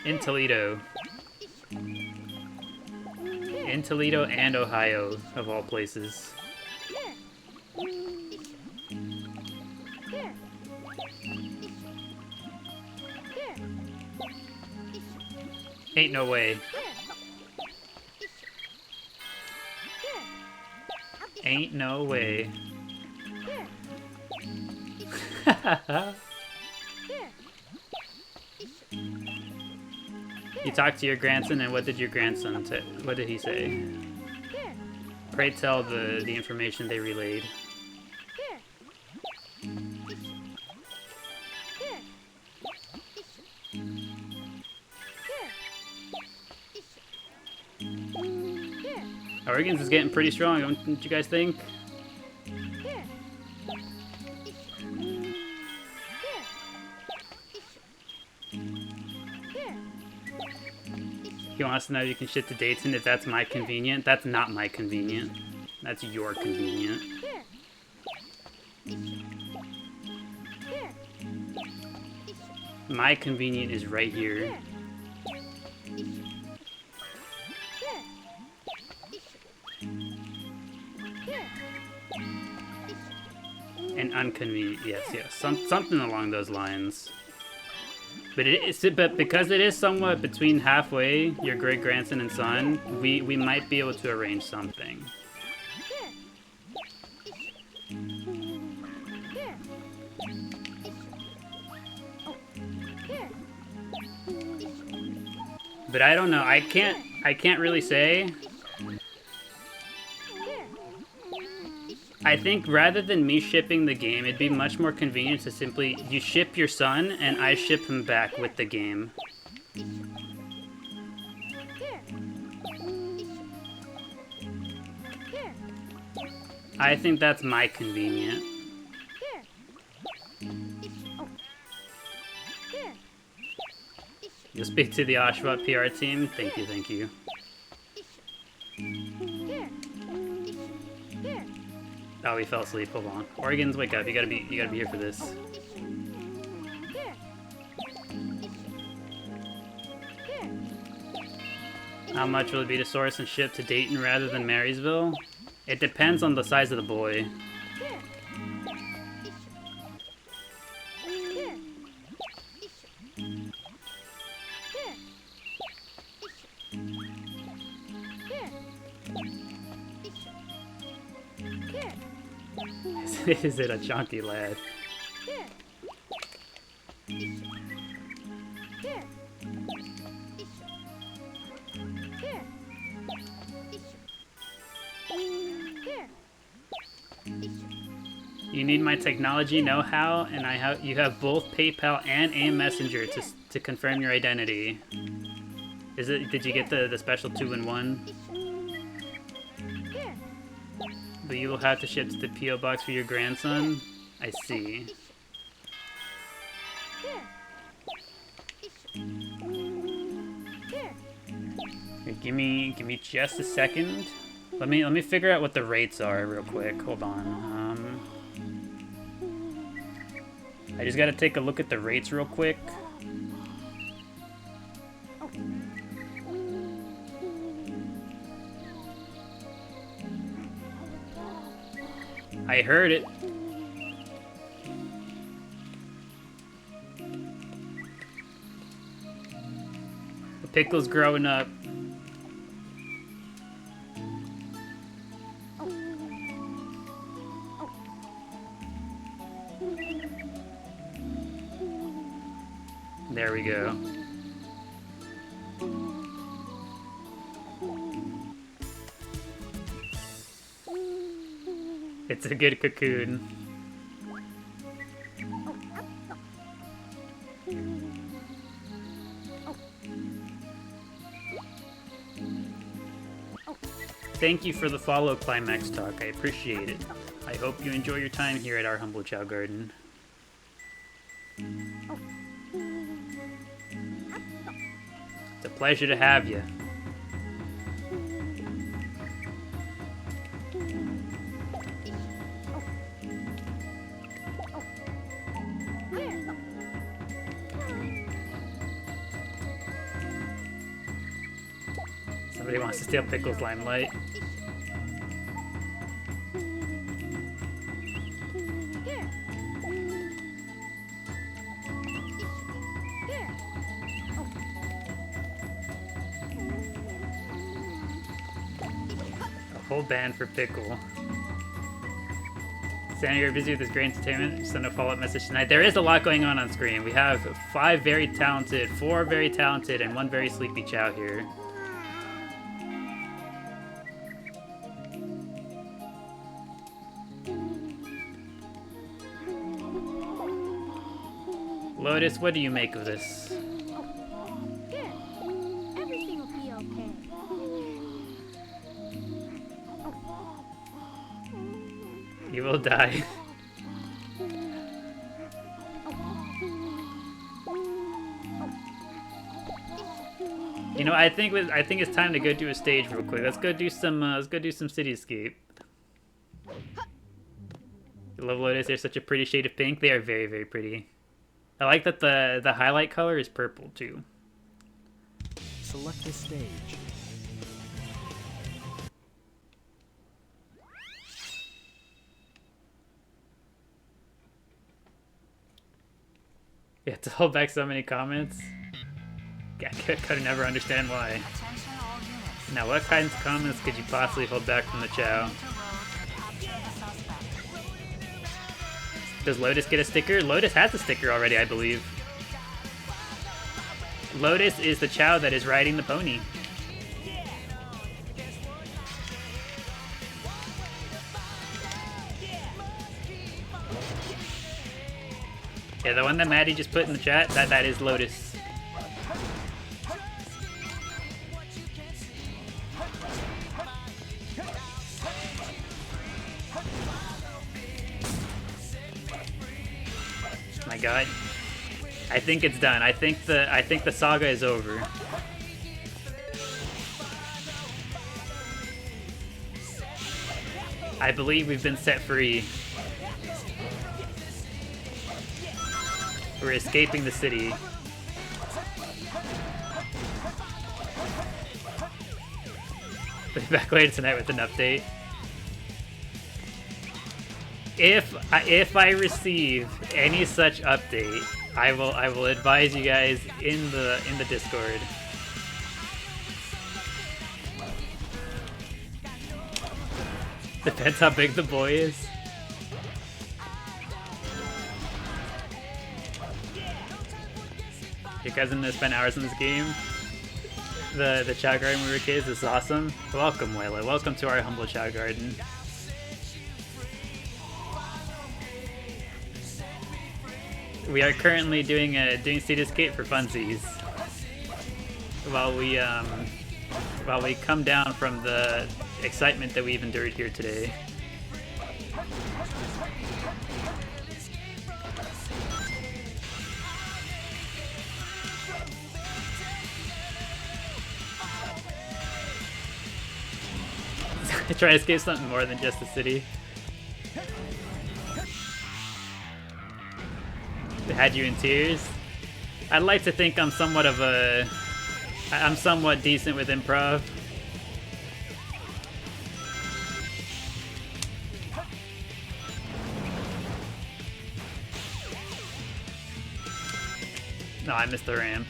In Toledo. In Toledo and Ohio, of all places. Here. Here. Here. Ain't no way. Ain't no way. You talked to your grandson, and what did your grandson say? What did he say? Pray tell the information they relayed. Oregon's is getting pretty strong, don't you guys think? He wants to know if you can ship to Dayton if that's my convenient. That's not my convenient. That's your convenient. My convenient is right here. And unconvenient, yes. Something along those lines. But because it is somewhat between halfway, your great grandson and son, we might be able to arrange something. But I don't know. I can't really say. I think rather than me shipping the game, it'd be much more convenient to simply, you ship your son, and I ship him back with the game. I think that's my convenient. You'll speak to the Oshawott PR team? Thank you. Oh, he fell asleep. Hold on. Oregon's, wake up. You gotta be here for this. How much will it be to source and ship to Dayton rather than Marysville? It depends on the size of the boy. Is it a chunky lad? You need my technology know-how, and you have both PayPal and AIM Messenger to confirm your identity. Did you get the special 2-in-1? But you will have to ship to the P.O. box for your grandson? I see. Here, give me just a second. Let me figure out what the rates are real quick. Hold on. I just gotta take a look at the rates real quick. I heard it. The pickle's growing up. There we go. It's a good cocoon. Thank you for the follow, Climax Talk. I appreciate it. I hope you enjoy your time here at our humble Chao Garden. It's a pleasure to have you. Somebody wants to steal Pickle's limelight. A whole band for Pickle. Sandy, you're busy with this great entertainment. Send a follow-up message tonight. There is a lot going on screen. We have 4 very talented, and 1 very sleepy Chao here. Lotus, what do you make of this? Good. Everything will be okay. You will die. You know, I think it's time to go do a stage real quick. Let's go do some Cityscape. I love Lotus. They're such a pretty shade of pink. They are very, very pretty. I like that the highlight color is purple too. Select the stage. You have to hold back so many comments. I could never understand why. Attention all units. Now, what kinds of comments could you possibly hold back from the Chao? Capture the suspect. Does Lotus get a sticker? Lotus has a sticker already, I believe. Lotus is the Chao that is riding the pony. Yeah, the one that Maddie just put in the chat, that is Lotus. My God, I think it's done. I think the saga is over. I believe we've been set free. We're escaping the city. We'll be back later tonight with an update. If I receive any such update, I will advise you guys in the Discord. Depends how big the boy is. Your cousin has spent hours in this game. The Chao Garden when we were kids. This is awesome. Welcome, Wayla. Welcome to our humble Chao Garden. We are currently doing Cityscape for funsies while we come down from the excitement that we've endured here today. Try to escape something more than just the city. They had you in tears. I'd like to think I'm somewhat decent with improv. No, I missed the ramp.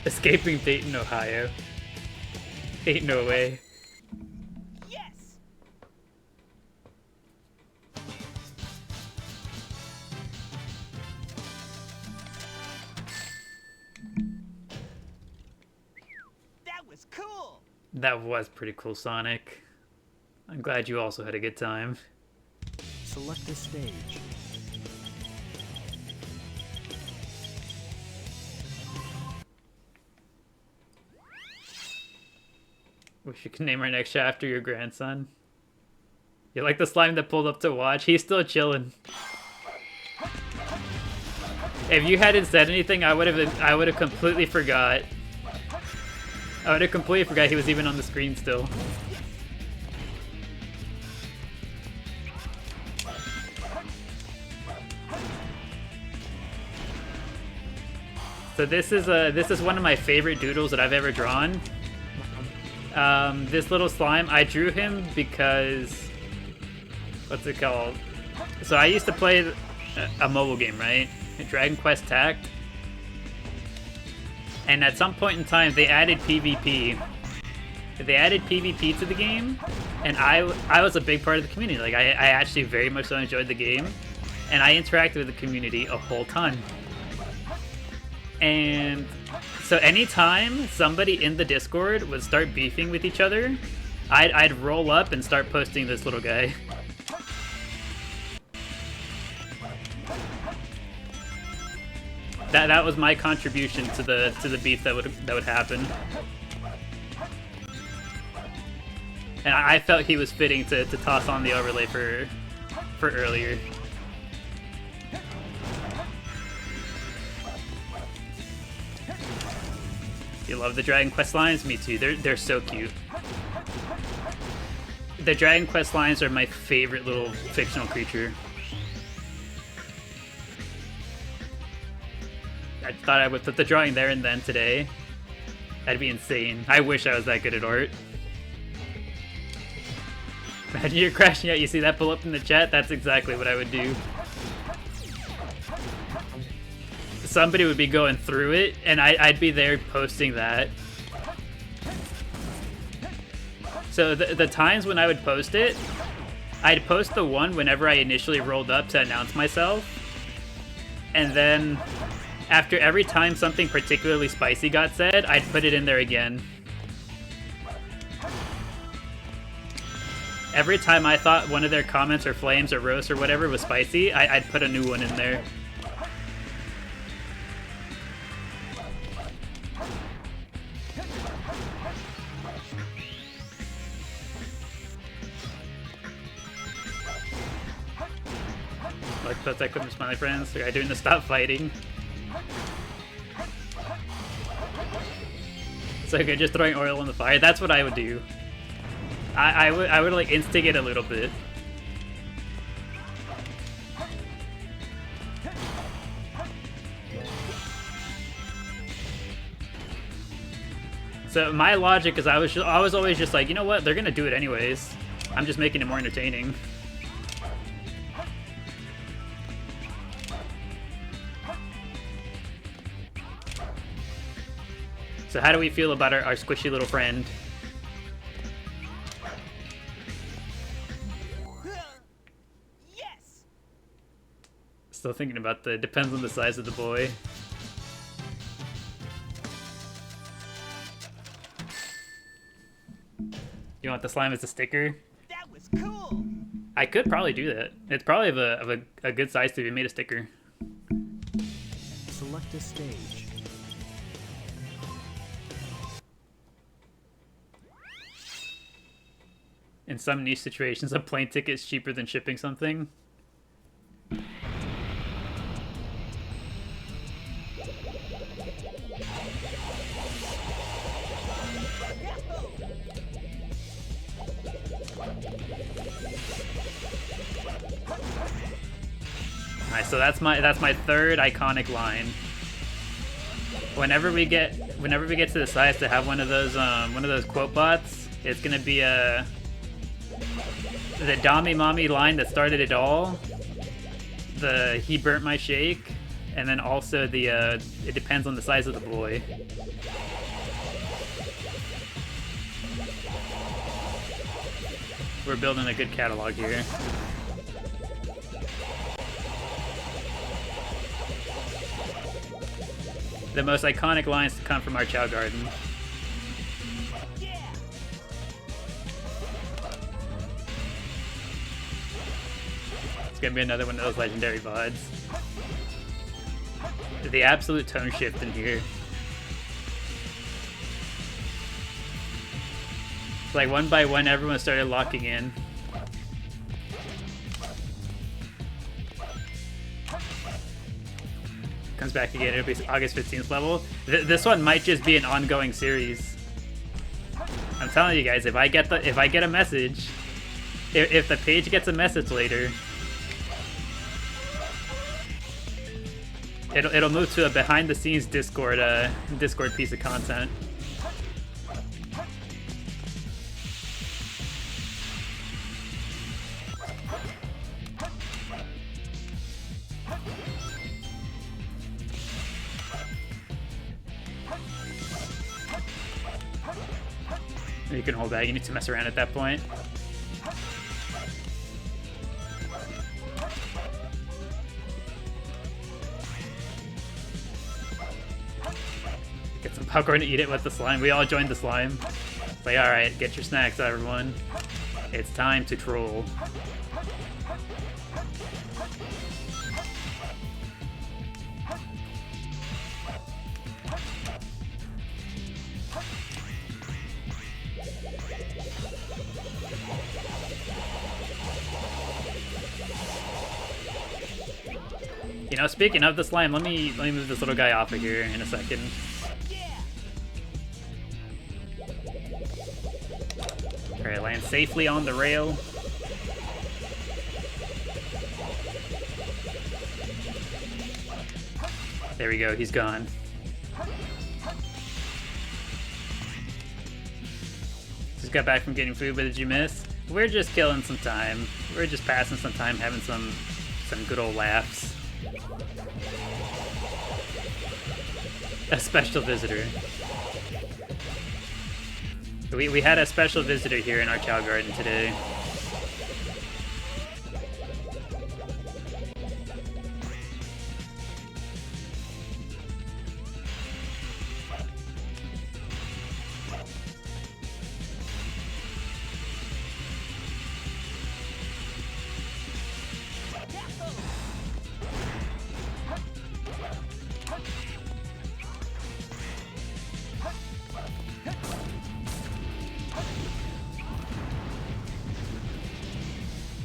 Escaping Dayton, Ohio. Ain't no way. That was pretty cool, Sonic. I'm glad you also had a good time. Select a stage. Wish you could name our next chapter your grandson. You like the slime that pulled up to watch? He's still chilling. If you hadn't said anything, I would have completely forgot. I would have completely forgot he was even on the screen still. So this is one of my favorite doodles that I've ever drawn. This little slime, I drew him because, what's it called? So I used to play a mobile game, right? Dragon Quest Tact. And at some point in time, they added PvP. They added PvP to the game, and I was a big part of the community. Like, I actually very much so enjoyed the game, and I interacted with the community a whole ton. And so anytime somebody in the Discord would start beefing with each other, I'd roll up and start posting this little guy. That was my contribution to the beef that would happen. And I felt he was fitting to toss on the overlay for earlier. You love the Dragon Quest lines? Me too. They're so cute. The Dragon Quest lines are my favorite little fictional creature. I thought I would put the drawing there and then today. That'd be insane. I wish I was that good at art. Imagine you're crashing out, you see that pull up in the chat? That's exactly what I would do. Somebody would be going through it, and I'd be there posting that. So the times when I would post it, I'd post the one whenever I initially rolled up to announce myself, and then after every time something particularly spicy got said, I'd put it in there again. Every time I thought one of their comments or flames or roast or whatever was spicy, I'd put a new one in there. Like that couldn't smiley friends. The guy doing the stop fighting. It's okay, just throwing oil on the fire. That's what I would do. I would like instigate a little bit. So my logic is I was always just like, you know what? They're gonna do it anyways. I'm just making it more entertaining. So how do we feel about our squishy little friend? Yes. Still thinking about the depends on the size of the boy. You want the slime as a sticker? That was cool. I could probably do that. It's probably of a good size to be made a sticker. Select a stage. In some niche situations, a plane ticket is cheaper than shipping something. Nice, so that's my third iconic line. Whenever we get to the size to have one of those quote bots, it's gonna be the Dami Mommy line that started it all, the he burnt my shake, and then also the it depends on the size of the boy. We're building a good catalog here. The most iconic lines to come from our Chao Garden. It's gonna be another one of those legendary VODs. The absolute tone shift in here. It's like one by one, everyone started locking in. Comes back again, it'll be August 15th level. This one might just be an ongoing series. I'm telling you guys, if I get a message, if the page gets a message later, it'll move to a behind the scenes Discord piece of content. You can hold that, you need to mess around at that point. Get some popcorn to eat it with the slime. We all joined the slime. It's like, alright, get your snacks, everyone. It's time to troll. You know, speaking of the slime, let me move this little guy off of here in a second. Alright, land safely on the rail. There we go, he's gone. Just got back from getting food, what did you miss? We're just killing some time. We're just passing some time, having some good old laughs. A special visitor. We had a special visitor here in our Chao garden today.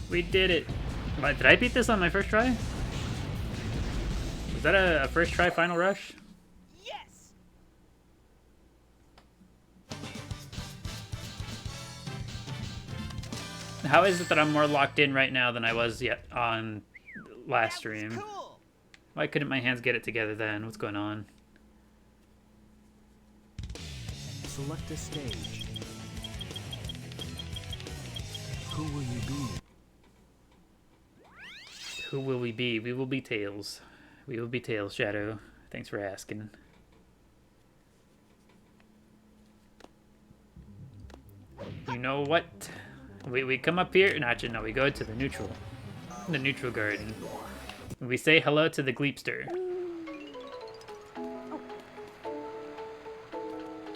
We did it! Did I beat this on my first try? Was that a first try final rush? Yes! How is it that I'm more locked in right now than I was yet on last stream? Cool. Why couldn't my hands get it together then? What's going on? Select a stage. Who will you be? Who will we be? We will be Tails. We will be Tails, Shadow. Thanks for asking. You know what? We come up here, and actually no, we go to the neutral garden. We say hello to the Gleepster.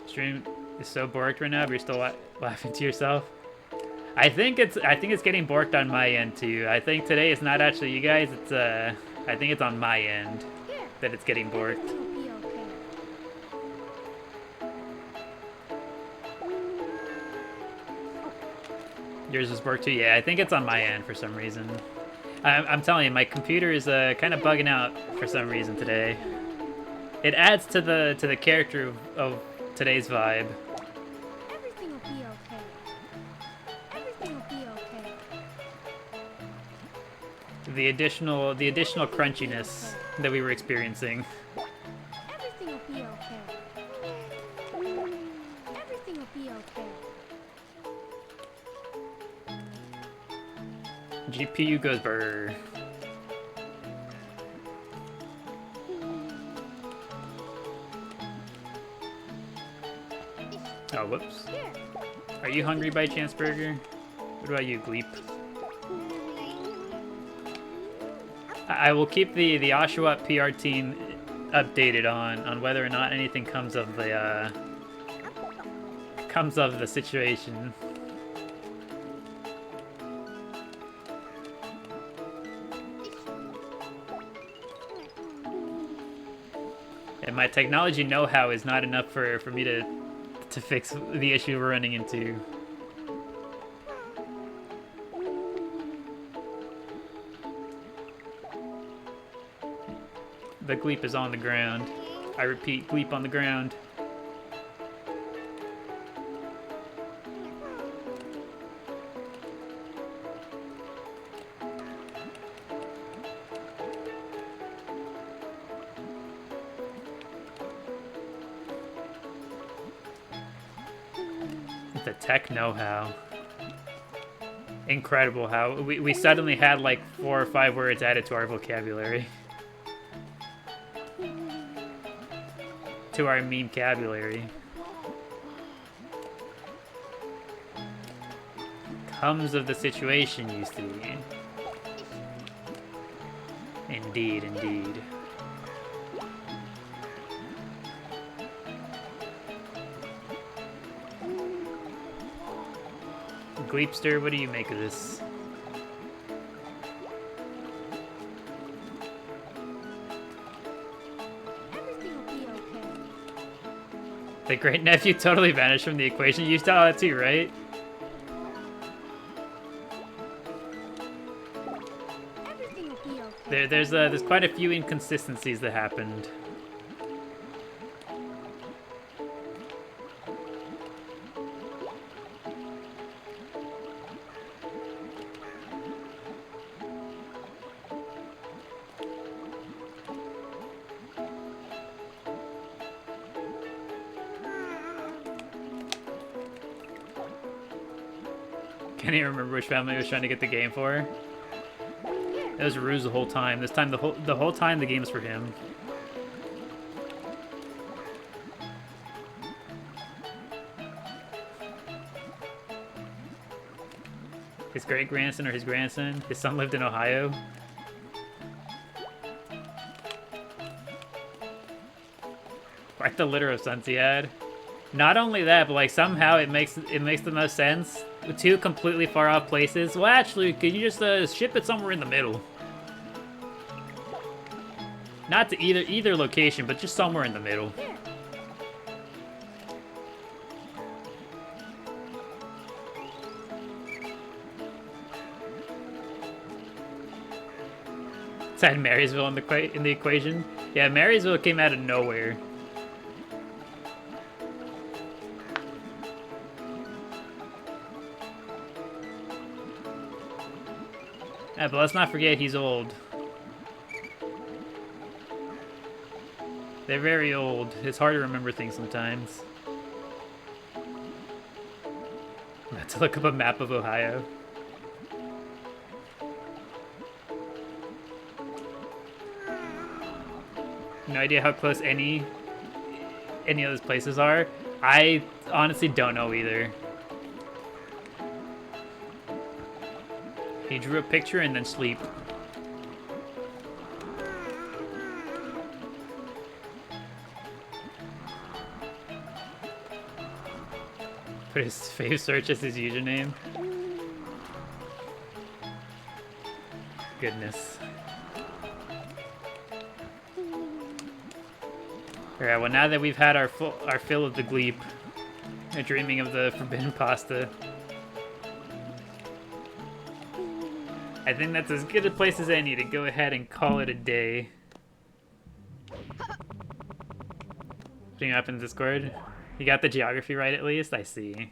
Stream is so borked right now, but you're still laughing to yourself. I think it's getting borked on my end too. I think today is not actually you guys. It's I think it's on my end that it's getting borked. Everything will be okay. Yours is borked too. Yeah, I think it's on my end for some reason. I'm telling you, my computer is kind of bugging out for some reason today. It adds to the character of today's vibe. Everything will be okay. Everything will be okay. The additional crunchiness that we were experiencing. Everything will be okay. Everything will be okay. GPU goes brr. Oh, whoops. Here. Are you hungry by chance, Burger? What about you, Gleep? I will keep the Oshawa PR team updated on whether or not anything comes of the situation. And my technology know-how is not enough for me to fix the issue we're running into. The Gleep is on the ground. I repeat, Gleep on the ground. The tech know-how. Incredible how we suddenly had like 4 or 5 words added to our vocabulary. To our meme-cabulary. Comes of the situation, you see. Indeed, indeed. Gleepster, what do you make of this? Everything will be okay. The great nephew totally vanished from the equation. You saw that too, right? Everything will be okay. There's quite a few inconsistencies that happened. Can't even remember which family I was trying to get the game for. It was Ruse the whole time. This time, the whole time, the game's for him. His great-grandson or his grandson. His son lived in Ohio. Quite the litter of sons he had. Not only that, but like somehow it makes the most sense. 2 completely far off places. Well, actually, could you just ship it somewhere in the middle? Not to either location, but just somewhere in the middle. Let's add Marysville in the equation. Yeah, Marysville came out of nowhere. Yeah, but let's not forget he's old. They're very old. It's hard to remember things sometimes. I'm about to look up a map of Ohio. No idea how close any of those places are. I honestly don't know either. He drew a picture and then sleep. Put his fave search as his username. Goodness. Alright, well now that we've had our fill of the Gleep, dreaming of the forbidden pasta, I think that's as good a place as any to go ahead and call it a day. Putting up in Discord. You got the geography right at least? I see.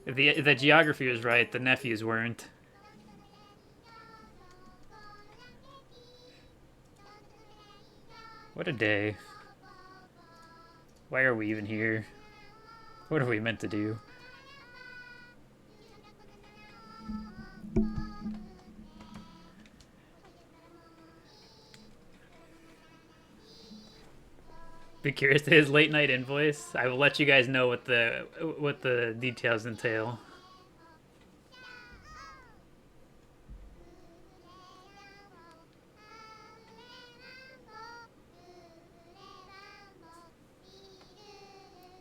If the geography was right, the nephews weren't. What a day. Why are we even here? What are we meant to do? Be curious to his late night invoice. I will let you guys know what the details entail.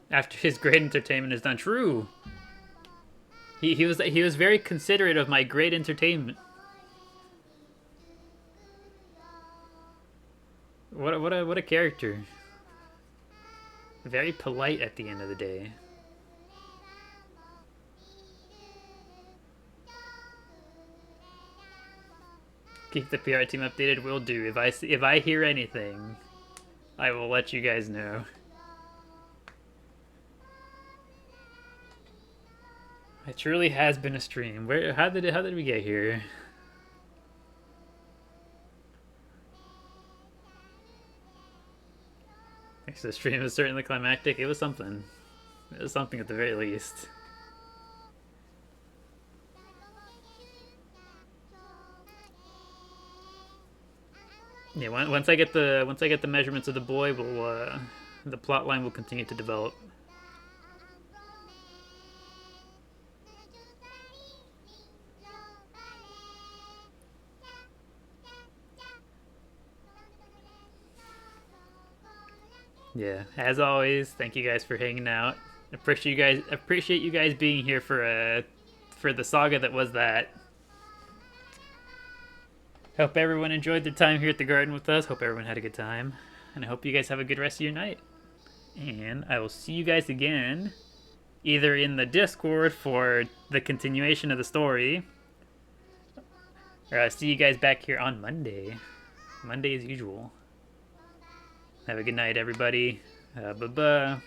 After his great entertainment is done. True. He was very considerate of my great entertainment. What a character. Very polite at the end of the day. Keep the PR team updated. Will do. If I hear anything, I will let you guys know. It truly has been a stream. How did we get here? The stream was certainly climactic. It was something. It was something at the very least. Yeah, once I get the measurements of the boy, the plot line will continue to develop. Yeah, as always, thank you guys for hanging out. Appreciate you guys being here for the saga that was that. Hope everyone enjoyed their time here at the garden with us. Hope everyone had a good time. And I hope you guys have a good rest of your night. And I will see you guys again, either in the Discord for the continuation of the story, or I'll see you guys back here on Monday. Monday as usual. Have a good night, everybody. Bye-bye.